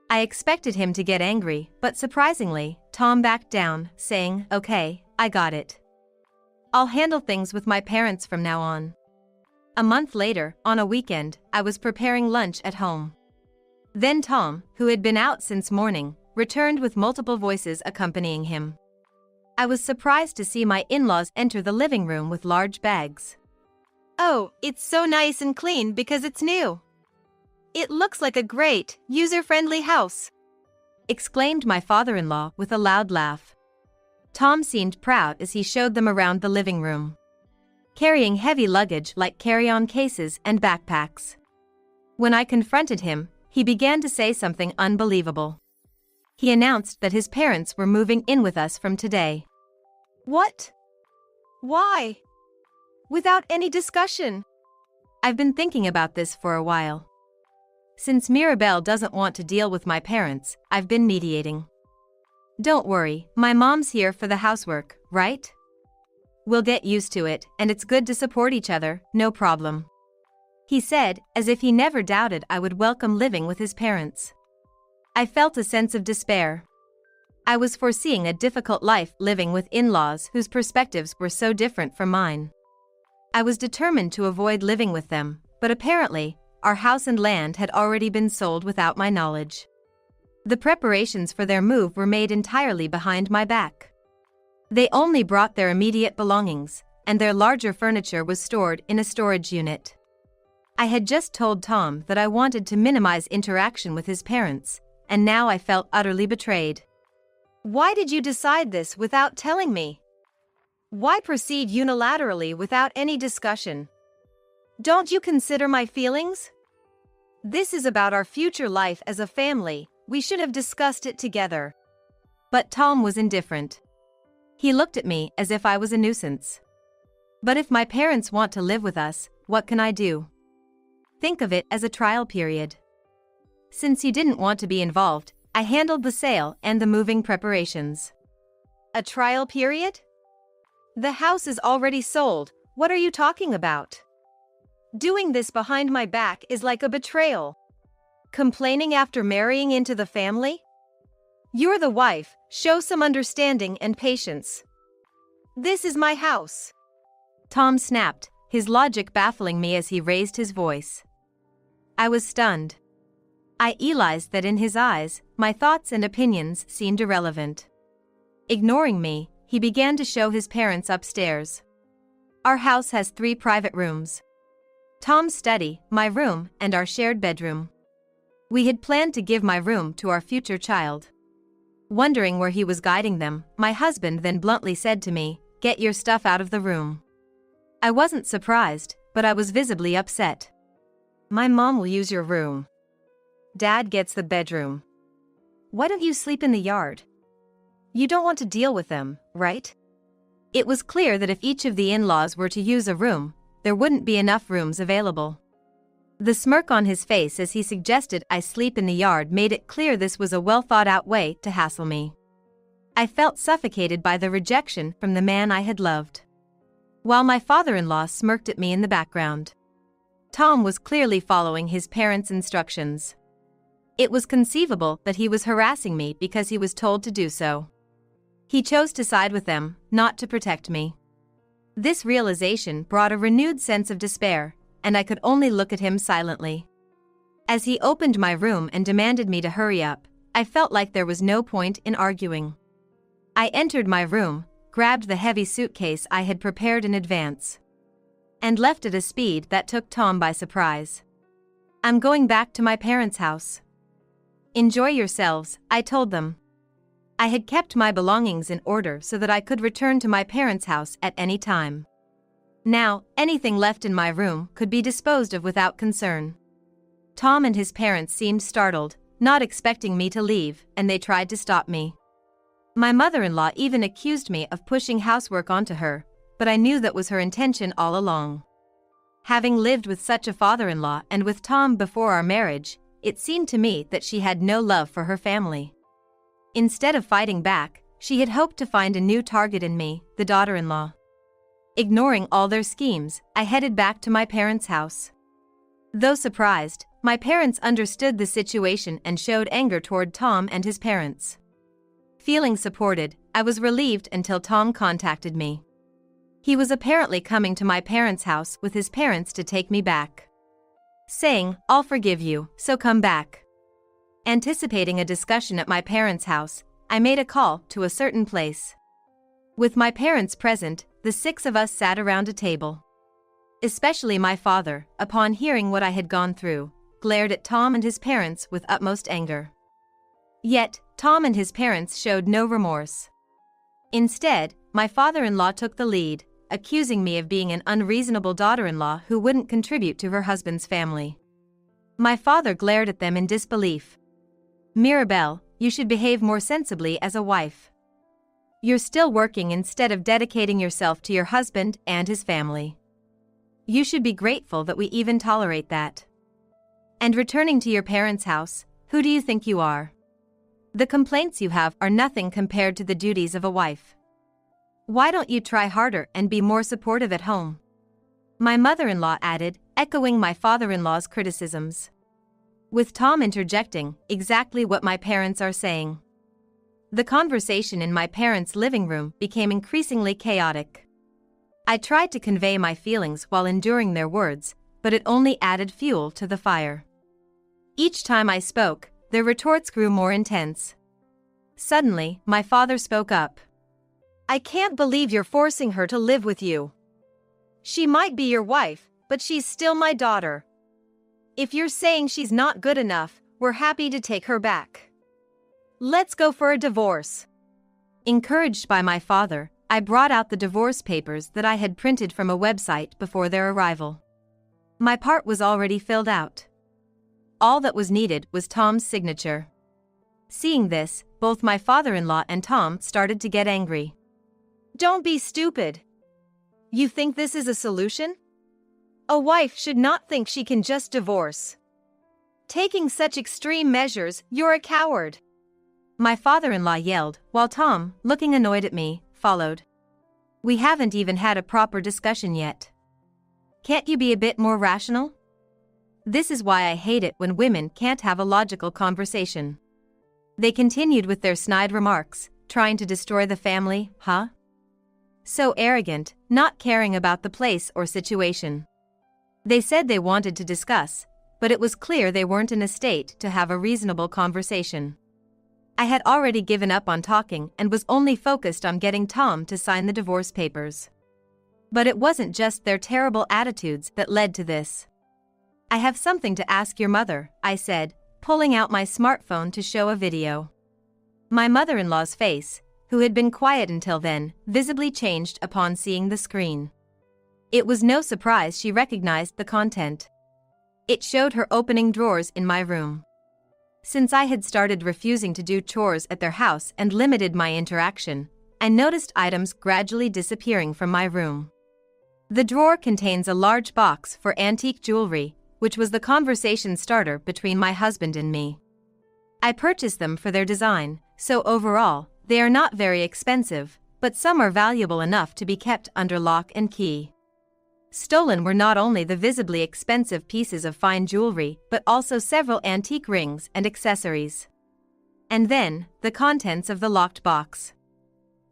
I expected him to get angry, but surprisingly, Tom backed down, saying, "Okay, I got it. I'll handle things with my parents from now on." A month later, on a weekend, I was preparing lunch at home. Then Tom, who had been out since morning, returned with multiple voices accompanying him. I was surprised to see my in-laws enter the living room with large bags. "Oh, it's so nice and clean because it's new. It looks like a great, user-friendly house," exclaimed my father-in-law with a loud laugh. Tom seemed proud as he showed them around the living room, carrying heavy luggage like carry-on cases and backpacks. When I confronted him, he began to say something unbelievable. He announced that his parents were moving in with us from today. "What? Why? Without any discussion?" I've been thinking about this for a while. Since Mirabelle doesn't want to deal with my parents, I've been mediating. Don't worry, my mom's here for the housework, right? We'll get used to it, and it's good to support each other, no problem," he said, as if he never doubted I would welcome living with his parents. I felt a sense of despair. I was foreseeing a difficult life living with in-laws whose perspectives were so different from mine. I was determined to avoid living with them, but apparently, our house and land had already been sold without my knowledge. The preparations for their move were made entirely behind my back. They only brought their immediate belongings, and their larger furniture was stored in a storage unit. I had just told Tom that I wanted to minimize interaction with his parents, and now I felt utterly betrayed. "Why did you decide this without telling me? Why proceed unilaterally without any discussion? Don't you consider my feelings? This is about our future life as a family. We should have discussed it together." But Tom was indifferent. He looked at me as if I was a nuisance. But if my parents want to live with us, what can I do? Think of it as a trial period. Since he didn't want to be involved, I handled the sale and the moving preparations. A trial period? The house is already sold. What are you talking about? Doing this behind my back is like a betrayal. Complaining after marrying into the family? You're the wife, show some understanding and patience. This is my house. Tom snapped, his logic baffling me as he raised his voice. I was stunned. I realized that in his eyes, my thoughts and opinions seemed irrelevant. Ignoring me, he began to show his parents upstairs. Our house has 3 private rooms: Tom's study, my room, and our shared bedroom. We had planned to give my room to our future child. Wondering where he was guiding them, my husband then bluntly said to me, "Get your stuff out of the room." I wasn't surprised, but I was visibly upset. "My mom will use your room. Dad gets the bedroom. Why don't you sleep in the yard? You don't want to deal with them, right?" It was clear that if each of the in-laws were to use a room, there wouldn't be enough rooms available. The smirk on his face as he suggested I sleep in the yard made it clear this was a well-thought-out way to hassle me. I felt suffocated by the rejection from the man I had loved, while my father-in-law smirked at me in the background. Tom was clearly following his parents' instructions. It was conceivable that he was harassing me because he was told to do so. He chose to side with them, not to protect me. This realization brought a renewed sense of despair, and I could only look at him silently. As he opened my room and demanded me to hurry up, I felt like there was no point in arguing. I entered my room, grabbed the heavy suitcase I had prepared in advance, and left at a speed that took Tom by surprise. "I'm going back to my parents' house." "Enjoy yourselves," I told them. I had kept my belongings in order so that I could return to my parents' house at any time. Now, anything left in my room could be disposed of without concern. Tom and his parents seemed startled, not expecting me to leave, and they tried to stop me. My mother-in-law even accused me of pushing housework onto her, but I knew that was her intention all along. Having lived with such a father-in-law and with Tom before our marriage, it seemed to me that she had no love for her family. Instead of fighting back, she had hoped to find a new target in me, the daughter-in-law. Ignoring all their schemes, I headed back to my parents' house. Though surprised, my parents understood the situation and showed anger toward Tom and his parents. Feeling supported, I was relieved until Tom contacted me. He was apparently coming to my parents' house with his parents to take me back, saying, "I'll forgive you, so come back." Anticipating a discussion at my parents' house, I made a call to a certain place. With my parents present, the 6 of us sat around a table. Especially my father, upon hearing what I had gone through, glared at Tom and his parents with utmost anger. Yet, Tom and his parents showed no remorse. Instead, my father-in-law took the lead, accusing me of being an unreasonable daughter-in-law who wouldn't contribute to her husband's family. My father glared at them in disbelief. "Mirabelle, you should behave more sensibly as a wife. You're still working instead of dedicating yourself to your husband and his family. You should be grateful that we even tolerate that. And returning to your parents' house, who do you think you are? The complaints you have are nothing compared to the duties of a wife. Why don't you try harder and be more supportive at home?" My mother-in-law added, echoing my father-in-law's criticisms, with Tom interjecting exactly what my parents are saying. The conversation in my parents' living room became increasingly chaotic. I tried to convey my feelings while enduring their words, but it only added fuel to the fire. Each time I spoke, their retorts grew more intense. Suddenly, my father spoke up. "I can't believe you're forcing her to live with you. She might be your wife, but she's still my daughter. If you're saying she's not good enough, we're happy to take her back. Let's go for a divorce." Encouraged by my father, I brought out the divorce papers that I had printed from a website before their arrival. My part was already filled out. All that was needed was Tom's signature. Seeing this, both my father-in-law and Tom started to get angry. "Don't be stupid. You think this is a solution? A wife should not think she can just divorce. Taking such extreme measures, you're a coward." My father-in-law yelled, while Tom, looking annoyed at me, followed. "We haven't even had a proper discussion yet. Can't you be a bit more rational? This is why I hate it when women can't have a logical conversation." They continued with their snide remarks, trying to destroy the family, huh? So arrogant, not caring about the place or situation. They said they wanted to discuss, but it was clear they weren't in a state to have a reasonable conversation. I had already given up on talking and was only focused on getting Tom to sign the divorce papers. But it wasn't just their terrible attitudes that led to this. "I have something to ask your mother," I said, pulling out my smartphone to show a video. My mother-in-law's face, who had been quiet until then, visibly changed upon seeing the screen. It was no surprise she recognized the content. It showed her opening drawers in my room. Since I had started refusing to do chores at their house and limited my interaction, I noticed items gradually disappearing from my room. The drawer contains a large box for antique jewelry, which was the conversation starter between my husband and me. I purchased them for their design, so overall, they are not very expensive, but some are valuable enough to be kept under lock and key. Stolen were not only the visibly expensive pieces of fine jewelry but also several antique rings and accessories. And then, the contents of the locked box.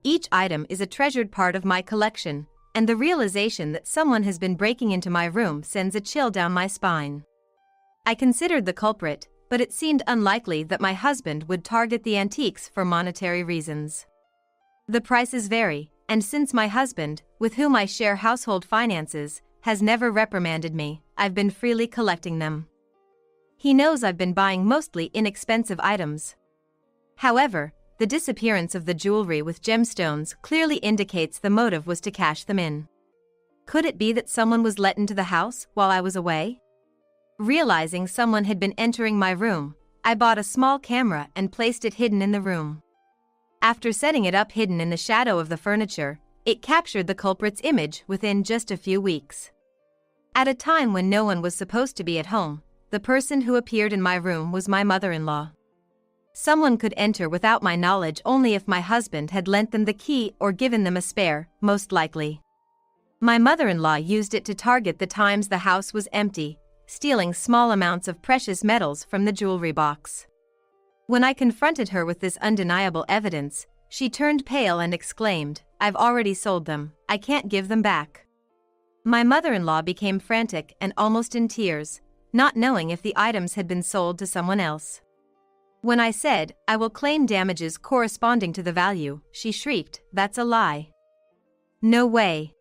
Each item is a treasured part of my collection, and the realization that someone has been breaking into my room sends a chill down my spine. I considered the culprit, but it seemed unlikely that my husband would target the antiques for monetary reasons. The prices vary, and since my husband, with whom I share household finances, has never reprimanded me, I've been freely collecting them. He knows I've been buying mostly inexpensive items. However, the disappearance of the jewelry with gemstones clearly indicates the motive was to cash them in. Could it be that someone was let into the house while I was away? Realizing someone had been entering my room, I bought a small camera and placed it hidden in the room. After setting it up hidden in the shadow of the furniture, it captured the culprit's image within just a few weeks. At a time when no one was supposed to be at home, the person who appeared in my room was my mother-in-law. Someone could enter without my knowledge only if my husband had lent them the key or given them a spare, most likely. My mother-in-law used it to target the times the house was empty, stealing small amounts of precious metals from the jewelry box. When I confronted her with this undeniable evidence, she turned pale and exclaimed, "I've already sold them, I can't give them back." My mother-in-law became frantic and almost in tears, not knowing if the items had been sold to someone else. When I said, "I will claim damages corresponding to the value," she shrieked, "That's a lie. No way."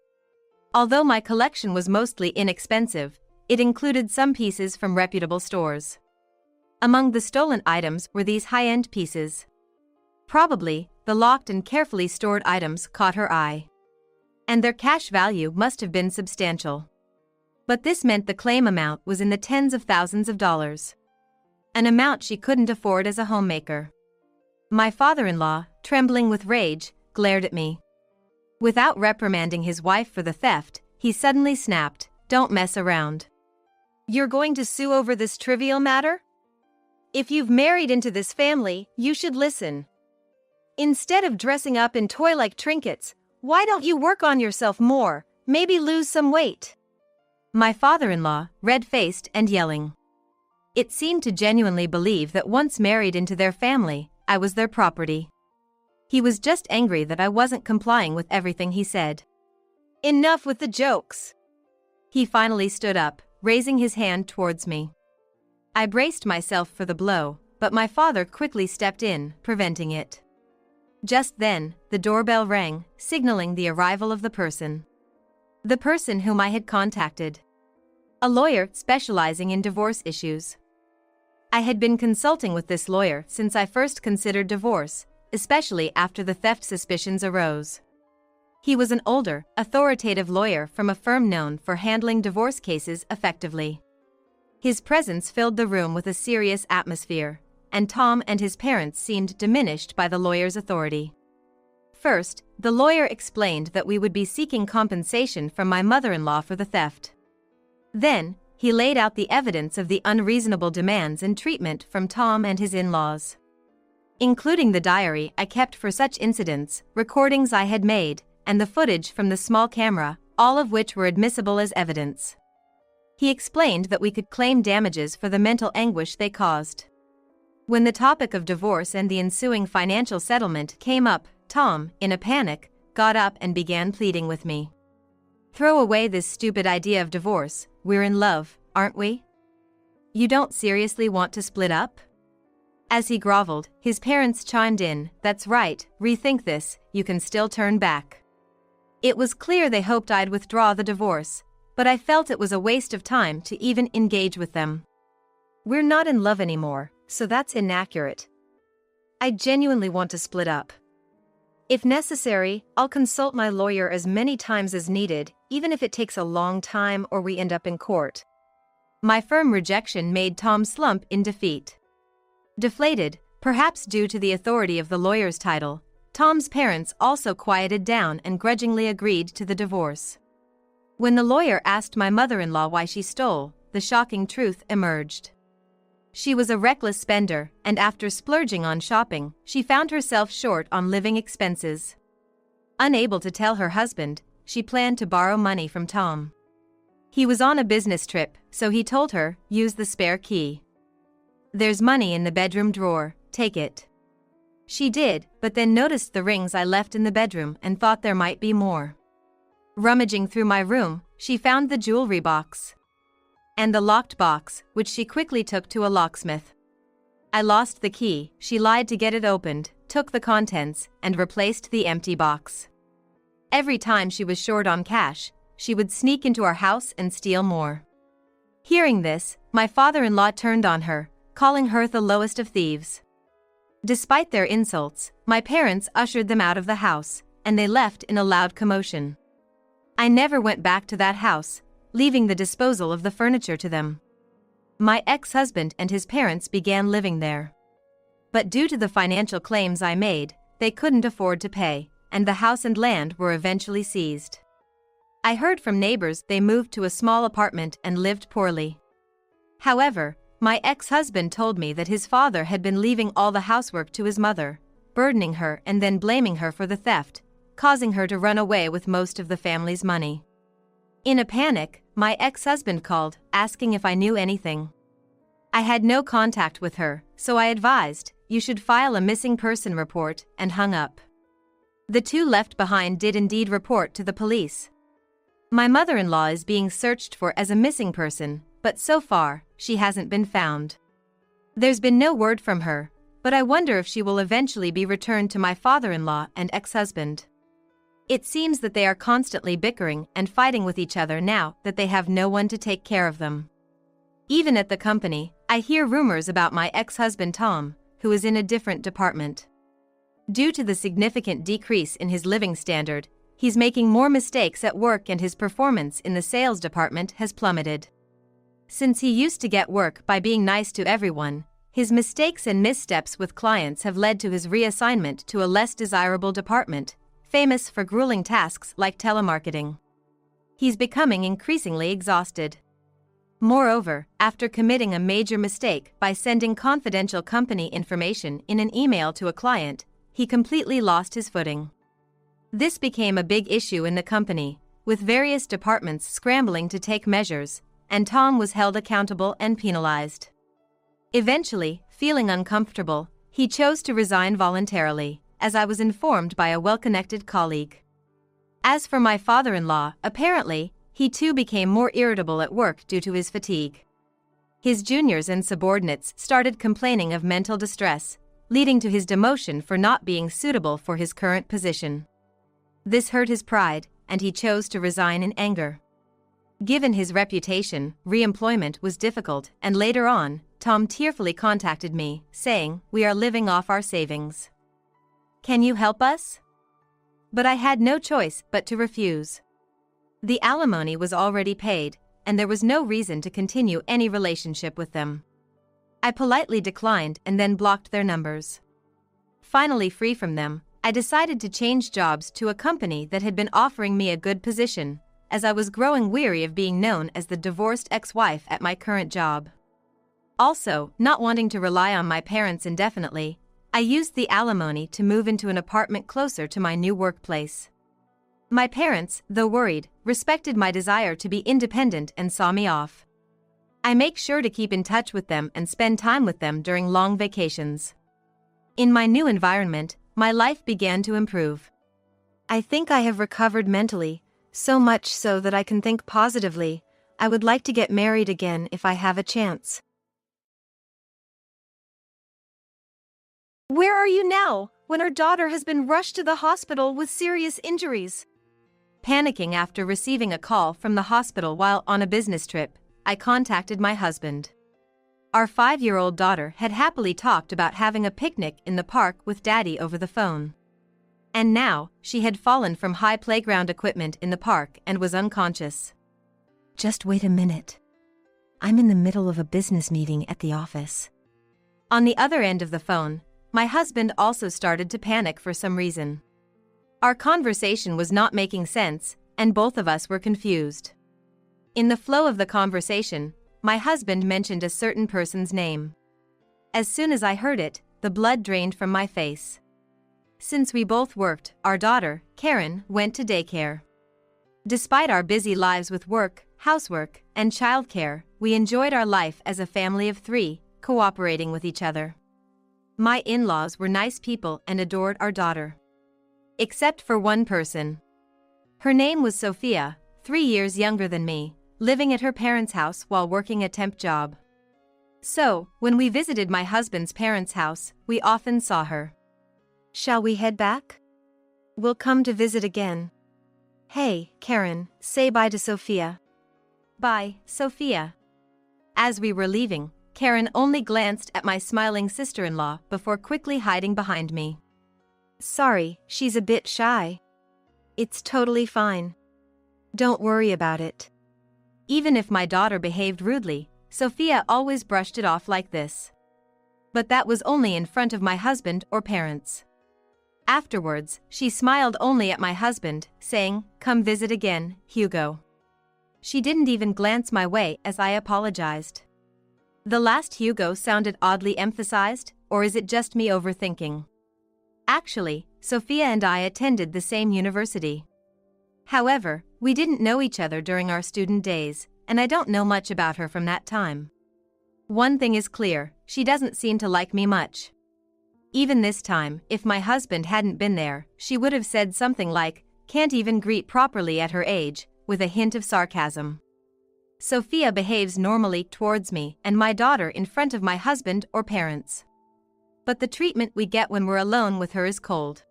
Although my collection was mostly inexpensive, it included some pieces from reputable stores. Among the stolen items were these high-end pieces. Probably, the locked and carefully stored items caught her eye. And their cash value must have been substantial. But this meant the claim amount was in the tens of thousands of dollars. An amount she couldn't afford as a homemaker. My father-in-law, trembling with rage, glared at me. Without reprimanding his wife for the theft, he suddenly snapped, "Don't mess around. You're going to sue over this trivial matter? If you've married into this family, you should listen. Instead of dressing up in toy-like trinkets, why don't you work on yourself more, maybe lose some weight?" My father-in-law, red-faced and yelling. It seemed to genuinely believe that once married into their family, I was their property. He was just angry that I wasn't complying with everything he said. "Enough with the jokes." He finally stood up, raising his hand towards me. I braced myself for the blow, but my father quickly stepped in, preventing it. Just then, the doorbell rang, signaling the arrival of the person. The person whom I had contacted. A lawyer specializing in divorce issues. I had been consulting with this lawyer since I first considered divorce, especially after the theft suspicions arose. He was an older, authoritative lawyer from a firm known for handling divorce cases effectively. His presence filled the room with a serious atmosphere, and Tom and his parents seemed diminished by the lawyer's authority. First, the lawyer explained that we would be seeking compensation from my mother-in-law for the theft. Then, he laid out the evidence of the unreasonable demands and treatment from Tom and his in-laws. Including the diary I kept for such incidents, recordings I had made, and the footage from the small camera, all of which were admissible as evidence. He explained that we could claim damages for the mental anguish they caused. When the topic of divorce and the ensuing financial settlement came up, Tom, in a panic, got up and began pleading with me. "Throw away this stupid idea of divorce, we're in love, aren't we? You don't seriously want to split up?" As he groveled, his parents chimed in, "That's right, rethink this, you can still turn back." It was clear they hoped I'd withdraw the divorce, but I felt it was a waste of time to even engage with them. "We're not in love anymore, so that's inaccurate. I genuinely want to split up. If necessary, I'll consult my lawyer as many times as needed, even if it takes a long time or we end up in court." My firm rejection made Tom slump in defeat. Deflated, perhaps due to the authority of the lawyer's title, Tom's parents also quieted down and grudgingly agreed to the divorce. When the lawyer asked my mother-in-law why she stole, the shocking truth emerged. She was a reckless spender, and after splurging on shopping, she found herself short on living expenses. Unable to tell her husband, she planned to borrow money from Tom. He was on a business trip, so he told her, use the spare key. There's money in the bedroom drawer, take it. She did, but then noticed the rings I left in the bedroom and thought there might be more. Rummaging through my room, she found the jewelry box and the locked box, which she quickly took to a locksmith. I lost the key, she lied to get it opened, took the contents, and replaced the empty box. Every time she was short on cash, she would sneak into our house and steal more. Hearing this, my father-in-law turned on her, calling her the lowest of thieves. Despite their insults, my parents ushered them out of the house, and they left in a loud commotion. I never went back to that house, leaving the disposal of the furniture to them. My ex-husband and his parents began living there. But due to the financial claims I made, they couldn't afford to pay, and the house and land were eventually seized. I heard from neighbors they moved to a small apartment and lived poorly. However, my ex-husband told me that his father had been leaving all the housework to his mother, burdening her and then blaming her for the theft, causing her to run away with most of the family's money. In a panic, my ex-husband called, asking if I knew anything. I had no contact with her, so I advised, you should file a missing person report, and hung up. The two left behind did indeed report to the police. My mother-in-law is being searched for as a missing person, but so far, she hasn't been found. There's been no word from her, but I wonder if she will eventually be returned to my father-in-law and ex-husband. It seems that they are constantly bickering and fighting with each other now that they have no one to take care of them. Even at the company, I hear rumors about my ex-husband Tom, who is in a different department. Due to the significant decrease in his living standard, he's making more mistakes at work and his performance in the sales department has plummeted. Since he used to get work by being nice to everyone, his mistakes and missteps with clients have led to his reassignment to a less desirable department, famous for grueling tasks like telemarketing. He's becoming increasingly exhausted. Moreover, after committing a major mistake by sending confidential company information in an email to a client, he completely lost his footing. This became a big issue in the company, with various departments scrambling to take measures, and Tom was held accountable and penalized. Eventually, feeling uncomfortable, he chose to resign voluntarily, as I was informed by a well-connected colleague. As for my father-in-law, apparently, he too became more irritable at work due to his fatigue. His juniors and subordinates started complaining of mental distress, leading to his demotion for not being suitable for his current position. This hurt his pride, and he chose to resign in anger. Given his reputation, re-employment was difficult, and later on, Tom tearfully contacted me, saying, "We are living off our savings. Can you help us?" But I had no choice but to refuse. The alimony was already paid, and there was no reason to continue any relationship with them. I politely declined and then blocked their numbers. Finally free from them, I decided to change jobs to a company that had been offering me a good position, as I was growing weary of being known as the divorced ex-wife at my current job. Also, not wanting to rely on my parents indefinitely, I used the alimony to move into an apartment closer to my new workplace. My parents, though worried, respected my desire to be independent and saw me off. I make sure to keep in touch with them and spend time with them during long vacations. In my new environment, my life began to improve. I think I have recovered mentally, so much so that I can think positively. I would like to get married again if I have a chance. Where are you now, when our daughter has been rushed to the hospital with serious injuries? Panicking after receiving a call from the hospital while on a business trip, I contacted my husband. Our 5-year-old daughter had happily talked about having a picnic in the park with Daddy over the phone. And now, she had fallen from high playground equipment in the park and was unconscious. Just wait a minute. I'm in the middle of a business meeting at the office. On the other end of the phone, my husband also started to panic for some reason. Our conversation was not making sense, and both of us were confused. In the flow of the conversation, my husband mentioned a certain person's name. As soon as I heard it, the blood drained from my face. Since we both worked, our daughter, Karen, went to daycare. Despite our busy lives with work, housework, and childcare, we enjoyed our life as a family of 3, cooperating with each other. My in-laws were nice people and adored our daughter. Except for one person. Her name was Sophia, 3 years younger than me, living at her parents' house while working a temp job. So, when we visited my husband's parents' house, we often saw her. Shall we head back? We'll come to visit again. Hey, Karen, say bye to Sophia. Bye, Sophia. As we were leaving, Karen only glanced at my smiling sister-in-law before quickly hiding behind me. Sorry, she's a bit shy. It's totally fine. Don't worry about it. Even if my daughter behaved rudely, Sophia always brushed it off like this. But that was only in front of my husband or parents. Afterwards, she smiled only at my husband, saying, "Come visit again, Hugo." She didn't even glance my way as I apologized. The last Hugo sounded oddly emphasized, or is it just me overthinking? Actually, Sophia and I attended the same university. However, we didn't know each other during our student days, and I don't know much about her from that time. One thing is clear, she doesn't seem to like me much. Even this time, if my husband hadn't been there, she would have said something like, "Can't even greet properly at her age," with a hint of sarcasm. Sophia behaves normally towards me and my daughter in front of my husband or parents. But the treatment we get when we're alone with her is cold.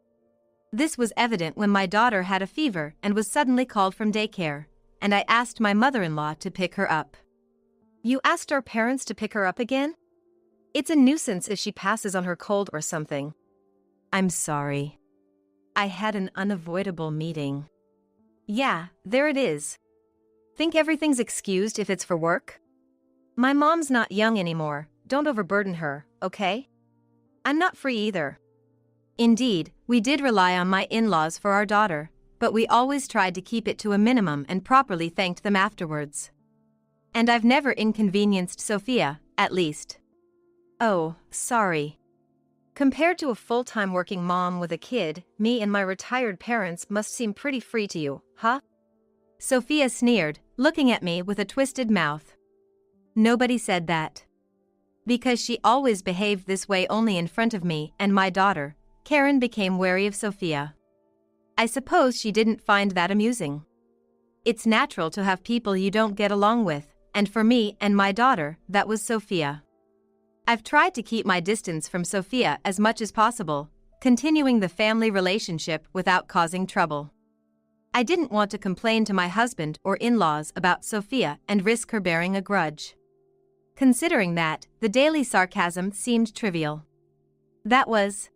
This was evident when my daughter had a fever and was suddenly called from daycare, and I asked my mother-in-law to pick her up. You asked our parents to pick her up again? It's a nuisance if she passes on her cold or something. I'm sorry. I had an unavoidable meeting. Yeah, there it is. Think everything's excused if it's for work? My mom's not young anymore, don't overburden her, okay? I'm not free either. Indeed, we did rely on my in-laws for our daughter, but we always tried to keep it to a minimum and properly thanked them afterwards. And I've never inconvenienced Sophia, at least. Oh, sorry. Compared to a full-time working mom with a kid, me and my retired parents must seem pretty free to you, huh? Sophia sneered, looking at me with a twisted mouth. Nobody said that. Because she always behaved this way only in front of me and my daughter, Karen became wary of Sophia. I suppose she didn't find that amusing. It's natural to have people you don't get along with, and for me and my daughter, that was Sophia. I've tried to keep my distance from Sophia as much as possible, continuing the family relationship without causing trouble. I didn't want to complain to my husband or in-laws about Sophia and risk her bearing a grudge. Considering that, the daily sarcasm seemed trivial. That was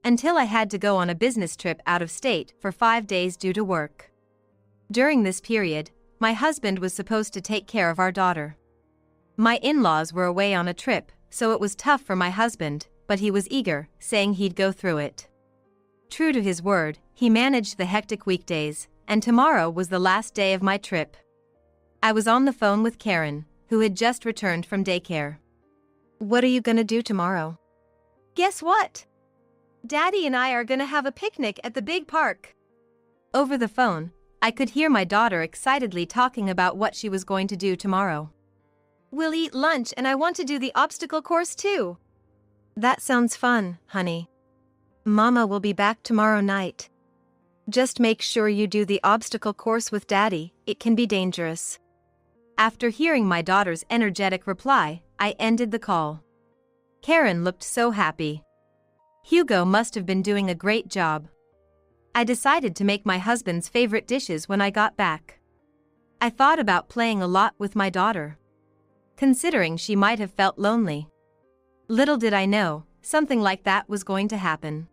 until I had to go on a business trip out of state for 5 days due to work. During this period, my husband was supposed to take care of our daughter. My in-laws were away on a trip, so it was tough for my husband, but he was eager, saying he'd go through it. True to his word, he managed the hectic weekdays, and tomorrow was the last day of my trip. I was on the phone with Karen, who had just returned from daycare. What are you gonna do tomorrow? Guess what? Daddy and I are gonna have a picnic at the big park. Over the phone, I could hear my daughter excitedly talking about what she was going to do tomorrow. We'll eat lunch and I want to do the obstacle course too. That sounds fun, honey. Mama will be back tomorrow night. Just make sure you do the obstacle course with Daddy, it can be dangerous. After hearing my daughter's energetic reply, I ended the call. Karen looked so happy. Hugo must have been doing a great job. I decided to make my husband's favorite dishes when I got back. I thought about playing a lot with my daughter, considering she might have felt lonely. Little did I know, something like that was going to happen.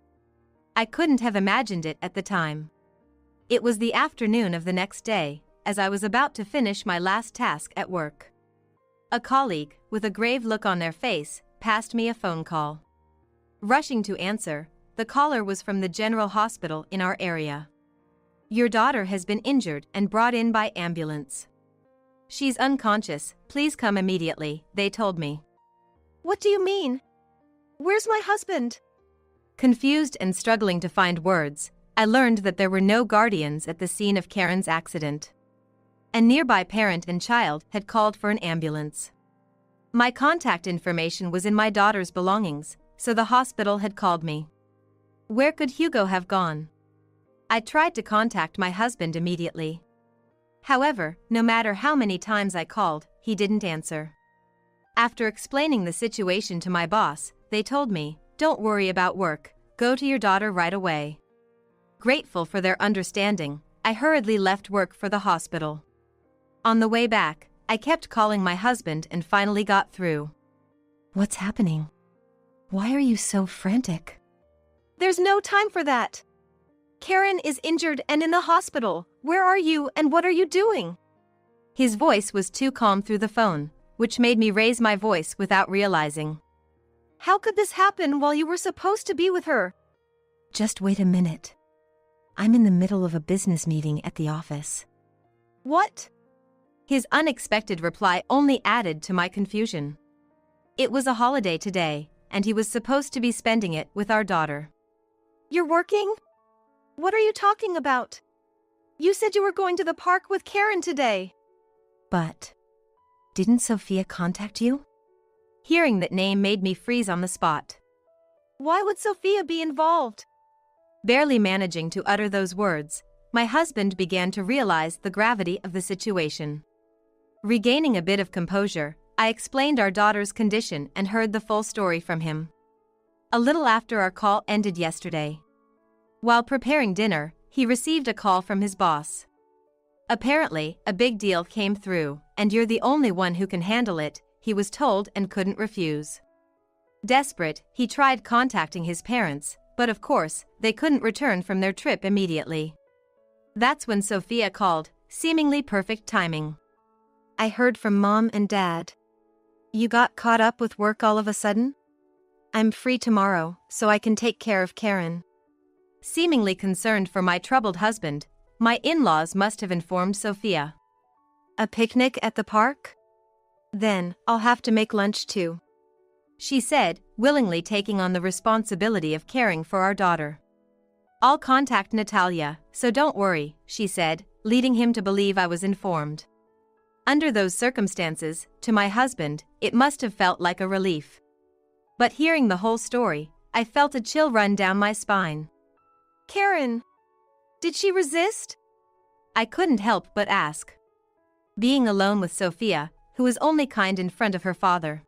I couldn't have imagined it at the time. It was the afternoon of the next day, as I was about to finish my last task at work. A colleague, with a grave look on their face, passed me a phone call. Rushing to answer, the caller was from the general hospital in our area. Your daughter has been injured and brought in by ambulance. She's unconscious, please come immediately, they told me. What do you mean? Where's my husband? Confused and struggling to find words, I learned that there were no guardians at the scene of Karen's accident. A nearby parent and child had called for an ambulance. My contact information was in my daughter's belongings, so the hospital had called me. Where could Hugo have gone? I tried to contact my husband immediately. However, no matter how many times I called, he didn't answer. After explaining the situation to my boss, they told me, "Don't worry about work, go to your daughter right away." Grateful for their understanding, I hurriedly left work for the hospital. On the way back, I kept calling my husband and finally got through. What's happening? Why are you so frantic? There's no time for that. Karen is injured and in the hospital. Where are you and what are you doing? His voice was too calm through the phone, which made me raise my voice without realizing. How could this happen while you were supposed to be with her? Just wait a minute. I'm in the middle of a business meeting at the office. What? His unexpected reply only added to my confusion. It was a holiday today, and he was supposed to be spending it with our daughter. You're working? What are you talking about? You said you were going to the park with Karen today. But didn't Sophia contact you? Hearing that name made me freeze on the spot. Why would Sophia be involved? Barely managing to utter those words, my husband began to realize the gravity of the situation. Regaining a bit of composure, I explained our daughter's condition and heard the full story from him. A little after our call ended yesterday. While preparing dinner, he received a call from his boss. Apparently, a big deal came through, and you're the only one who can handle it, he was told and couldn't refuse. Desperate, he tried contacting his parents, but of course, they couldn't return from their trip immediately. That's when Sophia called, seemingly perfect timing. I heard from Mom and Dad. You got caught up with work all of a sudden? I'm free tomorrow, so I can take care of Karen. Seemingly concerned for my troubled husband, my in-laws must have informed Sophia. A picnic at the park? Then, I'll have to make lunch too. She said, willingly taking on the responsibility of caring for our daughter. I'll contact Natalia, so don't worry, she said, leading him to believe I was informed. Under those circumstances, to my husband, it must have felt like a relief. But hearing the whole story, I felt a chill run down my spine. Karen! Did she resist? I couldn't help but ask. Being alone with Sophia, who was only kind in front of her father.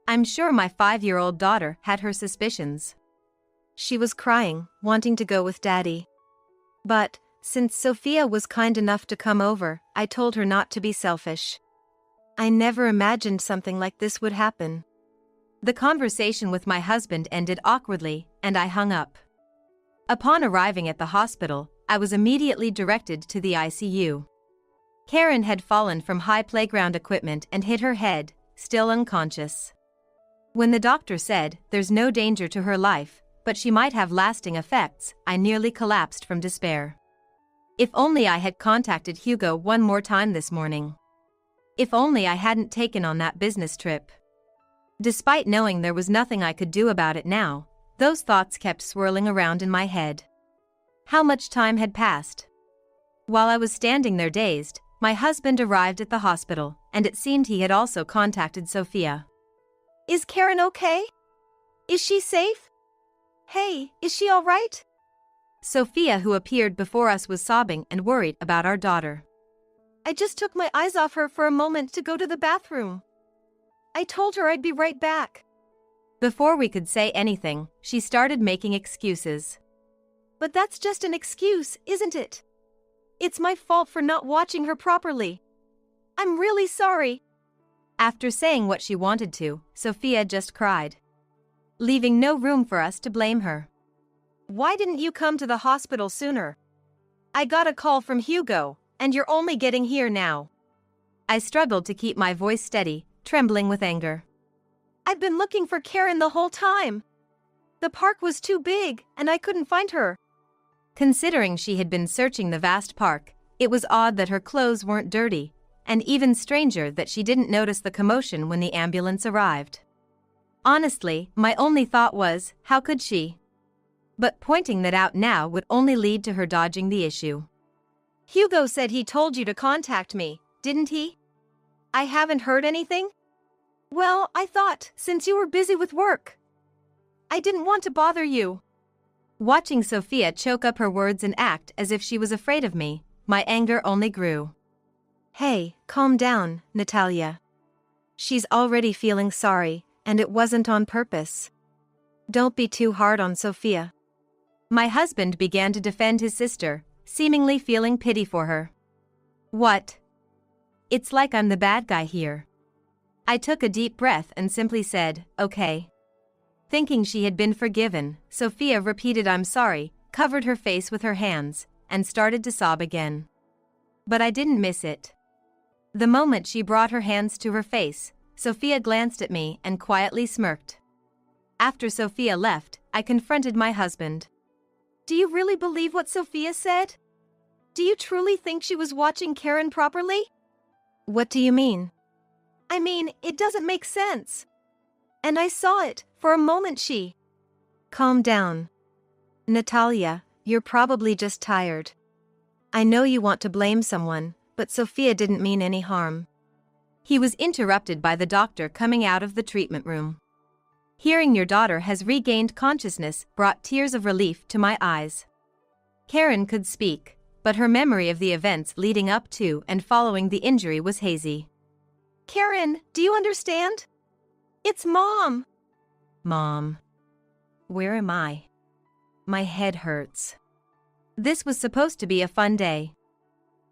I'm sure my 5-year-old daughter had her suspicions. She was crying, wanting to go with Daddy. But, since Sophia was kind enough to come over, I told her not to be selfish. I never imagined something like this would happen. The conversation with my husband ended awkwardly, and I hung up. Upon arriving at the hospital, I was immediately directed to the ICU. Karen had fallen from high playground equipment and hit her head, still unconscious. When the doctor said there's no danger to her life, but she might have lasting effects, I nearly collapsed from despair. If only I had contacted Hugo one more time this morning. If only I hadn't taken on that business trip. Despite knowing there was nothing I could do about it now, those thoughts kept swirling around in my head. How much time had passed? While I was standing there dazed, my husband arrived at the hospital, and it seemed he had also contacted Sophia. Is Karen okay? Is she safe? Hey, is she all right? Sophia, who appeared before us, was sobbing and worried about our daughter. I just took my eyes off her for a moment to go to the bathroom. I told her I'd be right back. Before we could say anything, she started making excuses. But that's just an excuse, isn't it? It's my fault for not watching her properly. I'm really sorry. After saying what she wanted to, Sophia just cried, leaving no room for us to blame her. Why didn't you come to the hospital sooner? I got a call from Hugo, and you're only getting here now. I struggled to keep my voice steady, trembling with anger. I've been looking for Karen the whole time. The park was too big, and I couldn't find her. Considering she had been searching the vast park, it was odd that her clothes weren't dirty, and even stranger that she didn't notice the commotion when the ambulance arrived. Honestly, my only thought was, how could she? But pointing that out now would only lead to her dodging the issue. Hugo said he told you to contact me, didn't he? I haven't heard anything? Well, I thought, since you were busy with work, I didn't want to bother you. Watching Sophia choke up her words and act as if she was afraid of me, my anger only grew. Hey, calm down, Natalia. She's already feeling sorry, and it wasn't on purpose. Don't be too hard on Sophia. My husband began to defend his sister, seemingly feeling pity for her. What? It's like I'm the bad guy here. I took a deep breath and simply said, okay. Thinking she had been forgiven, Sophia repeated I'm sorry, covered her face with her hands, and started to sob again. But I didn't miss it. The moment she brought her hands to her face, Sophia glanced at me and quietly smirked. After Sophia left, I confronted my husband. Do you really believe what Sophia said? Do you truly think she was watching Karen properly? What do you mean? I mean, it doesn't make sense. And I saw it, for a moment she... Calm down. Natalia, you're probably just tired. I know you want to blame someone, but Sophia didn't mean any harm. He was interrupted by the doctor coming out of the treatment room. Hearing your daughter has regained consciousness brought tears of relief to my eyes. Karen could speak, but her memory of the events leading up to and following the injury was hazy. Karen, do you understand? It's Mom. Mom. Where am I? My head hurts. This was supposed to be a fun day.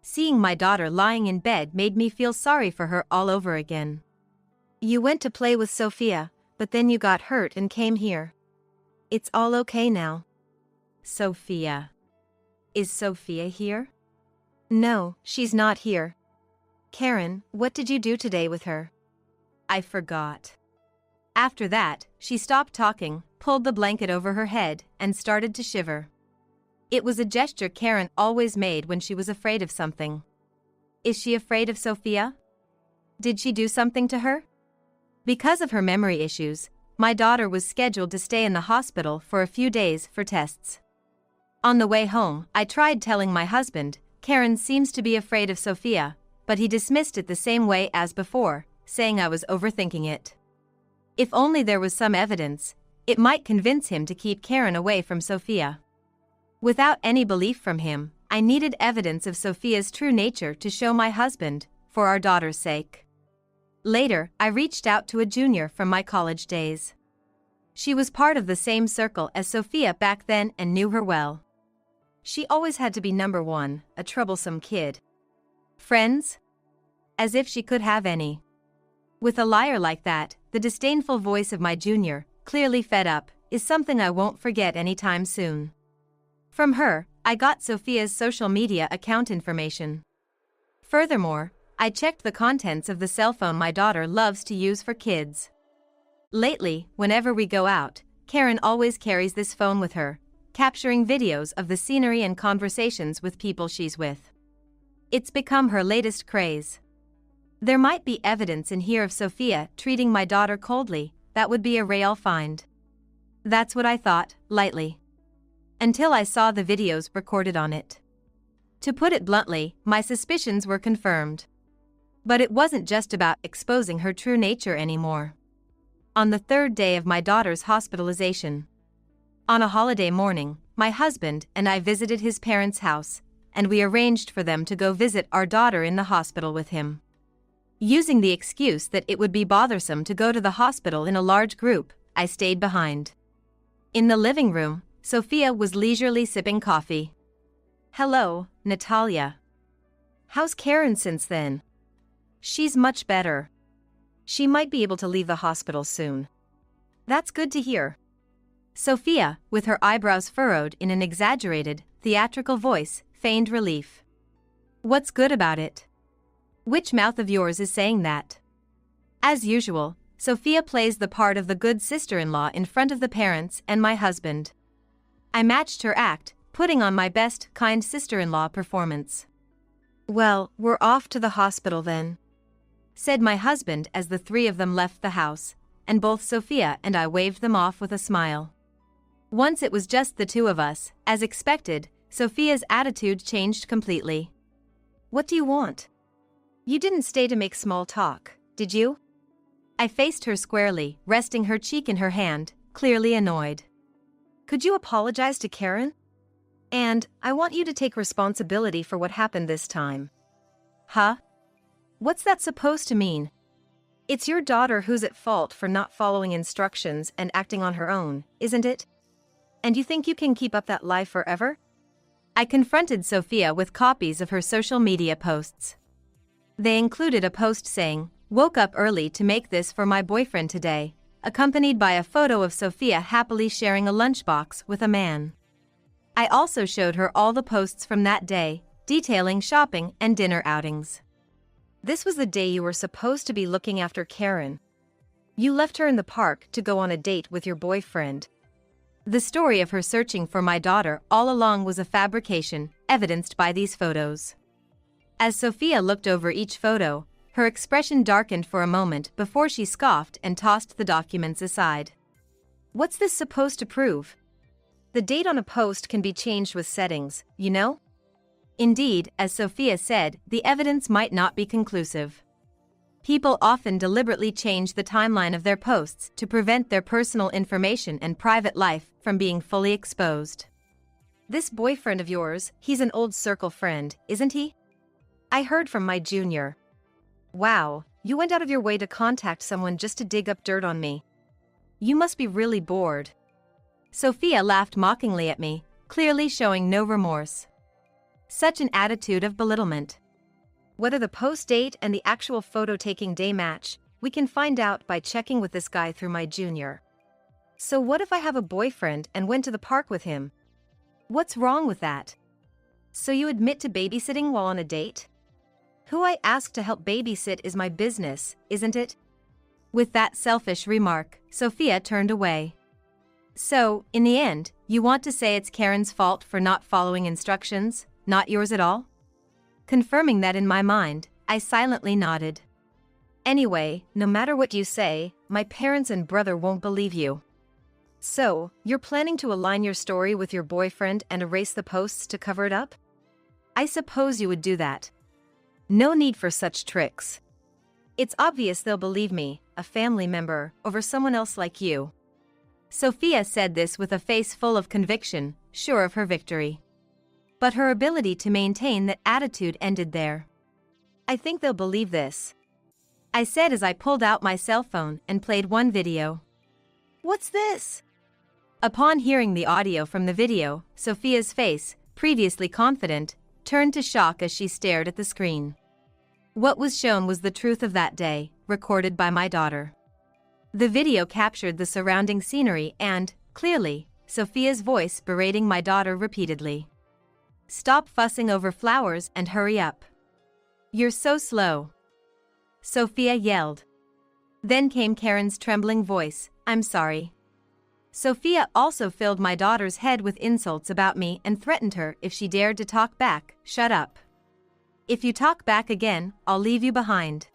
Seeing my daughter lying in bed made me feel sorry for her all over again. You went to play with Sophia, but then you got hurt and came here. It's all okay now. Sophia. Is Sophia here? No, she's not here. Karen, what did you do today with her? I forgot. After that, she stopped talking, pulled the blanket over her head, and started to shiver. It was a gesture Karen always made when she was afraid of something. Is she afraid of Sophia? Did she do something to her? Because of her memory issues, my daughter was scheduled to stay in the hospital for a few days for tests. On the way home, I tried telling my husband, Karen seems to be afraid of Sophia, but he dismissed it the same way as before, saying I was overthinking it. If only there was some evidence, it might convince him to keep Karen away from Sophia. Without any belief from him, I needed evidence of Sophia's true nature to show my husband, for our daughter's sake. Later, I reached out to a junior from my college days. She was part of the same circle as Sophia back then and knew her well. She always had to be number one, a troublesome kid. Friends? As if she could have any. With a liar like that, the disdainful voice of my junior, clearly fed up, is something I won't forget anytime soon. From her, I got Sophia's social media account information. Furthermore, I checked the contents of the cell phone my daughter loves to use for kids. Lately, whenever we go out, Karen always carries this phone with her, capturing videos of the scenery and conversations with people she's with. It's become her latest craze. There might be evidence in here of Sophia treating my daughter coldly, that would be a real find. That's what I thought, lightly. Until I saw the videos recorded on it. To put it bluntly, my suspicions were confirmed. But it wasn't just about exposing her true nature anymore. On the third day of my daughter's hospitalization. On a holiday morning, my husband and I visited his parents' house, and we arranged for them to go visit our daughter in the hospital with him. Using the excuse that it would be bothersome to go to the hospital in a large group, I stayed behind. In the living room, Sophia was leisurely sipping coffee. Hello, Natalia. How's Karen since then? She's much better. She might be able to leave the hospital soon. That's good to hear. Sophia, with her eyebrows furrowed in an exaggerated, theatrical voice, feigned relief. What's good about it? Which mouth of yours is saying that? As usual, Sophia plays the part of the good sister-in-law in front of the parents and my husband. I matched her act, putting on my best kind sister-in-law performance. Well, we're off to the hospital then, said my husband as the three of them left the house, and both Sophia and I waved them off with a smile. Once it was just the two of us, as expected, Sophia's attitude changed completely. What do you want? You didn't stay to make small talk, did you? I faced her squarely, resting her cheek in her hand, clearly annoyed. Could you apologize to Karen? And I want you to take responsibility for what happened this time. Huh? What's that supposed to mean? It's your daughter who's at fault for not following instructions and acting on her own, isn't it? And you think you can keep up that lie forever? I confronted Sophia with copies of her social media posts. They included a post saying, "Woke up early to make this for my boyfriend today," accompanied by a photo of Sophia happily sharing a lunchbox with a man. I also showed her all the posts from that day, detailing shopping and dinner outings. This was the day you were supposed to be looking after Karen. You left her in the park to go on a date with your boyfriend. The story of her searching for my daughter all along was a fabrication, evidenced by these photos. As Sophia looked over each photo, her expression darkened for a moment before she scoffed and tossed the documents aside. What's this supposed to prove? The date on a post can be changed with settings, you know? Indeed, as Sophia said, the evidence might not be conclusive. People often deliberately change the timeline of their posts to prevent their personal information and private life from being fully exposed. This boyfriend of yours, he's an old circle friend, isn't he? I heard from my junior. Wow, you went out of your way to contact someone just to dig up dirt on me. You must be really bored. Sophia laughed mockingly at me, clearly showing no remorse. Such an attitude of belittlement. Whether the post date and the actual photo-taking day match, we can find out by checking with this guy through my junior. So what if I have a boyfriend and went to the park with him? What's wrong with that? So you admit to babysitting while on a date? Who I ask to help babysit is my business, isn't it? With that selfish remark, Sophia turned away. So, in the end, you want to say it's Karen's fault for not following instructions, not yours at all? Confirming that in my mind, I silently nodded. Anyway, no matter what you say, my parents and brother won't believe you. So, you're planning to align your story with your boyfriend and erase the posts to cover it up? I suppose you would do that. No need for such tricks. It's obvious they'll believe me, a family member, over someone else like you. Sophia said this with a face full of conviction, sure of her victory. But her ability to maintain that attitude ended there. I think they'll believe this, I said as I pulled out my cell phone and played one video. What's this? Upon hearing the audio from the video, Sophia's face, previously confident, turned to shock as she stared at the screen. What was shown was the truth of that day, recorded by my daughter. The video captured the surrounding scenery and, clearly, Sophia's voice berating my daughter repeatedly. "Stop fussing over flowers and hurry up. You're so slow," Sophia yelled. Then came Karen's trembling voice, "I'm sorry." Sophia also filled my daughter's head with insults about me and threatened her if she dared to talk back, "Shut up. If you talk back again, I'll leave you behind."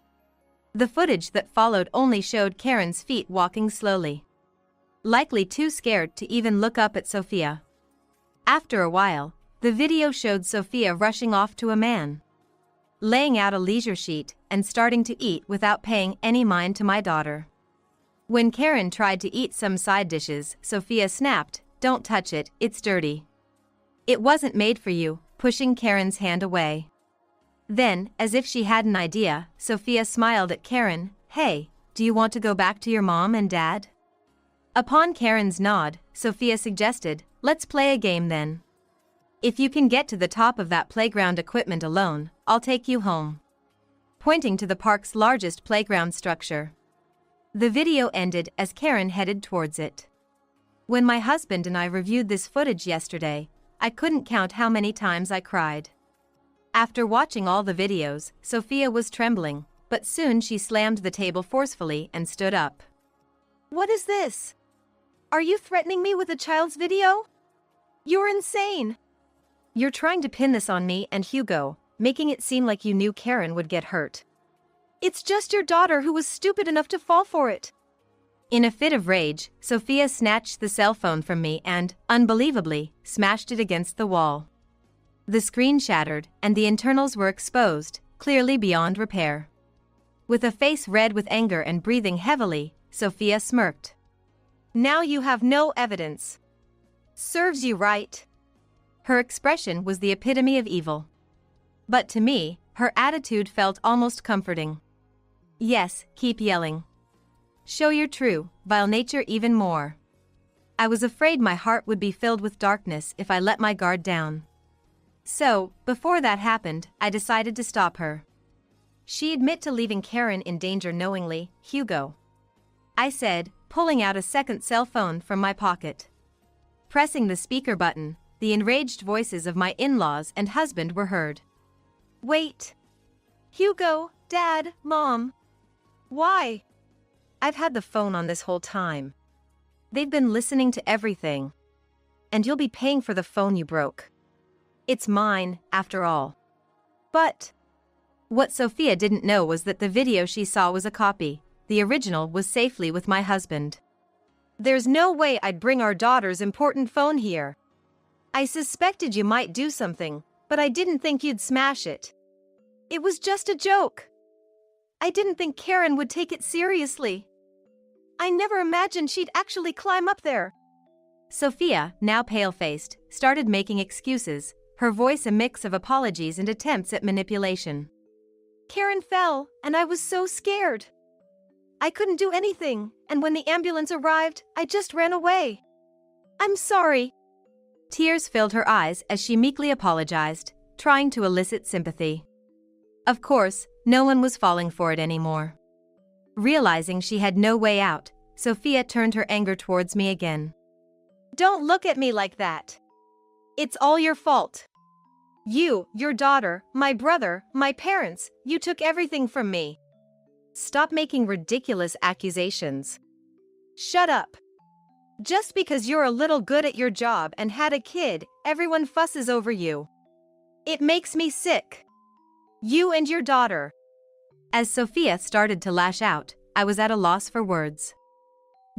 The footage that followed only showed Karen's feet walking slowly, likely too scared to even look up at Sophia. After a while, the video showed Sophia rushing off to a man, laying out a leisure sheet, and starting to eat without paying any mind to my daughter. When Karen tried to eat some side dishes, Sophia snapped, "Don't touch it, it's dirty. It wasn't made for you," pushing Karen's hand away. Then, as if she had an idea, Sophia smiled at Karen, "Hey, do you want to go back to your mom and dad?" Upon Karen's nod, Sophia suggested, "Let's play a game then. If you can get to the top of that playground equipment alone, I'll take you home," pointing to the park's largest playground structure. The video ended as Karen headed towards it. When my husband and I reviewed this footage yesterday, I couldn't count how many times I cried. After watching all the videos, Sophia was trembling, but soon she slammed the table forcefully and stood up. "What is this? Are you threatening me with a child's video? You're insane. You're trying to pin this on me and Hugo, making it seem like you knew Karen would get hurt. It's just your daughter who was stupid enough to fall for it." In a fit of rage, Sophia snatched the cell phone from me and, unbelievably, smashed it against the wall. The screen shattered, and the internals were exposed, clearly beyond repair. With a face red with anger and breathing heavily, Sophia smirked. Now you have no evidence. Serves you right. Her expression was the epitome of evil. But to me, her attitude felt almost comforting. Yes, keep yelling. Show your true, vile nature even more. I was afraid my heart would be filled with darkness if I let my guard down. So, before that happened, I decided to stop her. She admitted to leaving Karen in danger knowingly, Hugo. I said, pulling out a second cell phone from my pocket. Pressing the speaker button, the enraged voices of my in-laws and husband were heard. Wait. Hugo, Dad, Mom. Why? I've had the phone on this whole time. They've been listening to everything. And you'll be paying for the phone you broke. It's mine, after all. But what Sophia didn't know was that the video she saw was a copy. The original was safely with my husband. There's no way I'd bring our daughter's important phone here. I suspected you might do something, but I didn't think you'd smash it. It was just a joke. I didn't think Karen would take it seriously. I never imagined she'd actually climb up there. Sophia, now pale-faced, started making excuses, her voice a mix of apologies and attempts at manipulation. Karen fell, and I was so scared. I couldn't do anything, and when the ambulance arrived, I just ran away. I'm sorry. Tears filled her eyes as she meekly apologized, trying to elicit sympathy. Of course, no one was falling for it anymore. Realizing she had no way out, Sophia turned her anger towards me again. Don't look at me like that. It's all your fault. You, your daughter, my brother, my parents, you took everything from me. Stop making ridiculous accusations. Shut up. Just because you're a little good at your job and had a kid, everyone fusses over you. It makes me sick. You and your daughter. As Sophia started to lash out, I was at a loss for words.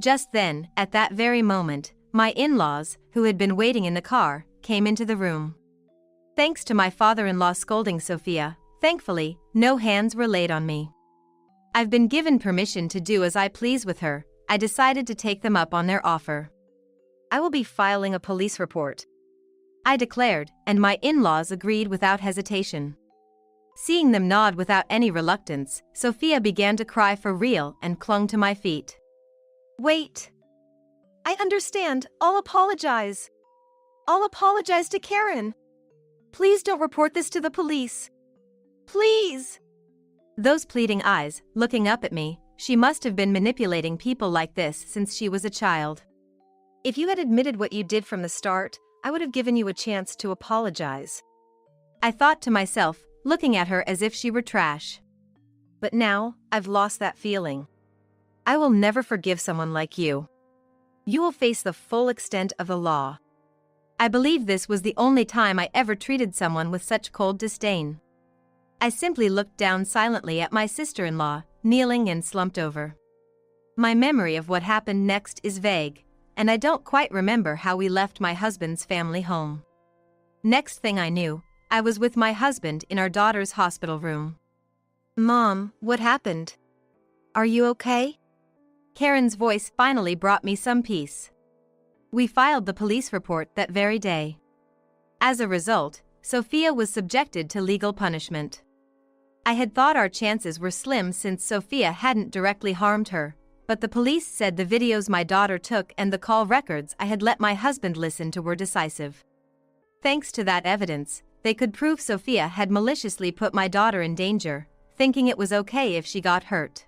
Just then, at that very moment, my in-laws, who had been waiting in the car, came into the room. Thanks to my father-in-law scolding Sophia, thankfully, no hands were laid on me. I've been given permission to do as I please with her. I decided to take them up on their offer. I will be filing a police report, I declared, and my in-laws agreed without hesitation. Seeing them nod without any reluctance, Sophia began to cry for real and clung to my feet. Wait. I understand. I'll apologize. I'll apologize to Karen. Please don't report this to the police. Please. Those pleading eyes, looking up at me, she must have been manipulating people like this since she was a child. If you had admitted what you did from the start, I would have given you a chance to apologize. I thought to myself, looking at her as if she were trash. But now, I've lost that feeling. I will never forgive someone like you. You will face the full extent of the law. I believe this was the only time I ever treated someone with such cold disdain. I simply looked down silently at my sister-in-law, kneeling and slumped over. My memory of what happened next is vague, and I don't quite remember how we left my husband's family home. Next thing I knew, I was with my husband in our daughter's hospital room. Mom, what happened? Are you okay? Karen's voice finally brought me some peace. We filed the police report that very day. As a result, Sophia was subjected to legal punishment. I had thought our chances were slim since Sophia hadn't directly harmed her, but the police said the videos my daughter took and the call records I had let my husband listen to were decisive. Thanks to that evidence, they could prove Sophia had maliciously put my daughter in danger, thinking it was okay if she got hurt.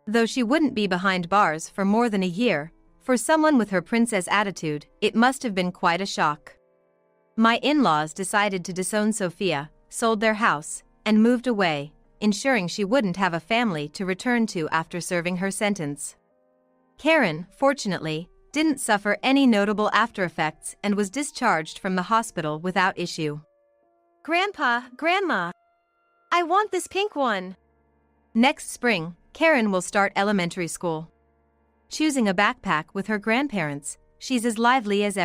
Though she wouldn't be behind bars for more than a year, for someone with her princess attitude, it must have been quite a shock. My in-laws decided to disown Sophia, sold their house, and moved away, ensuring she wouldn't have a family to return to after serving her sentence. Karen, fortunately, didn't suffer any notable aftereffects and was discharged from the hospital without issue. Grandpa, Grandma, I want this pink one. Next spring, Karen will start elementary school. Choosing a backpack with her grandparents, she's as lively as ever.